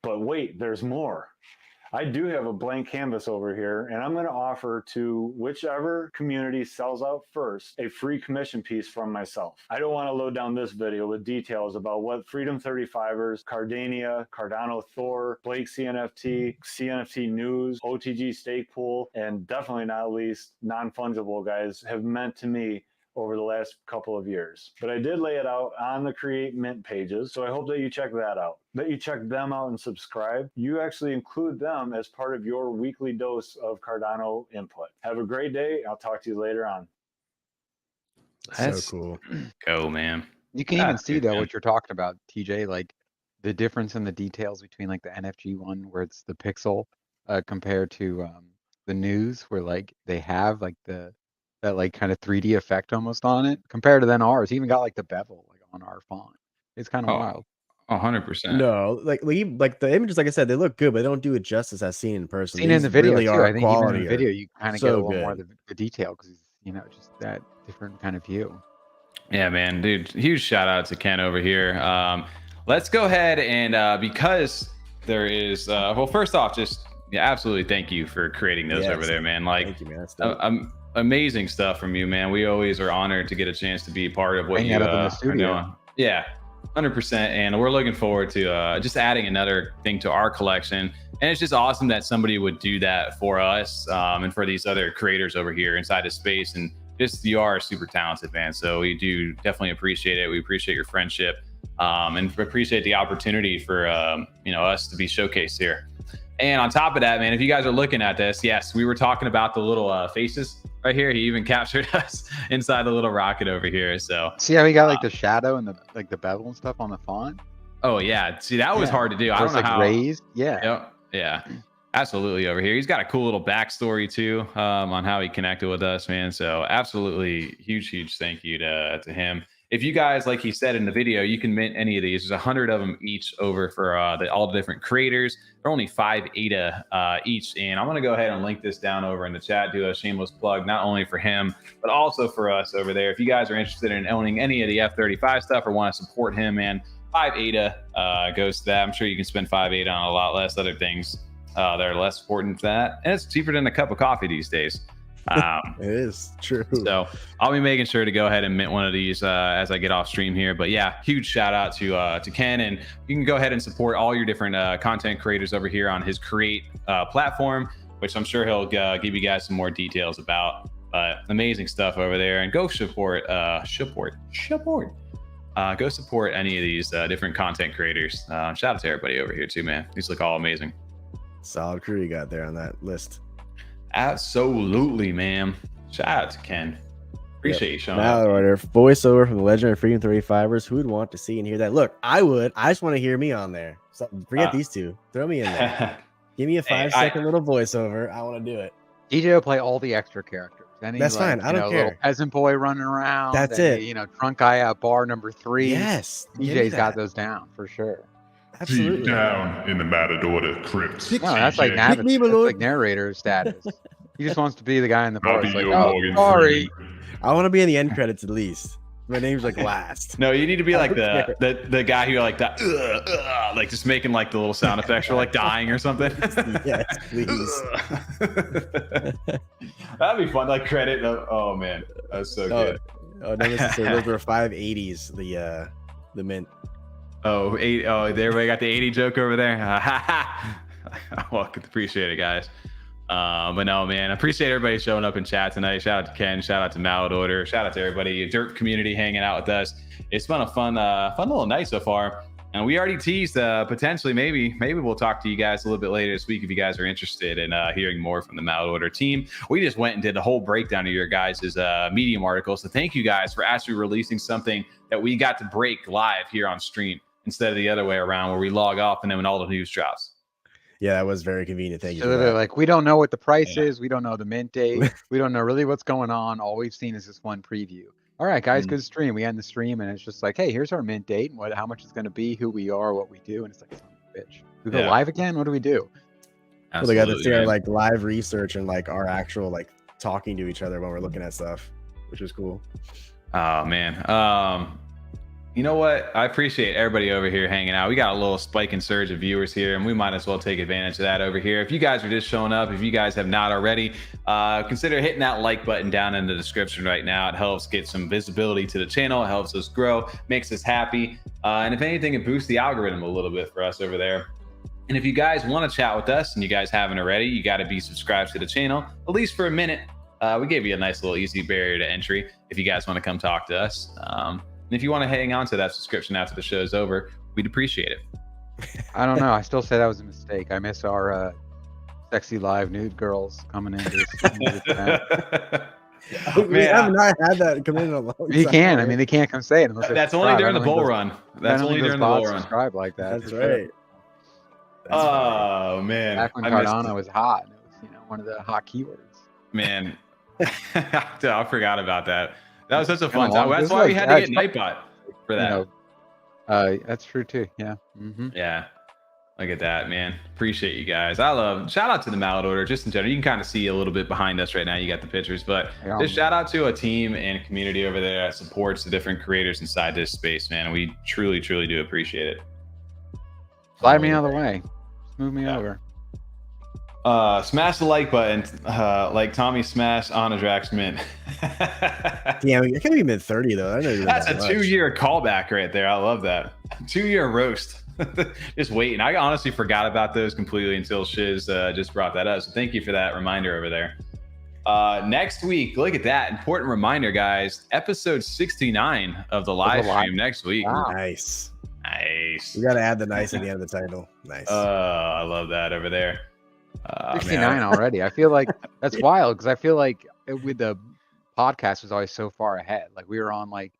But wait, there's more. I do have a blank canvas over here, and I'm going to offer to whichever community sells out first a free commission piece from myself. I don't want to load down this video with details about what Freedom 35ers, Cardania, Cardano Thor, Blake CNFT, CNFT News, OTG Stake Pool, and definitely not least non-fungible guys have meant to me over the last couple of years. But I did lay it out on the Create Mint pages, so I hope that you check that out, that you check them out and subscribe. You actually include them as part of your weekly dose of Cardano input. Have a great day. I'll talk to you later on. So cool. Go, man. You can even see though man. what you're talking about, TJ, like the difference in the details between like the NFG one where it's the pixel compared to the news where like they have like that like kind of 3D effect almost on it compared to then ours. Even got like the bevel like on our font. It's kind of wild. 100%. No, like the images, like I said, they look good, but they don't do it justice as seen in person. Seen in the video really too. are I think even in quality the video you kind of so get a little good. more of the detail because you know just that different kind of view. Yeah, man, dude, huge shout out to Ken over here. Let's go ahead and because there is well, first off, just absolutely thank you for creating those over there, man. Like, thank you, man. That's dope. Amazing stuff from you, man. We always are honored to get a chance to be part of what you up in the studio. are doing. Yeah, 100%. And we're looking forward to just adding another thing to our collection. And it's just awesome that somebody would do that for us and for these other creators over here inside the space. And just you are super talented, man. So we do definitely appreciate it. We appreciate your friendship and appreciate the opportunity for us to be showcased here. And on top of that, man, if you guys are looking at this, yes, we were talking about the little faces right here. He even captured us inside the little rocket over here. So see how we got like the shadow and the bevel and stuff on the font. Oh yeah, see that was hard to do. I don't know like how raised. Yeah. Yeah, absolutely over here. He's got a cool little backstory too on how he connected with us, man. So absolutely huge thank you to him. If you guys, like he said in the video, you can mint any of these. There's 100 of them each over for all the different creators. They're only 5 ADA each. And I'm going to go ahead and link this down over in the chat, do a shameless plug, not only for him, but also for us over there. If you guys are interested in owning any of the F35 stuff or want to support him, man, 5 ADA goes to that. I'm sure you can spend 5 ADA on a lot less other things that are less important to that. And it's cheaper than a cup of coffee these days. It is true. So I'll be making sure to go ahead and mint one of these as I get off stream here. But yeah, huge shout out to Ken, and you can go ahead and support all your different content creators over here on his Create platform, which I'm sure he'll give you guys some more details about. Amazing stuff over there, and go support. Go support any of these different content creators. Shout out to everybody over here too, man. These look all amazing. Solid crew you got there on that list. Absolutely, man. Shout out to Ken. Appreciate you showing up. Mallard Order voiceover from the legendary Freedom 35ers. Who would want to see and hear that? Look, I would. I just want to hear me on there. So forget these two. Throw me in there. Give me a 5-second little voiceover. I want to do it. DJ will play all the extra characters. That's fine. I don't care. Little peasant boy running around. That's it. Drunk guy at bar number 3. Yes. DJ's got those down for sure. Absolutely. Deep down in the Mallard Order crypt. No, that's like that's like narrator status. He just wants to be the guy in the bar. It's like, oh, sorry. I want to be in the end credits at least. My name's like last. No, you need to be like the guy who like that, like just making like the little sound effects for like dying or something. Yes, please. That'd be fun. Like credit. Oh man, that's so good. Oh, no, those were 580s. The mint. Oh, everybody got the 80 joke over there. Well, appreciate it, guys. But no, man, I appreciate everybody showing up in chat tonight. Shout out to Ken, shout out to Mallard Order, shout out to everybody, Derp community hanging out with us. It's been a fun little night so far. And we already teased potentially maybe we'll talk to you guys a little bit later this week if you guys are interested in hearing more from the Mallard Order team. We just went and did the whole breakdown of your guys' Medium article. So thank you guys for actually releasing something that we got to break live here on stream instead of the other way around where we log off and then when all the news drops. Yeah, that was very convenient. Thank you. So they're like, we don't know what the price is. We don't know the mint date. We don't know really what's going on. All we've seen is this one preview. all right, guys, good stream. We end the stream, and it's just like, hey, here's our mint date and how much it's going to be, who we are, what we do, and it's like, son of a bitch. We go live again. What do we do? Well, they got to see our like live research and like our actual like talking to each other when we're looking at stuff, which is cool. Oh man. You know what? I appreciate everybody over here hanging out. We got a little spike and surge of viewers here, and we might as well take advantage of that over here. If you guys are just showing up, if you guys have not already, consider hitting that like button down in the description right now. It helps get some visibility to the channel. It helps us grow, makes us happy. And if anything, it boosts the algorithm a little bit for us over there. And if you guys want to chat with us and you guys haven't already, you got to be subscribed to the channel, at least for a minute. We gave you a nice little easy barrier to entry if you guys want to come talk to us. And if you want to hang on to that subscription after the show's over, we'd appreciate it. I don't know. I still say that was a mistake. I miss our sexy live nude girls coming into the We have not had that come in a long time. You can. I mean, they can't come say it unless That's only during the bull run. That's only during the bull run. Subscribe like that. That's right. Oh man! Back when Cardano was hot, it was one of the hot keywords. Man, I forgot about that. That was such a fun time. That's why we had to get Nightbot for that. That's true too. Yeah. Yeah. Look at that, man. Appreciate you guys. Shout out to the Mallard Order just in general. You can kind of see a little bit behind us right now. You got the pictures, but just shout out to a team and community over there that supports the different creators inside this space, man. We truly, truly do appreciate it. Slide me out of the way. Just move me over. Smash the like button, like Tommy smashed Onadracs mint. Yeah, it can be mid 30 though. I know that's a 2-year callback right there. I love that 2-year roast. Just waiting. I honestly forgot about those completely until Shiz just brought that up. So thank you for that reminder over there. Next week, look at that important reminder, guys. Episode 69 of the live stream next week. Wow. Nice. We got to add the nice at the end of the title. Nice. I love that over there. 69 already. I feel like that's wild because I feel like with the podcast was always so far ahead. Like we were on like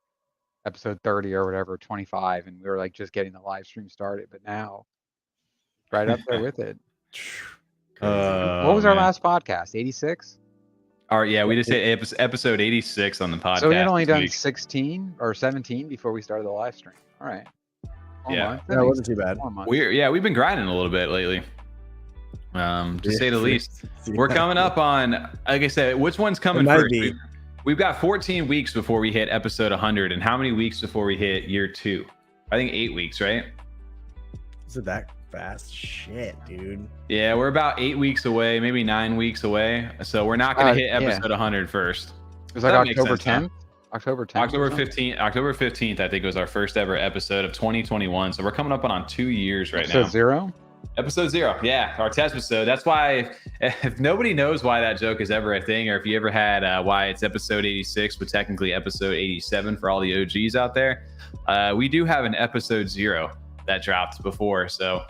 episode 30 or whatever, 25, and we were like just getting the live stream started. But now, right up there with it. What was our last podcast? 86. All right, yeah, we just hit episode 86 on the podcast. So we had only done 16 or 17 before we started the live stream. All right. Yeah, that wasn't too bad. We've been grinding a little bit lately. To say the least. We're coming up on, like I said, which one's coming first? We've got 14 weeks before we hit episode 100, and how many weeks before we hit year 2? I think 8 weeks, right? Is it that fast? Shit, dude. Yeah, we're about 8 weeks away, maybe 9 weeks away. So we're not going to hit episode 100 first. It was like October 10th? October 10th. October 15th, I think, was our first ever episode of 2021. So we're coming up on 2 years right now. Episode 0? Episode 0, yeah, our Testpisode. That's why if nobody knows why that joke is ever a thing, or if you ever had why it's episode 86, but technically episode 87 for all the OGs out there, we do have an episode 0 that dropped before. So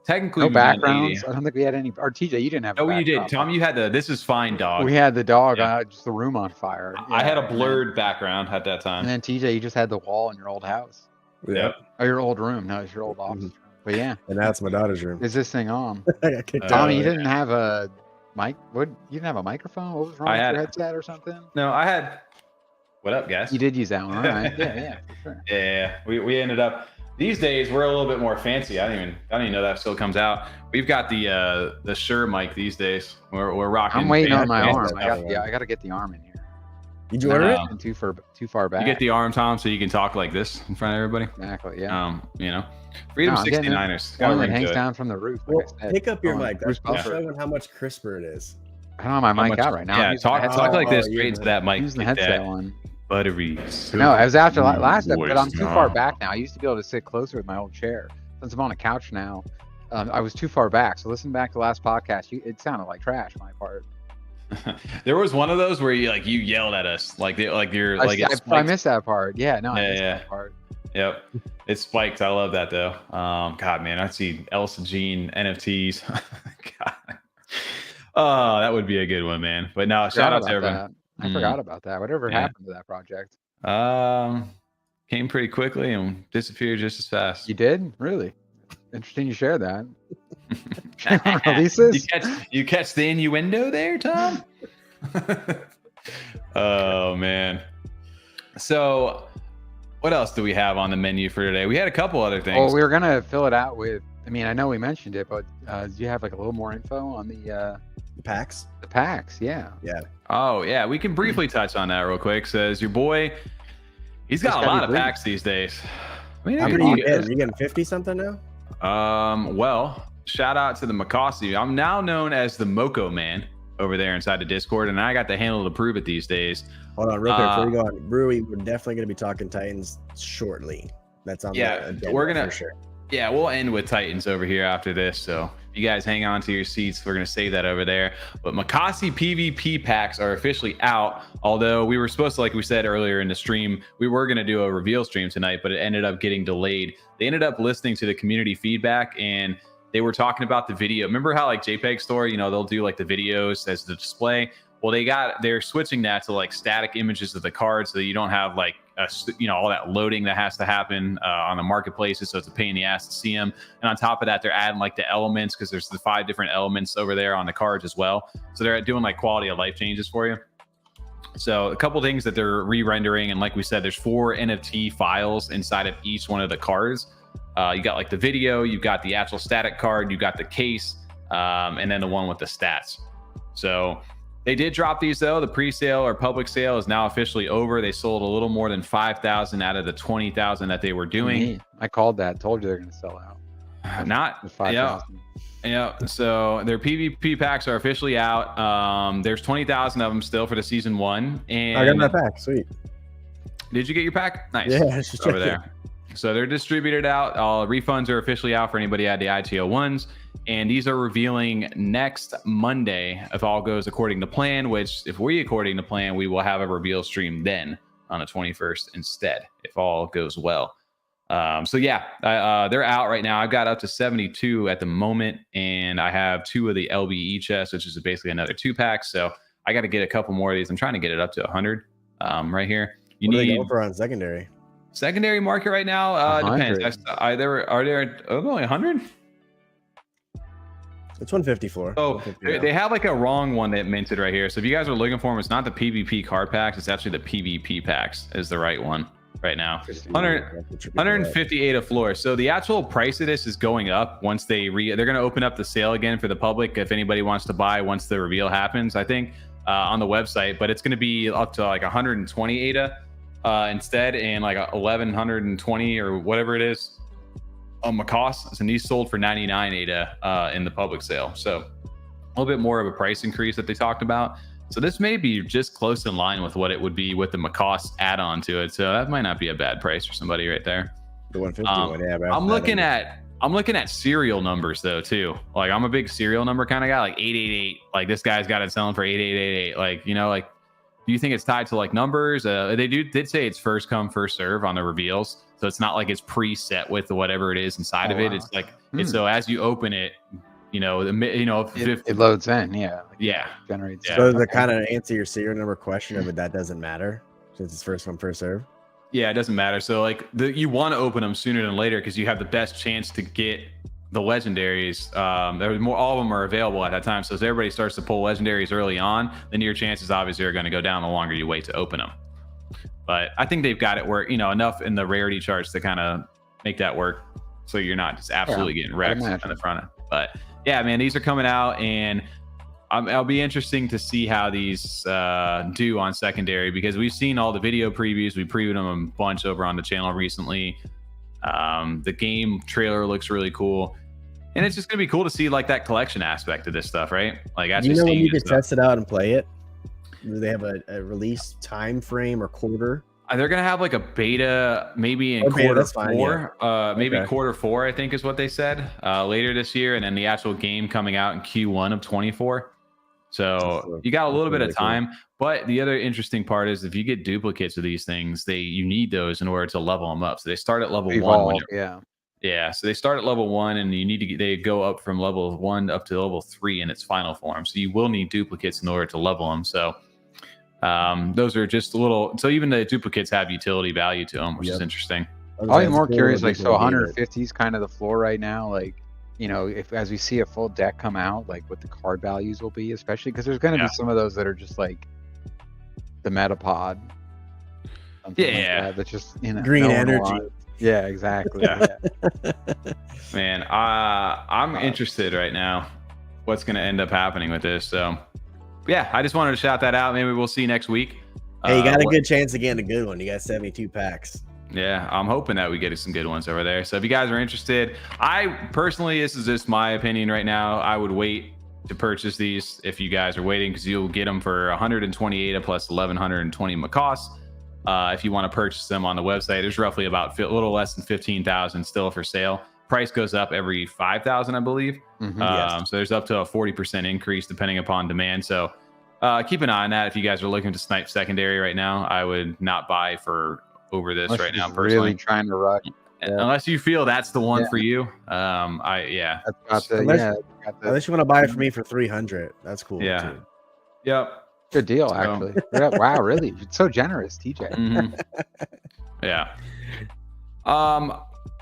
technically, no backgrounds. I don't think we had any. Or TJ, you didn't have. Oh, you did. Tom, you had the "This is fine" dog. We had the dog. Just the room on fire. I had a blurred background at that time. And then TJ, you just had the wall in your old house. Yep. Oh, your old room. No, it's your old office room. But yeah. And that's my daughter's room. Is this thing on? Tommy, you didn't have a mic? What? You didn't have a microphone? What was wrong with your headset or something? No, I had. What up, guys? You did use that one, all right? Yeah, for sure. Yeah, we ended up. These days we're a little bit more fancy. I don't even know that still comes out. We've got the Shure mic these days. We're rocking. I'm waiting on my arm. I got to get the arm in here. Did you order it? Too far back. You get the arm, Tom, so you can talk like this in front of everybody. Exactly. Yeah. Freedom 69ers. One that hangs down from the roof. Well, pick up your mic. That's showing how much crisper it is. I don't have my mic out right now. Yeah, talk like this straight to that mic. Using the headset one. Buttery. No, it was after last episode, but I'm too far back now. I used to be able to sit closer with my old chair. Since I'm on a couch now, I was too far back. So listen back to the last podcast. It sounded like trash, my part. There was one of those where you yelled at us I missed that part. Yeah, no, I missed that part. Yep, it spiked. I love that though. God, man, I see Elsa Jean NFTs. God, oh, that would be a good one, man. But no, shout out to everyone. I forgot about that. Whatever happened to that project? Came pretty quickly and disappeared just as fast. You did? Really? Interesting you share that. Releases? You catch the innuendo there, Tom? Oh man. So what else do we have on the menu for today? We had a couple other things. Well, we were gonna fill it out with. I mean, I know we mentioned it, but do you have like a little more info on the packs? The packs, yeah. Yeah. Oh yeah, we can briefly touch on that real quick. Says your boy, he's got a lot of packs these days. I mean, how many you getting? Are you getting 50 something now? Well, shout out to the Mocossi. I'm now known as the Moco Man over there inside the Discord, and I got the handle to prove it these days. Hold on, real quick before we go on. Brewy, we're definitely going to be talking Titans shortly. That's on the agenda. We're gonna for sure. Yeah, we'll end with Titans over here after this. So if you guys hang on to your seats, we're gonna save that over there. But Mocossi PVP packs are officially out. Although we were supposed to, like we said earlier in the stream, we were gonna do a reveal stream tonight, but it ended up getting delayed. They ended up listening to the community feedback and they were talking about the video. Remember how like JPEG Store, you know, they'll do like the videos as the display. Well, they're switching that to like static images of the card so that you don't have like all that loading that has to happen on the marketplaces. So it's a pain in the ass to see them. And on top of that, they're adding like the elements because there's the 5 different elements over there on the cards as well. So they're doing like quality of life changes for you. So a couple things that they're re-rendering, and like we said, there's 4 NFT files inside of each one of the cards. You got like the video, you got the actual static card, you got the case, and then the one with the stats. So they did drop these though. The pre-sale or public sale is now officially over. They sold a little more than 5,000 out of the 20,000 that they were doing. I called that. Told you they're going to sell out. Not 5,000. Yeah. So their PvP packs are officially out. There's 20,000 of them still for the season 1. And I got my pack. Sweet. Did you get your pack? Nice. Yeah, it's just over there. So they're distributed out. All refunds are officially out for anybody at the ITO ones. And these are revealing next Monday, if all goes according to plan, which if we according to plan, we will have a reveal stream then on the 21st instead, if all goes well. So yeah, they're out right now. I've got up to 72 at the moment, and I have 2 of the LBE chests, which is basically another 2-pack. So I got to get a couple more of these. I'm trying to get it up to 100 right here. What are they going for on secondary? Secondary market right now depends. Are there only 100? It's 154. Oh, they have like a wrong one that minted right here. So if you guys are looking for them, it's not the PvP card packs. It's actually the PvP packs is the right one right now. 158 a floor. So the actual price of this is going up once they're going to open up the sale again for the public. If anybody wants to buy once the reveal happens, I think on the website, but it's going to be up to like 120 ADA instead, and like 1120 or whatever it is on Mocossi, and these sold for 99 ADA in the public sale. So a little bit more of a price increase that they talked about. So this may be just close in line with what it would be with the Mocossi add-on to it. So that might not be a bad price for somebody right there. The 150 one, yeah. I'm looking at serial numbers though too. Like I'm a big serial number kind of guy, like 888. Like this guy's got it selling for 8888. Like, you know, like, do you think it's tied to like numbers? They did say it's first come, first serve on the reveals. So it's not like it's preset with whatever it is inside of it. Wow. It's like, it's so as you open it, it loads in. Yeah. Generates. Yeah. So to kind of answer your serial number question, but that doesn't matter since it's first come, first serve. Yeah, it doesn't matter. So like you want to open them sooner than later because you have the best chance to get the legendaries. All of them are available at that time. So as everybody starts to pull legendaries early on, then your chances obviously are going to go down the longer you wait to open them. But I think they've got it where, enough in the rarity charts to kind of make that work. So you're not just absolutely getting wrecked on the front end. But yeah, man, these are coming out, and I'll be interesting to see how these do on secondary, because we've seen all the video previews. We previewed them a bunch over on the channel recently. The game trailer looks really cool, and it's just gonna be cool to see like that collection aspect of this stuff, right? Like actually when you can test it out and play it. Do they have a release time frame or quarter? They're gonna have like a beta maybe in quarter 4, quarter 4, I think is what they said, later this year, and then the actual game coming out in Q1 of 24. So you got a little bit of time. Cool. But the other interesting part is if you get duplicates of these things, you need those in order to level them up. So they start at level 1. Yeah. So they start at level 1, and you need to they go up from level 1 up to level 3 in its final form. So you will need duplicates in order to level them. So those are just a little. So even the duplicates have utility value to them, which is interesting. I'll be more curious. Like, so 150 is kind of the floor right now. Like, if as we see a full deck come out, like what the card values will be, especially because there's going to be some of those that are just like the Metapod. something like Yeah. that. That's just Green no one energy. wants. Yeah, exactly. Yeah. Yeah. Man, I'm interested right now. What's going to end up happening with this? So, yeah, I just wanted to shout that out. Maybe we'll see next week. Hey, you got a good chance of getting a good one. You got 72 packs. Yeah, I'm hoping that we get some good ones over there. So if you guys are interested, I personally, this is just my opinion right now, I would wait to purchase these if you guys are waiting, because you'll get them for 120 ADA plus 1120 Mocossi. If you want to purchase them on the website, there's roughly about a little less than 15,000 still for sale. Price goes up every 5,000, I believe. Yes. So there's up to a 40% increase depending upon demand. So keep an eye on that. If you guys are looking to snipe secondary right now, I would not buy for over this Unless right you're now. just Personally, really trying to rush. unless you feel that's the one for you. Yeah. That's got the, Unless- yeah, got the Unless you want to buy it for me for 300, that's cool. Yeah. too. Yep. good deal, So- actually. Yeah, wow, really? It's so generous, TJ. Mhm. Yeah.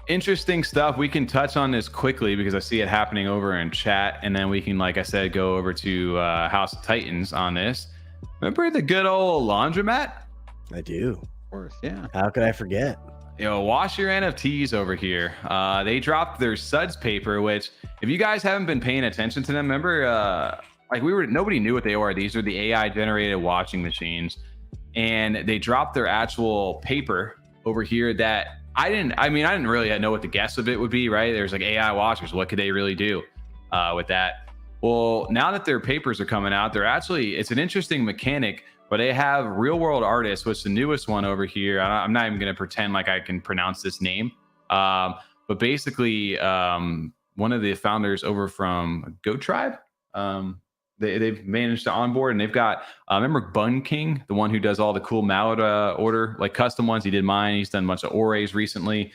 Interesting stuff. We can touch on this quickly because I see it happening over in chat, and then we can, like I said, go over to House of Titans on this. Remember the good old Laundromat? I do. Of course, yeah. How could I forget? Wash your NFTs over here. They dropped their Sudspaper, which if you guys haven't been paying attention to them, remember, nobody knew what they were. These are the AI generated washing machines, and they dropped their actual paper over here that I didn't really know what the guess of it would be, right? There's like AI washers. What could they really do with that? Well, now that their papers are coming out, it's an interesting mechanic, but they have real world artists, which is the newest one over here. I'm not even going to pretend like I can pronounce this name. But basically, one of the founders over from Go Tribe, they've managed to onboard, and they've got, remember Bun King, the one who does all the cool Mallard Order, like custom ones. He did mine. He's done a bunch of Ores recently.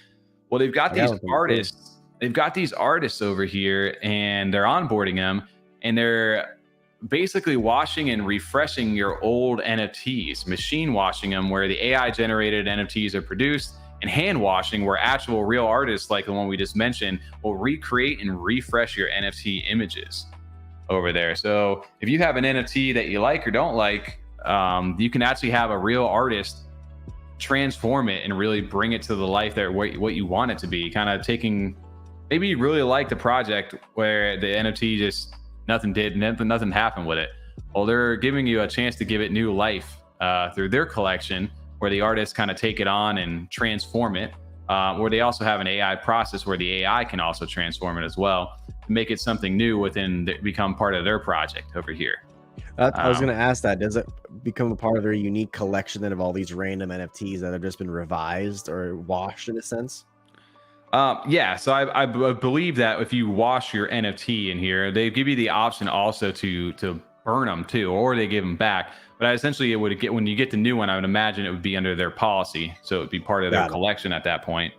Well, they've got these artists. They've got these artists over here, and they're onboarding them, and they're basically washing and refreshing your old NFTs, machine washing them where the AI generated NFTs are produced, and hand washing where actual real artists like the one we just mentioned will recreate and refresh your NFT images over there. So if you have an NFT that you like or don't like, you can actually have a real artist transform it and really bring it to the life that what you want it to be. Kind of taking, maybe you really like the project where the NFT just nothing happened with it. Well, they're giving you a chance to give it new life through their collection, where the artists kind of take it on and transform it. Where they also have an AI process where the AI can also transform it as well to make it something new become part of their project over here. I was going to ask that. Does it become a part of their unique collection then of all these random NFTs that have just been revised or washed in a sense? Yeah, so I believe that if you wash your NFT in here, they give you the option also to burn them too, or they give them back. But essentially, when you get the new one, I would imagine it would be under their policy, so it would be part of their collection at that point.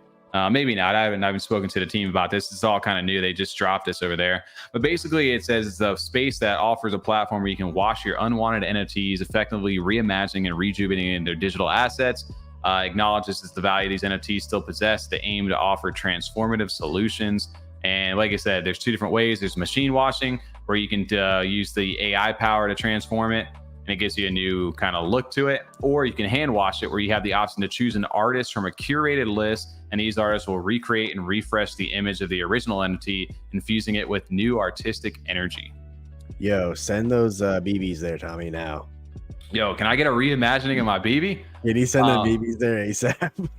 Maybe not. I haven't spoken to the team about this. It's all kind of new. They just dropped this over there. But basically, it says it's a space that offers a platform where you can wash your unwanted NFTs, effectively reimagining and rejuvenating their digital assets. Acknowledges the value these NFTs still possess. They aim to offer transformative solutions. And like I said, there's two different ways. There's machine washing, where you can use the AI power to transform it, and it gives you a new kind of look to it. Or you can hand wash it, where you have the option to choose an artist from a curated list, and these artists will recreate and refresh the image of the original NFT, infusing it with new artistic energy. Yo, send those BBs there, Tommy, now. Yo, can I get a reimagining of my BB? Can you send them BBs there ASAP?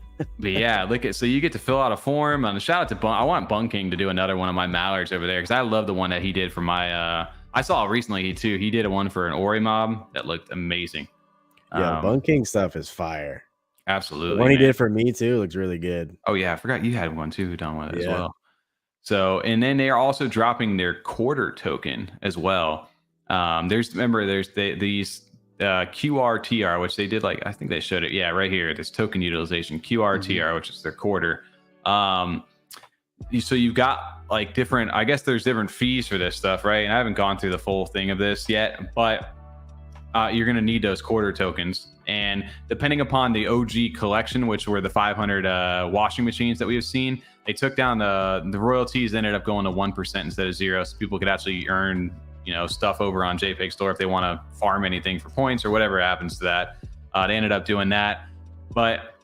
But yeah, look at, so you get to fill out a form. Shout out to Bun. I want Bun King to do another one of my Mallards over there, because I love the one that he did for my I saw recently he did one for an Ori mob that looked amazing. Yeah, Bun King stuff is fire. Absolutely. The one he did for me too looks really good. Oh yeah, I forgot you had one too done with it as well. So, and then they are also dropping their quarter token as well. There's these QRTR, which they did, like, I think they showed it. Yeah, right here, this token utilization QRTR, which is their quarter. So you've got like different, I guess there's different fees for this stuff, right? And I haven't gone through the full thing of this yet, but you're going to need those quarter tokens. And depending upon the OG collection, which were the 500 washing machines that we have seen, they took down the royalties, ended up going to 1% instead of 0. So people could actually earn, stuff over on JPEG Store if they want to farm anything for points or whatever happens to that. They ended up doing that. But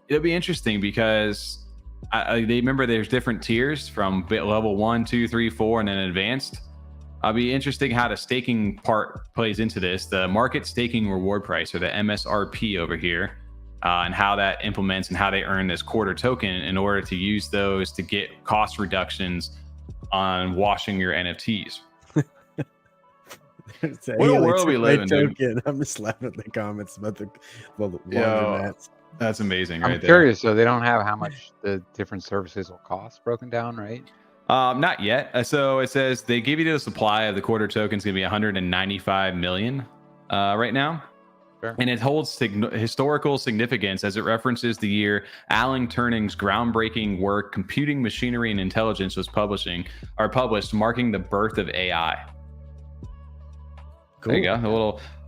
it'll be interesting because they remember there's different tiers from level 1, 2, 3, 4, and then advanced. It'll be interesting how the staking part plays into this. The market staking reward price, or the MSRP over here, and how that implements and how they earn this quarter token in order to use those to get cost reductions on washing your NFTs. What a world we live in, dude. I'm just laughing at the comments about the laundromats. That's amazing. I'm curious, so they don't have how much the different services will cost broken down, right? Not yet. So it says they give you the supply of the quarter tokens going to be 195 million right now. Sure. And it holds historical significance as it references the year Alan Turning's groundbreaking work, Computing Machinery and Intelligence, was published, marking the birth of AI. Cool. There you go. A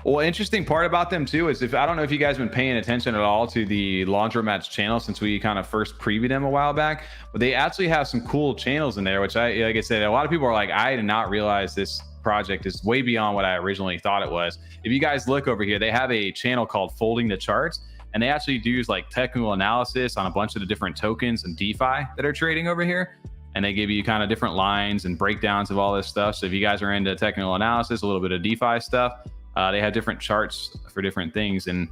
little interesting part about them too is, I don't know if you guys have been paying attention at all to the Laundromat's channel since we kind of first previewed them a while back, but they actually have some cool channels in there, which like I said, a lot of people are like, I did not realize this project is way beyond what I originally thought it was. If you guys look over here, they have a channel called Folding the Charts, and they actually do like technical analysis on a bunch of the different tokens and DeFi that are trading over here. And they give you kind of different lines and breakdowns of all this stuff. So if you guys are into technical analysis, a little bit of DeFi stuff, they have different charts for different things. And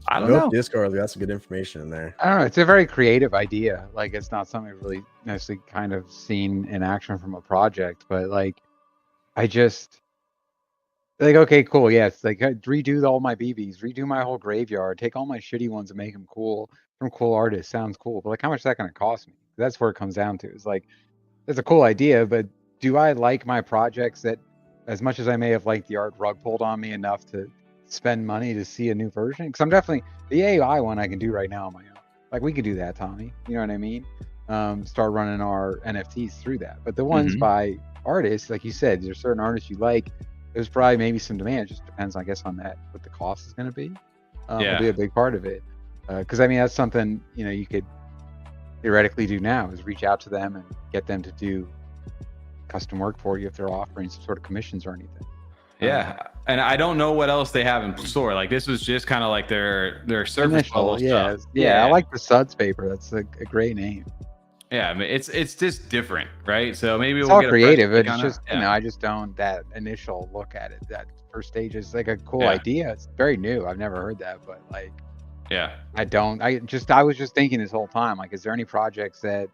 I don't know. Discord, we got some good information in there. I don't know. It's a very creative idea. Like, it's not something I've really necessarily kind of seen in action from a project, but like, I just like, okay, cool. Yeah, it's like redo all my BBs, redo my whole graveyard, take all my shitty ones and make them cool from cool artists. Sounds cool, but like, how much is that going to cost me? That's where it comes down to. It's like, it's a cool idea, but do I like my projects that, as much as I may have liked the art, rug pulled on me enough to spend money to see a new version? Because I'm definitely, the AI one I can do right now on my own. Like, we could do that, Tommy. You know what I mean? Start running our NFTs through that. But the ones by artists, like you said, there's certain artists you like. There's probably maybe some demand. It just depends, I guess, on that, what the cost is going to be. Will be a big part of it. Because I mean, that's something, you know, you could theoretically do now, is reach out to them and get them to do custom work for you if they're offering some sort of commissions or anything. Yeah, and I don't know what else they have in store. Like, this was just kind of like their surface level stuff. Yeah, I like the Sudspaper. That's a great name. Yeah, I mean, it's just different, right? So maybe it's we'll all get creative. It's just you know, I just don't, that initial look at it. That first stage is like a cool idea. It's very new. I've never heard that, but like, I was just thinking this whole time, like, is there any projects that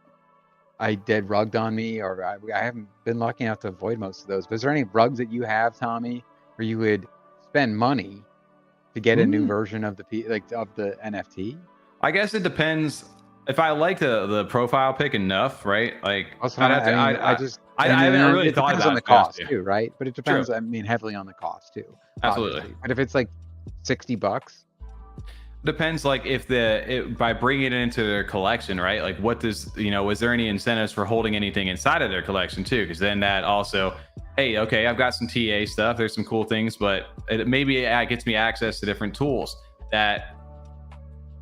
I did rugged on me, or I haven't been lucky enough to avoid most of those, but is there any rugs that you have, Tommy, where you would spend money to get a new version of of the NFT? I guess it depends. If I like the profile pic enough, right? Like, I haven't really thought about it. On the cost too, right? But it depends. True. I mean, heavily on the cost too. Absolutely. Obviously. But if it's like $60, depends. Like, if by bringing it into their collection, right? Like, what does, you know, was there any incentives for holding anything inside of their collection too? Because then that also, hey, okay, I've got some TA stuff. There's some cool things, but maybe it gets me access to different tools that,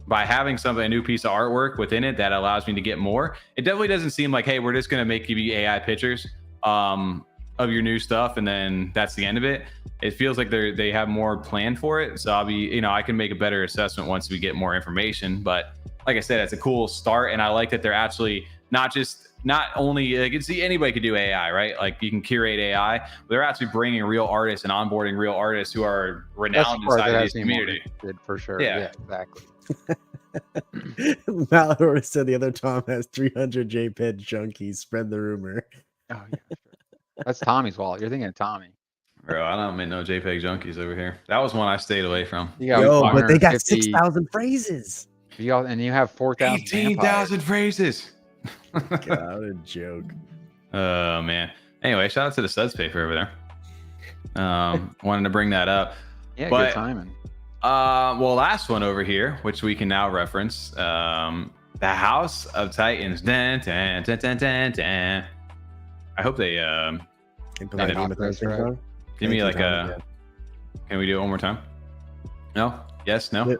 by having a new piece of artwork within it, that allows me to get more. It definitely doesn't seem like, hey, we're just going to give you AI pictures of your new stuff, and then that's the end of it. It feels like they have more planned for it. So I can make a better assessment once we get more information. But like I said, it's a cool start. And I like that they're actually not only, you can see anybody could do AI, right? Like, you can curate AI, but they're actually bringing real artists and onboarding real artists who are renowned inside of this community. For sure. Yeah, exactly. Mallard Order said the other Tom has 300 JPEG junkies. Spread the rumor. Oh yeah, sure. That's Tommy's wallet. You're thinking of Tommy. Bro, I don't mean no JPEG junkies over here. That was one I stayed away from. But they got 6,000 phrases. And you have 4,000. 18,000 phrases. God, what a joke. Oh man. Anyway, shout out to the Sudspaper over there. Wanted to bring that up. Yeah, good timing. Well, last one over here, which we can now reference, the House of Titans. Dun, dun, dun, dun, dun, dun. I hope they give me like a. Can we do it one more time? No. Yes. No. You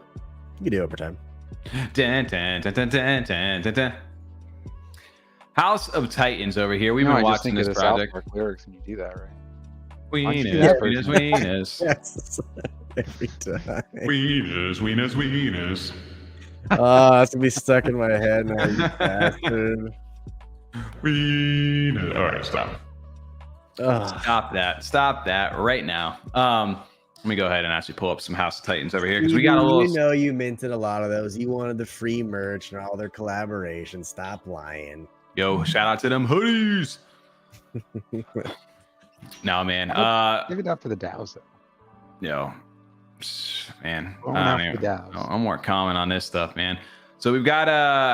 can do it over time. Dun, dun, dun, dun, dun, dun, dun, dun. House of Titans over here. We've been watching this project. Lyrics when you do that, right? Weenus. Yes. Every time. Weenus. Oh, that's gonna be stuck in my head now, you bastard. All right, stop. Ugh. Stop that right now. Let me go ahead and actually pull up some House of Titans over here because we got a little. You know, you minted a lot of those. You wanted the free merch and all their collaborations. Stop lying. Yo, shout out to them hoodies. No, man. Give it up for the DAOs, though. Yo, man. I'm more comment on this stuff, man. So we've got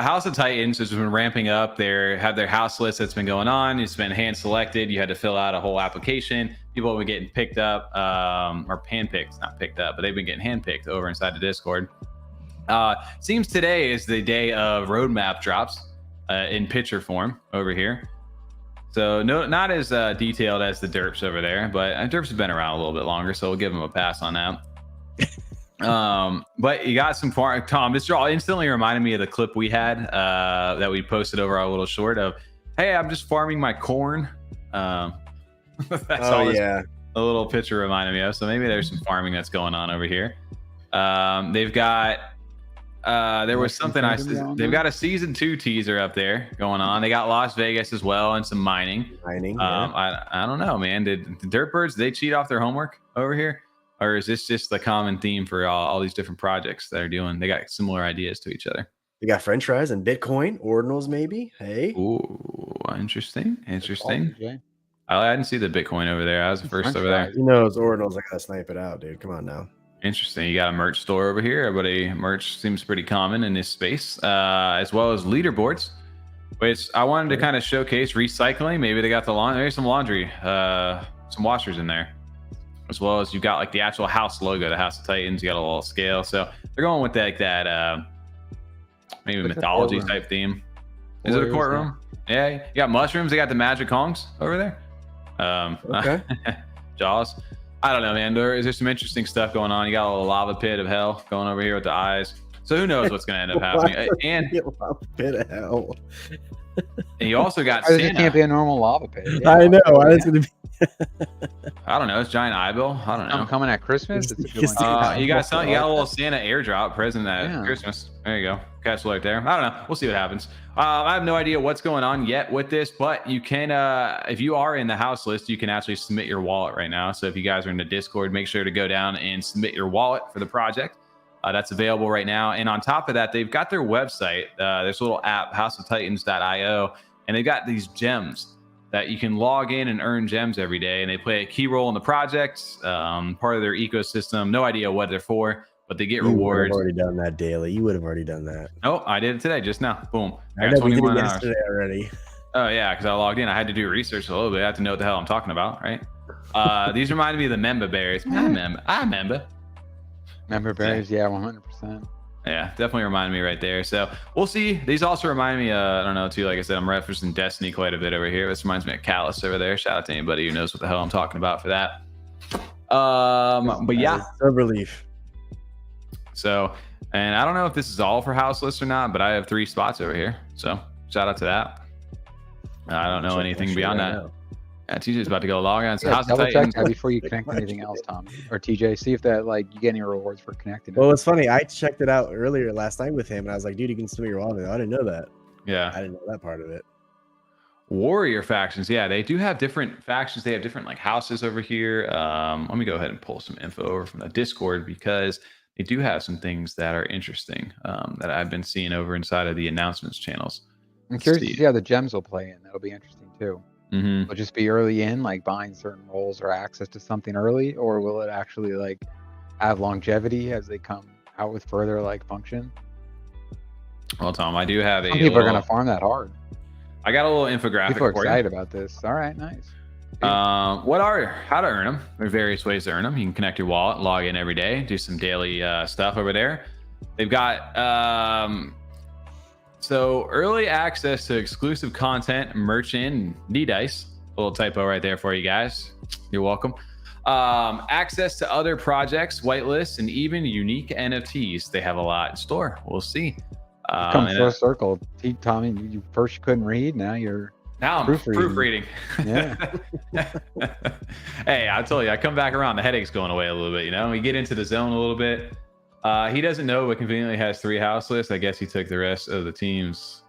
House of Titans has been ramping up. They have their house list that's been going on. It's been hand selected. You had to fill out a whole application. People have been getting picked up, or handpicked, not picked up, but they've been getting handpicked over inside the Discord. Seems today is the day of roadmap drops in picture form over here. So no, not as detailed as the Derps over there, but Derps have been around a little bit longer, so we'll give them a pass on that. But you got some Tom, this all instantly reminded me of the clip we had that we posted over our little short of, hey, I'm just farming my corn. That's all yeah, a little picture reminded me of. So maybe there's some farming that's going on over here. They've got there was something they've got a season 2 teaser up there going on. They got Las Vegas as well and some mining. Yeah. I don't know, man. Did the Derp Birds, they cheat off their homework over here? Or is this just the common theme for all these different projects that are doing? They got similar ideas to each other. We got French fries and Bitcoin, ordinals maybe. Hey. Ooh, interesting. Yeah. I didn't see the Bitcoin over there. I was the first over there. You know, it's ordinals. I gotta snipe it out, dude. Come on now. Interesting. You got a merch store over here. Everybody, merch seems pretty common in this space, as well as leaderboards, which I wanted to kind of showcase recycling. Maybe they got the laundry. There's some laundry, some washers in there. As well as you got like the actual house logo, the House of Titans. You got a little scale, so they're going with that maybe mythology type theme. Is it a courtroom? Yeah, you got mushrooms. They got the magic honks over there. Okay. Jaws. I don't know, man. There's some interesting stuff going on. You got a little lava pit of hell going over here with the eyes. So who knows what's going to end up happening? And lava pit of hell. And you also got It Santa. can't be a normal lava pit. Yeah, I know. Why is it gonna be? I don't know. It's giant eye bill. I don't know. I'm coming at Christmas. It's a good one. You got a little Santa airdrop present at Christmas. There you go. Catch alert there. I don't know. We'll see what happens. I have no idea what's going on yet with this, but you can, if you are in the house list, you can actually submit your wallet right now. So if you guys are in the Discord, make sure to go down and submit your wallet for the project. That's available right now. And on top of that, they've got their website. There's a little app, houseoftitans.io, and they've got these gems that you can log in and earn gems every day. And they play a key role in the project, part of their ecosystem. No idea what they're for, but they get rewards. You would have already done that daily. You would have already done that. Oh, I did it today, just now. Boom. I know, we did it yesterday already. Oh, yeah, because I logged in. I had to do research a little bit. I have to know what the hell I'm talking about, right? These reminded me of the member berries. I remember. Member berries, yeah, 100%. Yeah, definitely reminded me right there. So we'll see. These also remind me, I don't know, too, like I said, I'm referencing Destiny quite a bit over here. This reminds me of Callus over there. Shout out to anybody who knows what the hell I'm talking about for that. But yeah. Relief. So, and I don't know if this is all for house lists or not, but I have 3 spots over here. So shout out to that. I don't know anything beyond that. Yeah, TJ's about to go log on. So House of Double check Titans. that before you connect anything else, Tom or TJ. See if that like you get any rewards for connecting. Well, it's funny. I checked it out earlier last night with him, and I was like, "Dude, you can submit your wallet." I didn't know that. Yeah, I didn't know that part of it. Warrior factions. Yeah, they do have different factions. They have different like houses over here. Let me go ahead and pull some info over from the Discord because they do have some things that are interesting that I've been seeing over inside of the announcements channels. I'm curious to see how the gems will play in. That'll be interesting too. Mm-hmm. Will just be early in, like buying certain roles or access to something early, or will it actually like have longevity as they come out with further like function? Well, Tom, I do have Some people are gonna farm that hard. I got a little infographic. People are for excited about this. All right, nice. How to earn them? There are various ways to earn them. You can connect your wallet, log in every day, do some daily stuff over there. They've got so early access to exclusive content, merch in D-Dice. A little typo right there for you guys. You're welcome. Access to other projects, whitelists, and even unique NFTs. They have a lot in store. We'll see. Come full circle. Tommy, you first couldn't read. Now you're I'm proofreading. Yeah. Hey, I told you, I come back around. The headache's going away a little bit. You know, we get into the zone a little bit. He doesn't know, but conveniently has 3 house lists. I guess he took the rest of the teams,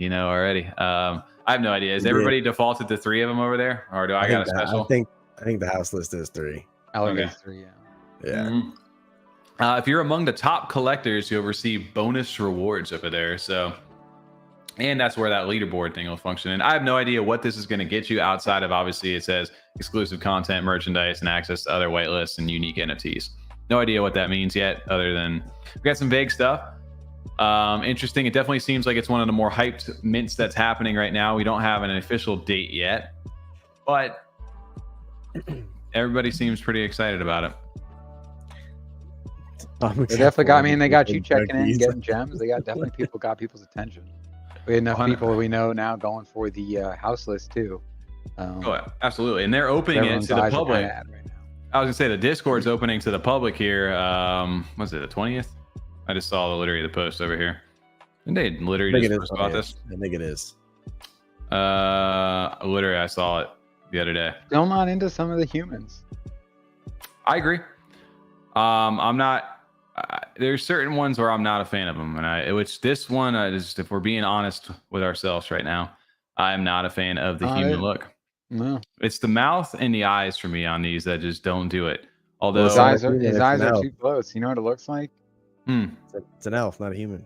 already. I have no idea. Is everybody defaulted to 3 of them over there, or do I got a special? I think the house list is 3. Alligator's 3, Yeah. Mm-hmm. If you're among the top collectors, you'll receive bonus rewards over there. So, and that's where that leaderboard thing will function. And I have no idea what this is going to get you outside of, obviously, it says exclusive content, merchandise, and access to other whitelists and unique NFTs. No idea what that means yet, other than we got some vague stuff. Interesting. It definitely seems like it's one of the more hyped mints that's happening right now. We don't have an official date yet, but everybody seems pretty excited about it. They definitely got. I mean, they got you checking in, getting gems. They definitely got people's attention. We had enough people we know now going for the house list too. Oh, absolutely, and they're opening it to the public. Right now. I was gonna say the Discord's opening to the public here. Was it the 20th? I just saw literally the post over here. And they literally just post about this. I think it is. Literally, I saw it the other day. Still not into some of the humans. I agree. I'm not. There's certain ones where I'm not a fan of them, and which this one is. If we're being honest with ourselves right now, I'm not a fan of the human look. No, it's the mouth and the eyes for me on these that just don't do it. Although his eyes are too close. You know what it looks like? It's an elf, not a human.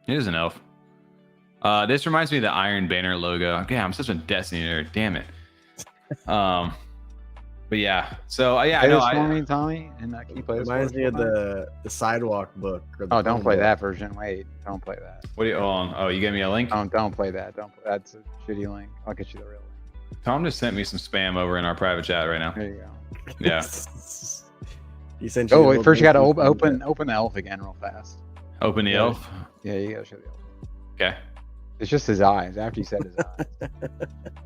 It is an elf. This reminds me of the Iron Banner logo. Yeah, I'm such a Destiny nerd. Damn it. But yeah, so yeah, I know. Tommy, and can you play this? Reminds me of the sidewalk book. Oh, don't play that version. Wait, don't play that. What do you? Oh, you gave me a link. Don't play that. That's a shitty link. I'll get you the real link. Tom just sent me some spam over in our private chat right now. There you go. Yeah. He sent you wait, first you got to open the elf again real fast. Open the elf. Yeah, you gotta show the elf. Okay. It's just his eyes. After you said his eyes. All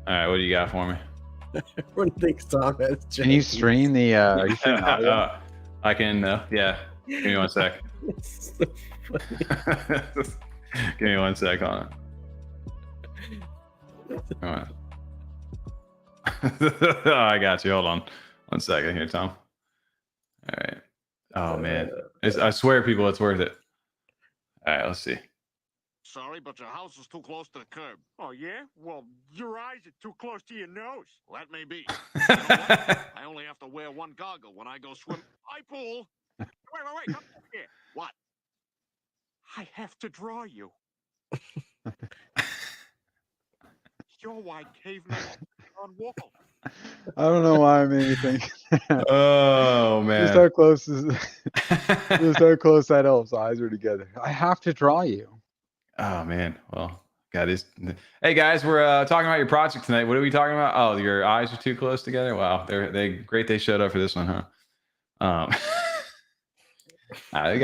right, what do you got for me? Everyone thinks Tom has. Can you stream the? Are you streaming audio? I can. Yeah. Give me 1 sec. So Give me 1 sec on it. All right. I got you. Hold on 1 second here, Tom. All right. Oh man, I swear, people, it's worth it. All right, let's see. Sorry, but your house is too close to the curb. Oh, yeah? Well, your eyes are too close to your nose. Well, that may be. You know what? I only have to wear 1 goggle when I go swim. I pool. Wait. Come here. What? I have to draw you. You're white caveman on wall. I don't know why I made me think. Oh man! Just how close that elf's eyes are together. I have to draw you. Oh man! Well, Hey guys, we're talking about your project tonight. What are we talking about? Oh, your eyes are too close together. Wow, they great. They showed up for this one, huh? They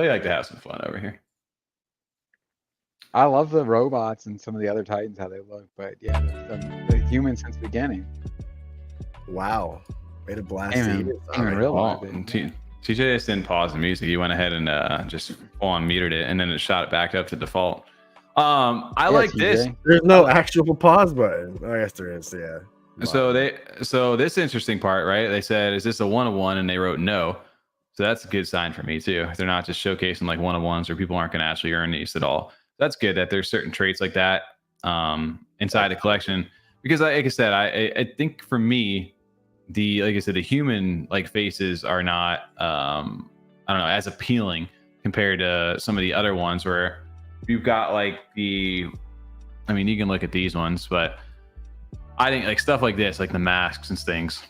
like to have some fun over here. I love the robots and some of the other Titans, how they look, but yeah, the humans since the beginning. Wow. Way to blast even realize TJ just didn't pause the music. He went ahead and just full-on metered it, and then it shot it back up to default. I like this. There's no actual pause button. Oh, I guess there is, yeah. Wow. So this interesting part, right? They said, is this a one-of-one? And they wrote no. So that's a good sign for me too. They're not just showcasing like one-of-ones or people aren't going to actually earn these at all. That's good that there's certain traits like that inside the collection, because like I said, I think for me, the human like faces are not I don't know, as appealing compared to some of the other ones where you've got like you can look at these ones, but I think like stuff like this, like the masks and things,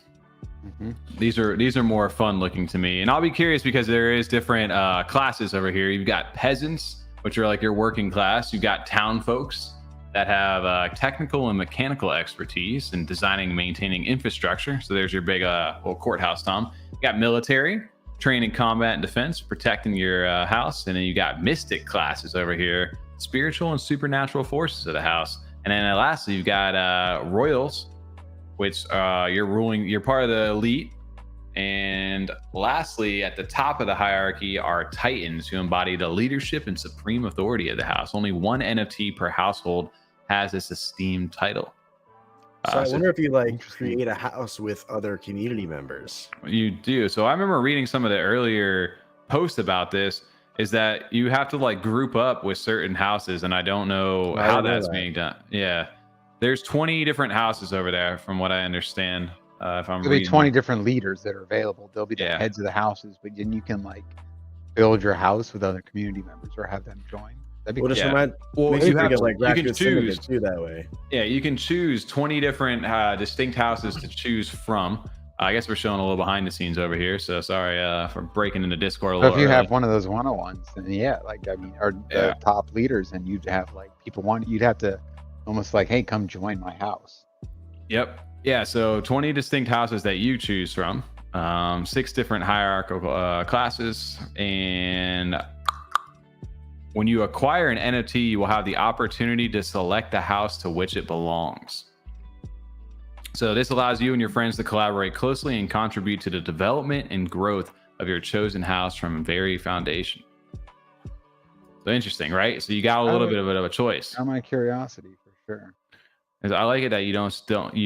these are more fun looking to me. And I'll be curious because there is different classes over here. You've got peasants, which are like your working class. You've got town folks that have technical and mechanical expertise in designing and maintaining infrastructure. So there's your big courthouse, Tom. You got military, training combat and defense, protecting your house. And then you got mystic classes over here, spiritual and supernatural forces of the house. And then lastly, you've got royals, which you're part of the elite. And lastly, at the top of the hierarchy are Titans, who embody the leadership and supreme authority of the house. Only 1 NFT per household has this esteemed title. So I wonder if you create a house with other community members. You do. So I remember reading some of the earlier post about this is that you have to like group up with certain houses, and I don't know how that's being done. Yeah, there's 20 different houses over there, from what I understand. If I'm There'll be 20 different leaders that are available. They'll be the heads of the houses, but then you can like build your house with other community members or have them join. That'd be Well, cool. you have like you can choose too that way. Yeah, you can choose 20 different distinct houses to choose from. I guess we're showing a little behind the scenes over here, so sorry for breaking into Discord a So little if you early. have one of those 101s, then yeah, like I mean, or the top leaders, and you'd have like people you'd have to almost like, hey, come join my house. Yep. Yeah, so 20 distinct houses that you choose from, 6 different hierarchical classes, and when you acquire an NFT, you will have the opportunity to select the house to which it belongs. So this allows you and your friends to collaborate closely and contribute to the development and growth of your chosen house from very foundation. So interesting, right? So you got a little bit of a choice. Out of my curiosity, for sure. I like it that you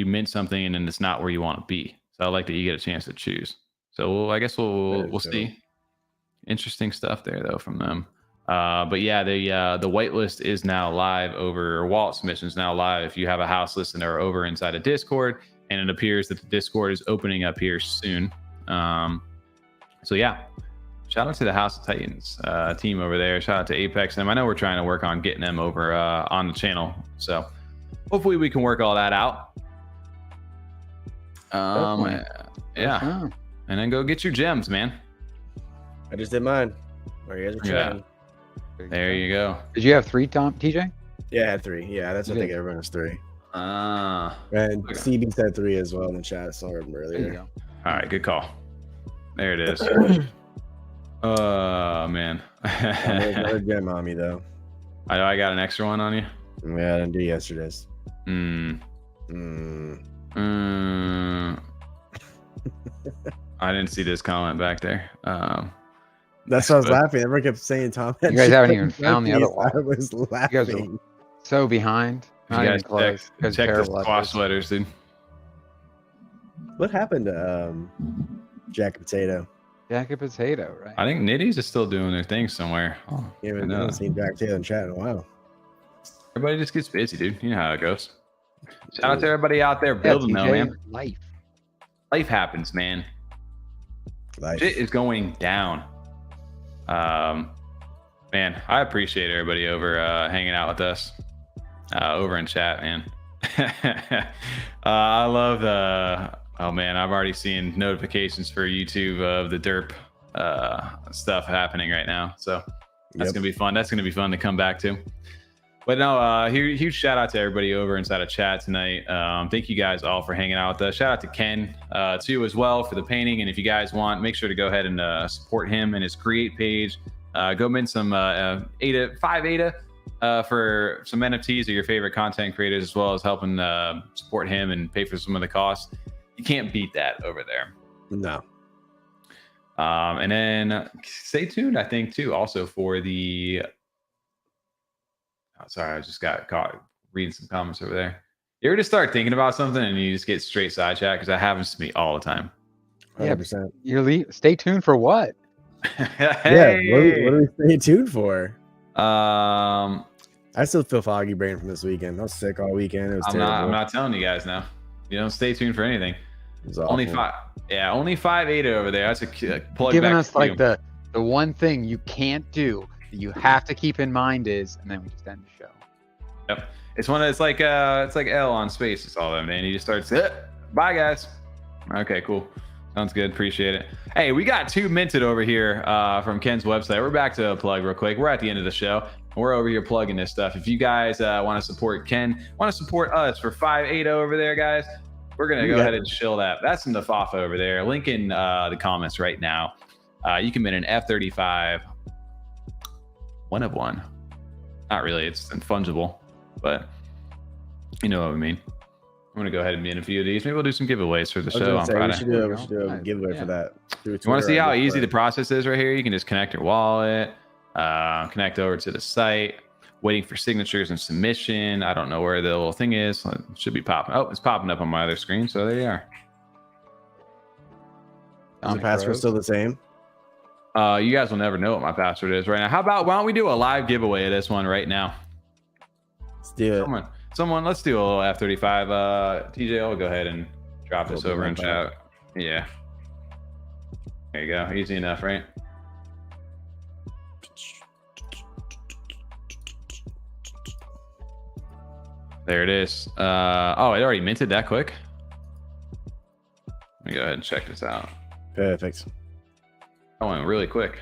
mint something and then it's not where you want to be. So I like that you get a chance to choose. So I guess we'll see. Interesting stuff there though from them. But yeah, the whitelist is now live over wallet submissions now live. If you have a house list and they're over inside of Discord, and it appears that the Discord is opening up here soon. So yeah, shout out to the House of Titans team over there. Shout out to Apex. And I know we're trying to work on getting them over on the channel. So hopefully we can work all that out. Yeah. And then go get your gems, man. I just did mine. Or you guys are trying. There you go. Did you have 3, Tom? TJ? Yeah, I had 3. Yeah, that's I think everyone has 3. And okay. CB said 3 as well in the chat. I saw him earlier. There you go. All right, good call. There it is. Oh man. There's another gem on me though. I know I got an extra one on you. Yeah, I didn't do yesterday's. I didn't see this comment back there. That's why I was laughing. Everyone kept saying Tom. You guys haven't even found the other one. I was laughing. You guys are so behind. Not even close. Check the squash letters, dude. What happened to Jack Potato? Jack and Potato, right? I think Nitties is still doing their thing somewhere. Yeah, I haven't seen Jack Potato in chat in a while. Everybody just gets busy, dude. You know how it goes. Shout out to everybody out there building though, man. Life happens, man. Shit is going down. Man, I appreciate everybody over hanging out with us over in chat, man. I love the oh man, I've already seen notifications for YouTube of the derp stuff happening right now, so that's gonna be fun. That's gonna be fun to come back to. But no, huge shout out to everybody over inside of chat tonight. Thank you guys all for hanging out with us. Shout out to Ken too as well for the painting. And if you guys want, make sure to go ahead and support him and his create page. Go mint some 5 ADA for some NFTs of your favorite content creators, as well as helping support him and pay for some of the costs. You can't beat that over there. No. And then stay tuned, I think, too, also for the. Oh, sorry, I just got caught reading some comments over there. You ever just start thinking about something and you just get straight sidetracked? Because that happens to me all the time. 100%. You're stay tuned for what? Hey. Yeah, what are we staying tuned for? I still feel foggy brain from this weekend. I was sick all weekend. It was terrible. I'm not telling you guys now. You don't stay tuned for anything. Only 5 ADA over there. That's a plug. Giving back us to like you. the one thing you can't do that you have to keep in mind is, and then we just end the show. Yep. It's like L on Space. It's all that, man. He just starts. Bye guys. Okay, cool. Sounds good. Appreciate it. Hey, we got 2 minted over here from Ken's website. We're back to a plug real quick. We're at the end of the show. We're over here plugging this stuff. If you guys want to support Ken, want to support us for 5 ADA over there, guys, we're going to go ahead and chill that. That's in the FAFA over there. Link in the comments right now. You can mint an F35 1 of 1. Not really. It's fungible, but you know what I mean. I'm going to go ahead and mint a few of these. Maybe we'll do some giveaways for the show on Friday. We should do a giveaway for that. You want to see how easy the process is right here? You can just connect your wallet, connect over to the site, waiting for signatures and submission. I don't know where the little thing is. It should be popping. Oh, it's popping up on my other screen. So there you are. Is the password still the same? You guys will never know what my password is right now. Why don't we do a live giveaway of this one right now? Let's do it. Someone, let's do a little F35. TJ, I'll go ahead and drop this over in chat. Yeah. There you go. Easy enough, right? There it is. Oh, it already minted that quick. Let me go ahead and check this out. Perfect. That went really quick.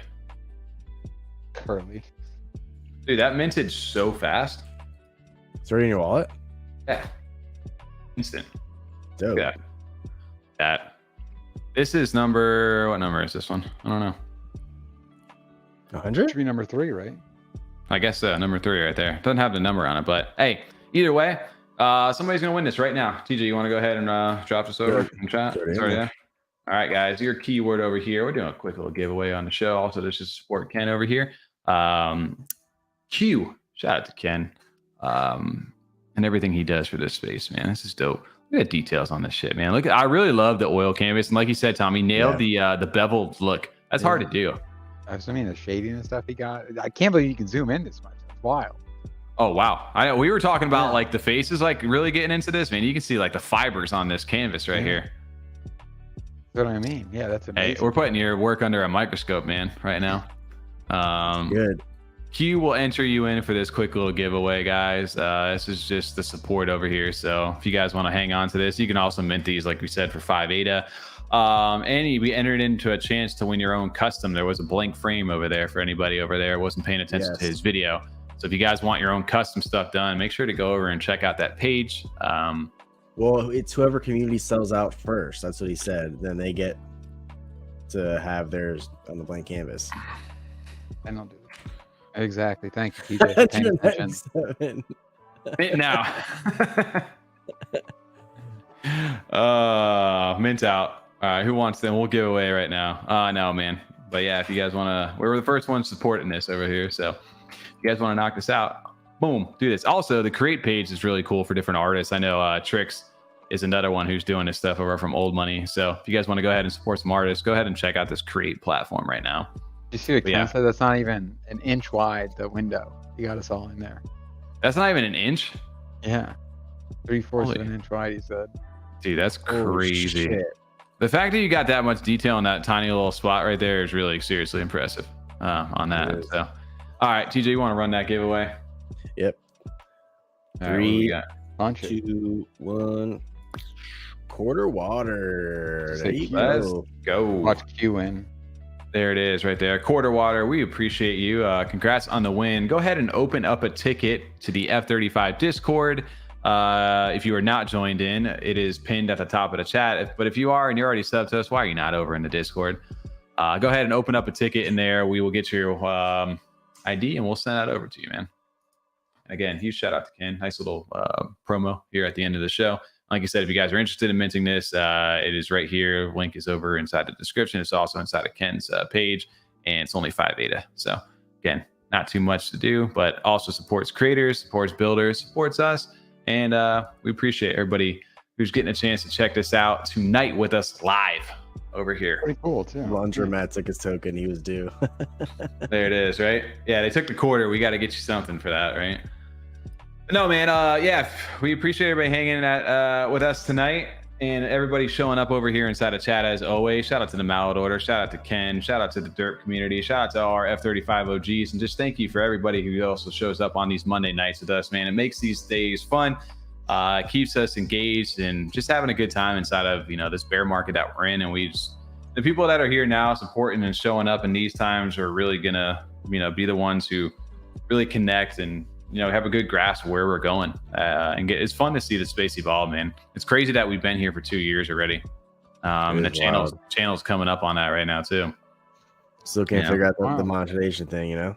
Curly. Dude, that minted so fast. It's already in your wallet? Yeah. Instant. Dope. Yeah. That. This is number, what number is this one? I don't know. 100? Should be number 3, right? I guess number 3 right there. Doesn't have the number on it, but hey, either way, somebody's gonna win this right now. TJ, you want to go ahead and drop this over in chat? Sorry, yeah. All right, guys, your keyword over here. We're doing a quick little giveaway on the show. Also, this is support Ken over here. Q, shout out to Ken, and everything he does for this space, man. This is dope. Look at the details on this shit, man. Look, I really love the oil canvas, and like you said, Tommy, nailed the beveled look. That's hard to do. I mean, the shading and stuff he got. I can't believe you can zoom in this much. That's wild. Oh wow! We were talking about like the faces, like really getting into this, man. You can see like the fibers on this canvas right here. That's what I mean. Yeah, that's amazing. Hey, we're putting your work under a microscope, man, right now. Good. Q will enter you in for this quick little giveaway, guys. This is just the support over here. So if you guys want to hang on to this, you can also mint these, like we said, for 5 ADA. And we entered into a chance to win your own custom. There was a blank frame over there for anybody over there who wasn't paying attention to his video. So if you guys want your own custom stuff done, make sure to go over and check out that page. Well, it's whoever community sells out first. That's what he said. Then they get to have theirs on the blank canvas. And I'll do it. Exactly. Thank you, TJ, for paying attention. Now. Mint out. All right, who wants them? We'll give away right now. No, man. But yeah, if you guys want to, we're the first ones supporting this over here. So if you guys want to knock this out, boom, do this. Also, the create page is really cool for different artists. I know Trix is another one who's doing this stuff over from Old Money. So if you guys want to go ahead and support some artists, go ahead and check out this create platform right now. You see what Ken said? That's not even an inch wide, the window. You got us all in there. That's not even an inch? Yeah. 3/4 of an inch wide, he said. Dude, that's crazy. The fact that you got that much detail in that tiny little spot right there is really seriously impressive on that. So, all right, TJ, you want to run that giveaway? Yep. All 3, right, 2, 1. Quarter water. There you Let's go. Watch Q in. There it is right there. Quarter water. We appreciate you. Congrats on the win. Go ahead and open up a ticket to the F35 Discord. If you are not joined in, it is pinned at the top of the chat. But if you are and you're already subbed to us, why are you not over in the Discord? Go ahead and open up a ticket in there. We will get your ID and we'll send that over to you, man. Again, huge shout out to Ken. Nice little promo here at the end of the show. Like I said, if you guys are interested in minting this, it is right here. Link is over inside the description. It's also inside of Ken's page, and it's only 5 ADA. So again, not too much to do, but also supports creators, supports builders, supports us. And we appreciate everybody who's getting a chance to check this out tonight with us live over here. Pretty cool, too. Laundromat took his token. He was due. There it is, right? Yeah, they took the quarter. We got to get you something for that, right? No, man. Yeah, we appreciate everybody hanging with us tonight, and everybody showing up over here inside of chat as always. Shout out to the Mallard Order. Shout out to Ken. Shout out to the Derp community. Shout out to our F35 OGs, and just thank you for everybody who also shows up on these Monday nights with us, man. It makes these days fun. Keeps us engaged and just having a good time inside of this bear market that we're in. And the people that are here now supporting and showing up in these times are really gonna be the ones who really connect and have a good grasp of where we're going. And it's fun to see the space evolve, man. It's crazy that we've been here for 2 years already. And the channel's coming up on that right now too. Still can't figure out the monetization thing,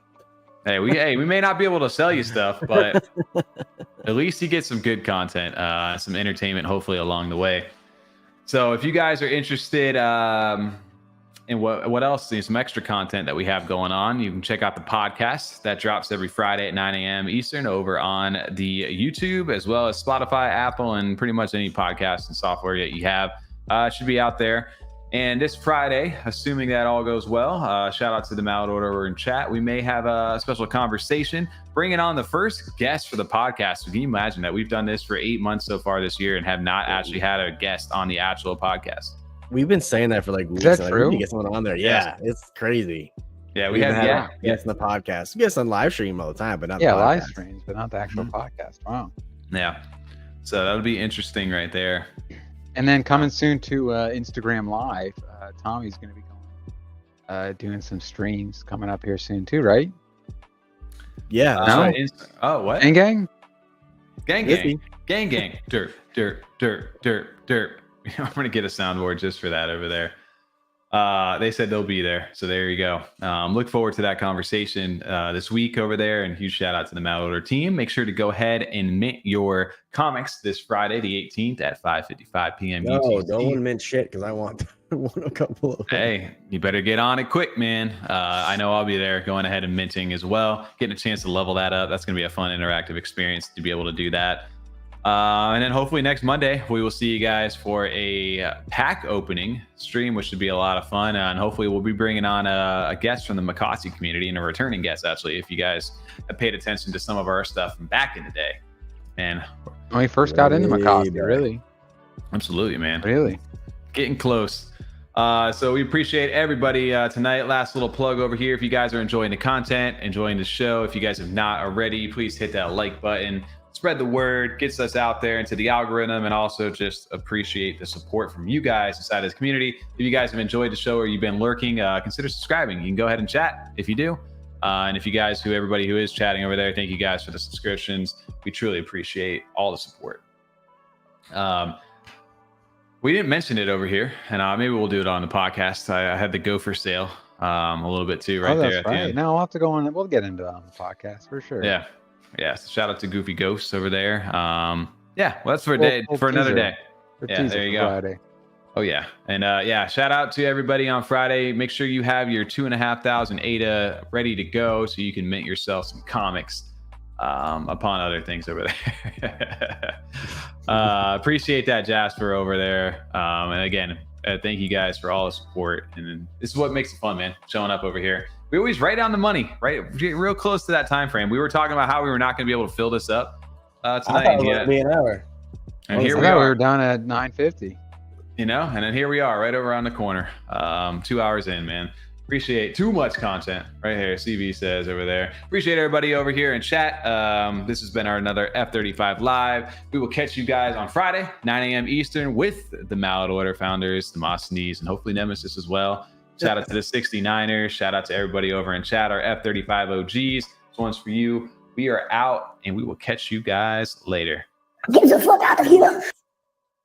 Hey, we may not be able to sell you stuff, but at least you get some good content, some entertainment, hopefully along the way. So if you guys are interested in what else, there's some extra content that we have going on. You can check out the podcast that drops every Friday at 9 a.m. Eastern over on the YouTube, as well as Spotify, Apple, and pretty much any podcast and software that you have. It should be out there. And this Friday, assuming that all goes well, shout out to the Mallard Order in chat. We may have a special conversation, bringing on the first guest for the podcast. Can you imagine that? We've done this for 8 months so far this year and have not actually had a guest on the actual podcast. We've been saying that for like weeks. Is that like, true? We need to get someone on there. Yeah, it's crazy. Yeah, we have guests on the podcast. We get on live stream all the time, but not Yeah, the live podcast. streams, but not the actual podcast. Wow. Yeah. So that'll be interesting right there. And then coming soon to Instagram Live, Tommy's going to be going, doing some streams coming up here soon too, right? Yeah. No? Oh, what? And gang? Gang, Yes, gang. Gang, gang. Derp, derp, derp, derp, derp. I'm going to get a soundboard just for that over there. They said they'll be there. So there you go. Look forward to that conversation this week over there. And huge shout out to the Mallard Order team. Make sure to go ahead and mint your comics this Friday, the 18th at 5:55 p.m. No, UTC. don't mint shit because I want a couple of them. Hey, you better get on it quick, man. I know I'll be there going ahead and minting as well, getting a chance to level that up. That's going to be a fun interactive experience to be able to do that. And then hopefully next Monday, we will see you guys for a pack opening stream, which should be a lot of fun. And hopefully we'll be bringing on a guest from the Mocossi community and a returning guest, actually, if you guys have paid attention to some of our stuff from back in the day. And When we first got into Really Mocossi, bad. really? absolutely, man. Really? Getting close. So we appreciate everybody tonight. Last little plug over here. If you guys are enjoying the content, enjoying the show, if you guys have not already, please hit that like button. Spread the word, gets us out there into the algorithm, and also just appreciate the support from you guys inside of this community. If you guys have enjoyed the show or you've been lurking, consider subscribing. You can go ahead and chat if you do. And if you guys, everybody who is chatting over there, thank you guys for the subscriptions. We truly appreciate all the support. We didn't mention it over here, and maybe we'll do it on the podcast. I had the go for sale a little bit too, right Oh, there that's at the right. end. No, we'll have to go on. We'll get into that on the podcast for sure. Yeah. Yeah. So shout out to Goofy Ghosts over there. Yeah. Well, that's for a day, We'll for another teaser. day. For Yeah, teaser there you for go. Friday. Oh yeah. And yeah, shout out to everybody on Friday. Make sure you have your 2,500 ADA ready to go so you can mint yourself some comics upon other things over there. Appreciate that, Jasper, over there. And again, thank you guys for all the support. And this is what makes it fun, man, showing up over here. We always right on the money, right? Real close to that time frame. We were talking about how we were not going to be able to fill this up I tonight. thought it was going to be an hour. And I here I we thought we are. were down at 9:50. You know, and then here we are right around the corner. 2 hours in, man. Appreciate too much content right here. CB says over there. Appreciate everybody over here in chat. This has been another F35 Live. We will catch you guys on Friday, 9 a.m. Eastern with the Mallard Order founders, the Mosneys, and hopefully Nemesis as well. Shout out to the 69ers. Shout out to everybody over in chat, our F35 OGs. This one's for you. We are out, and we will catch you guys later. Get the fuck out of here.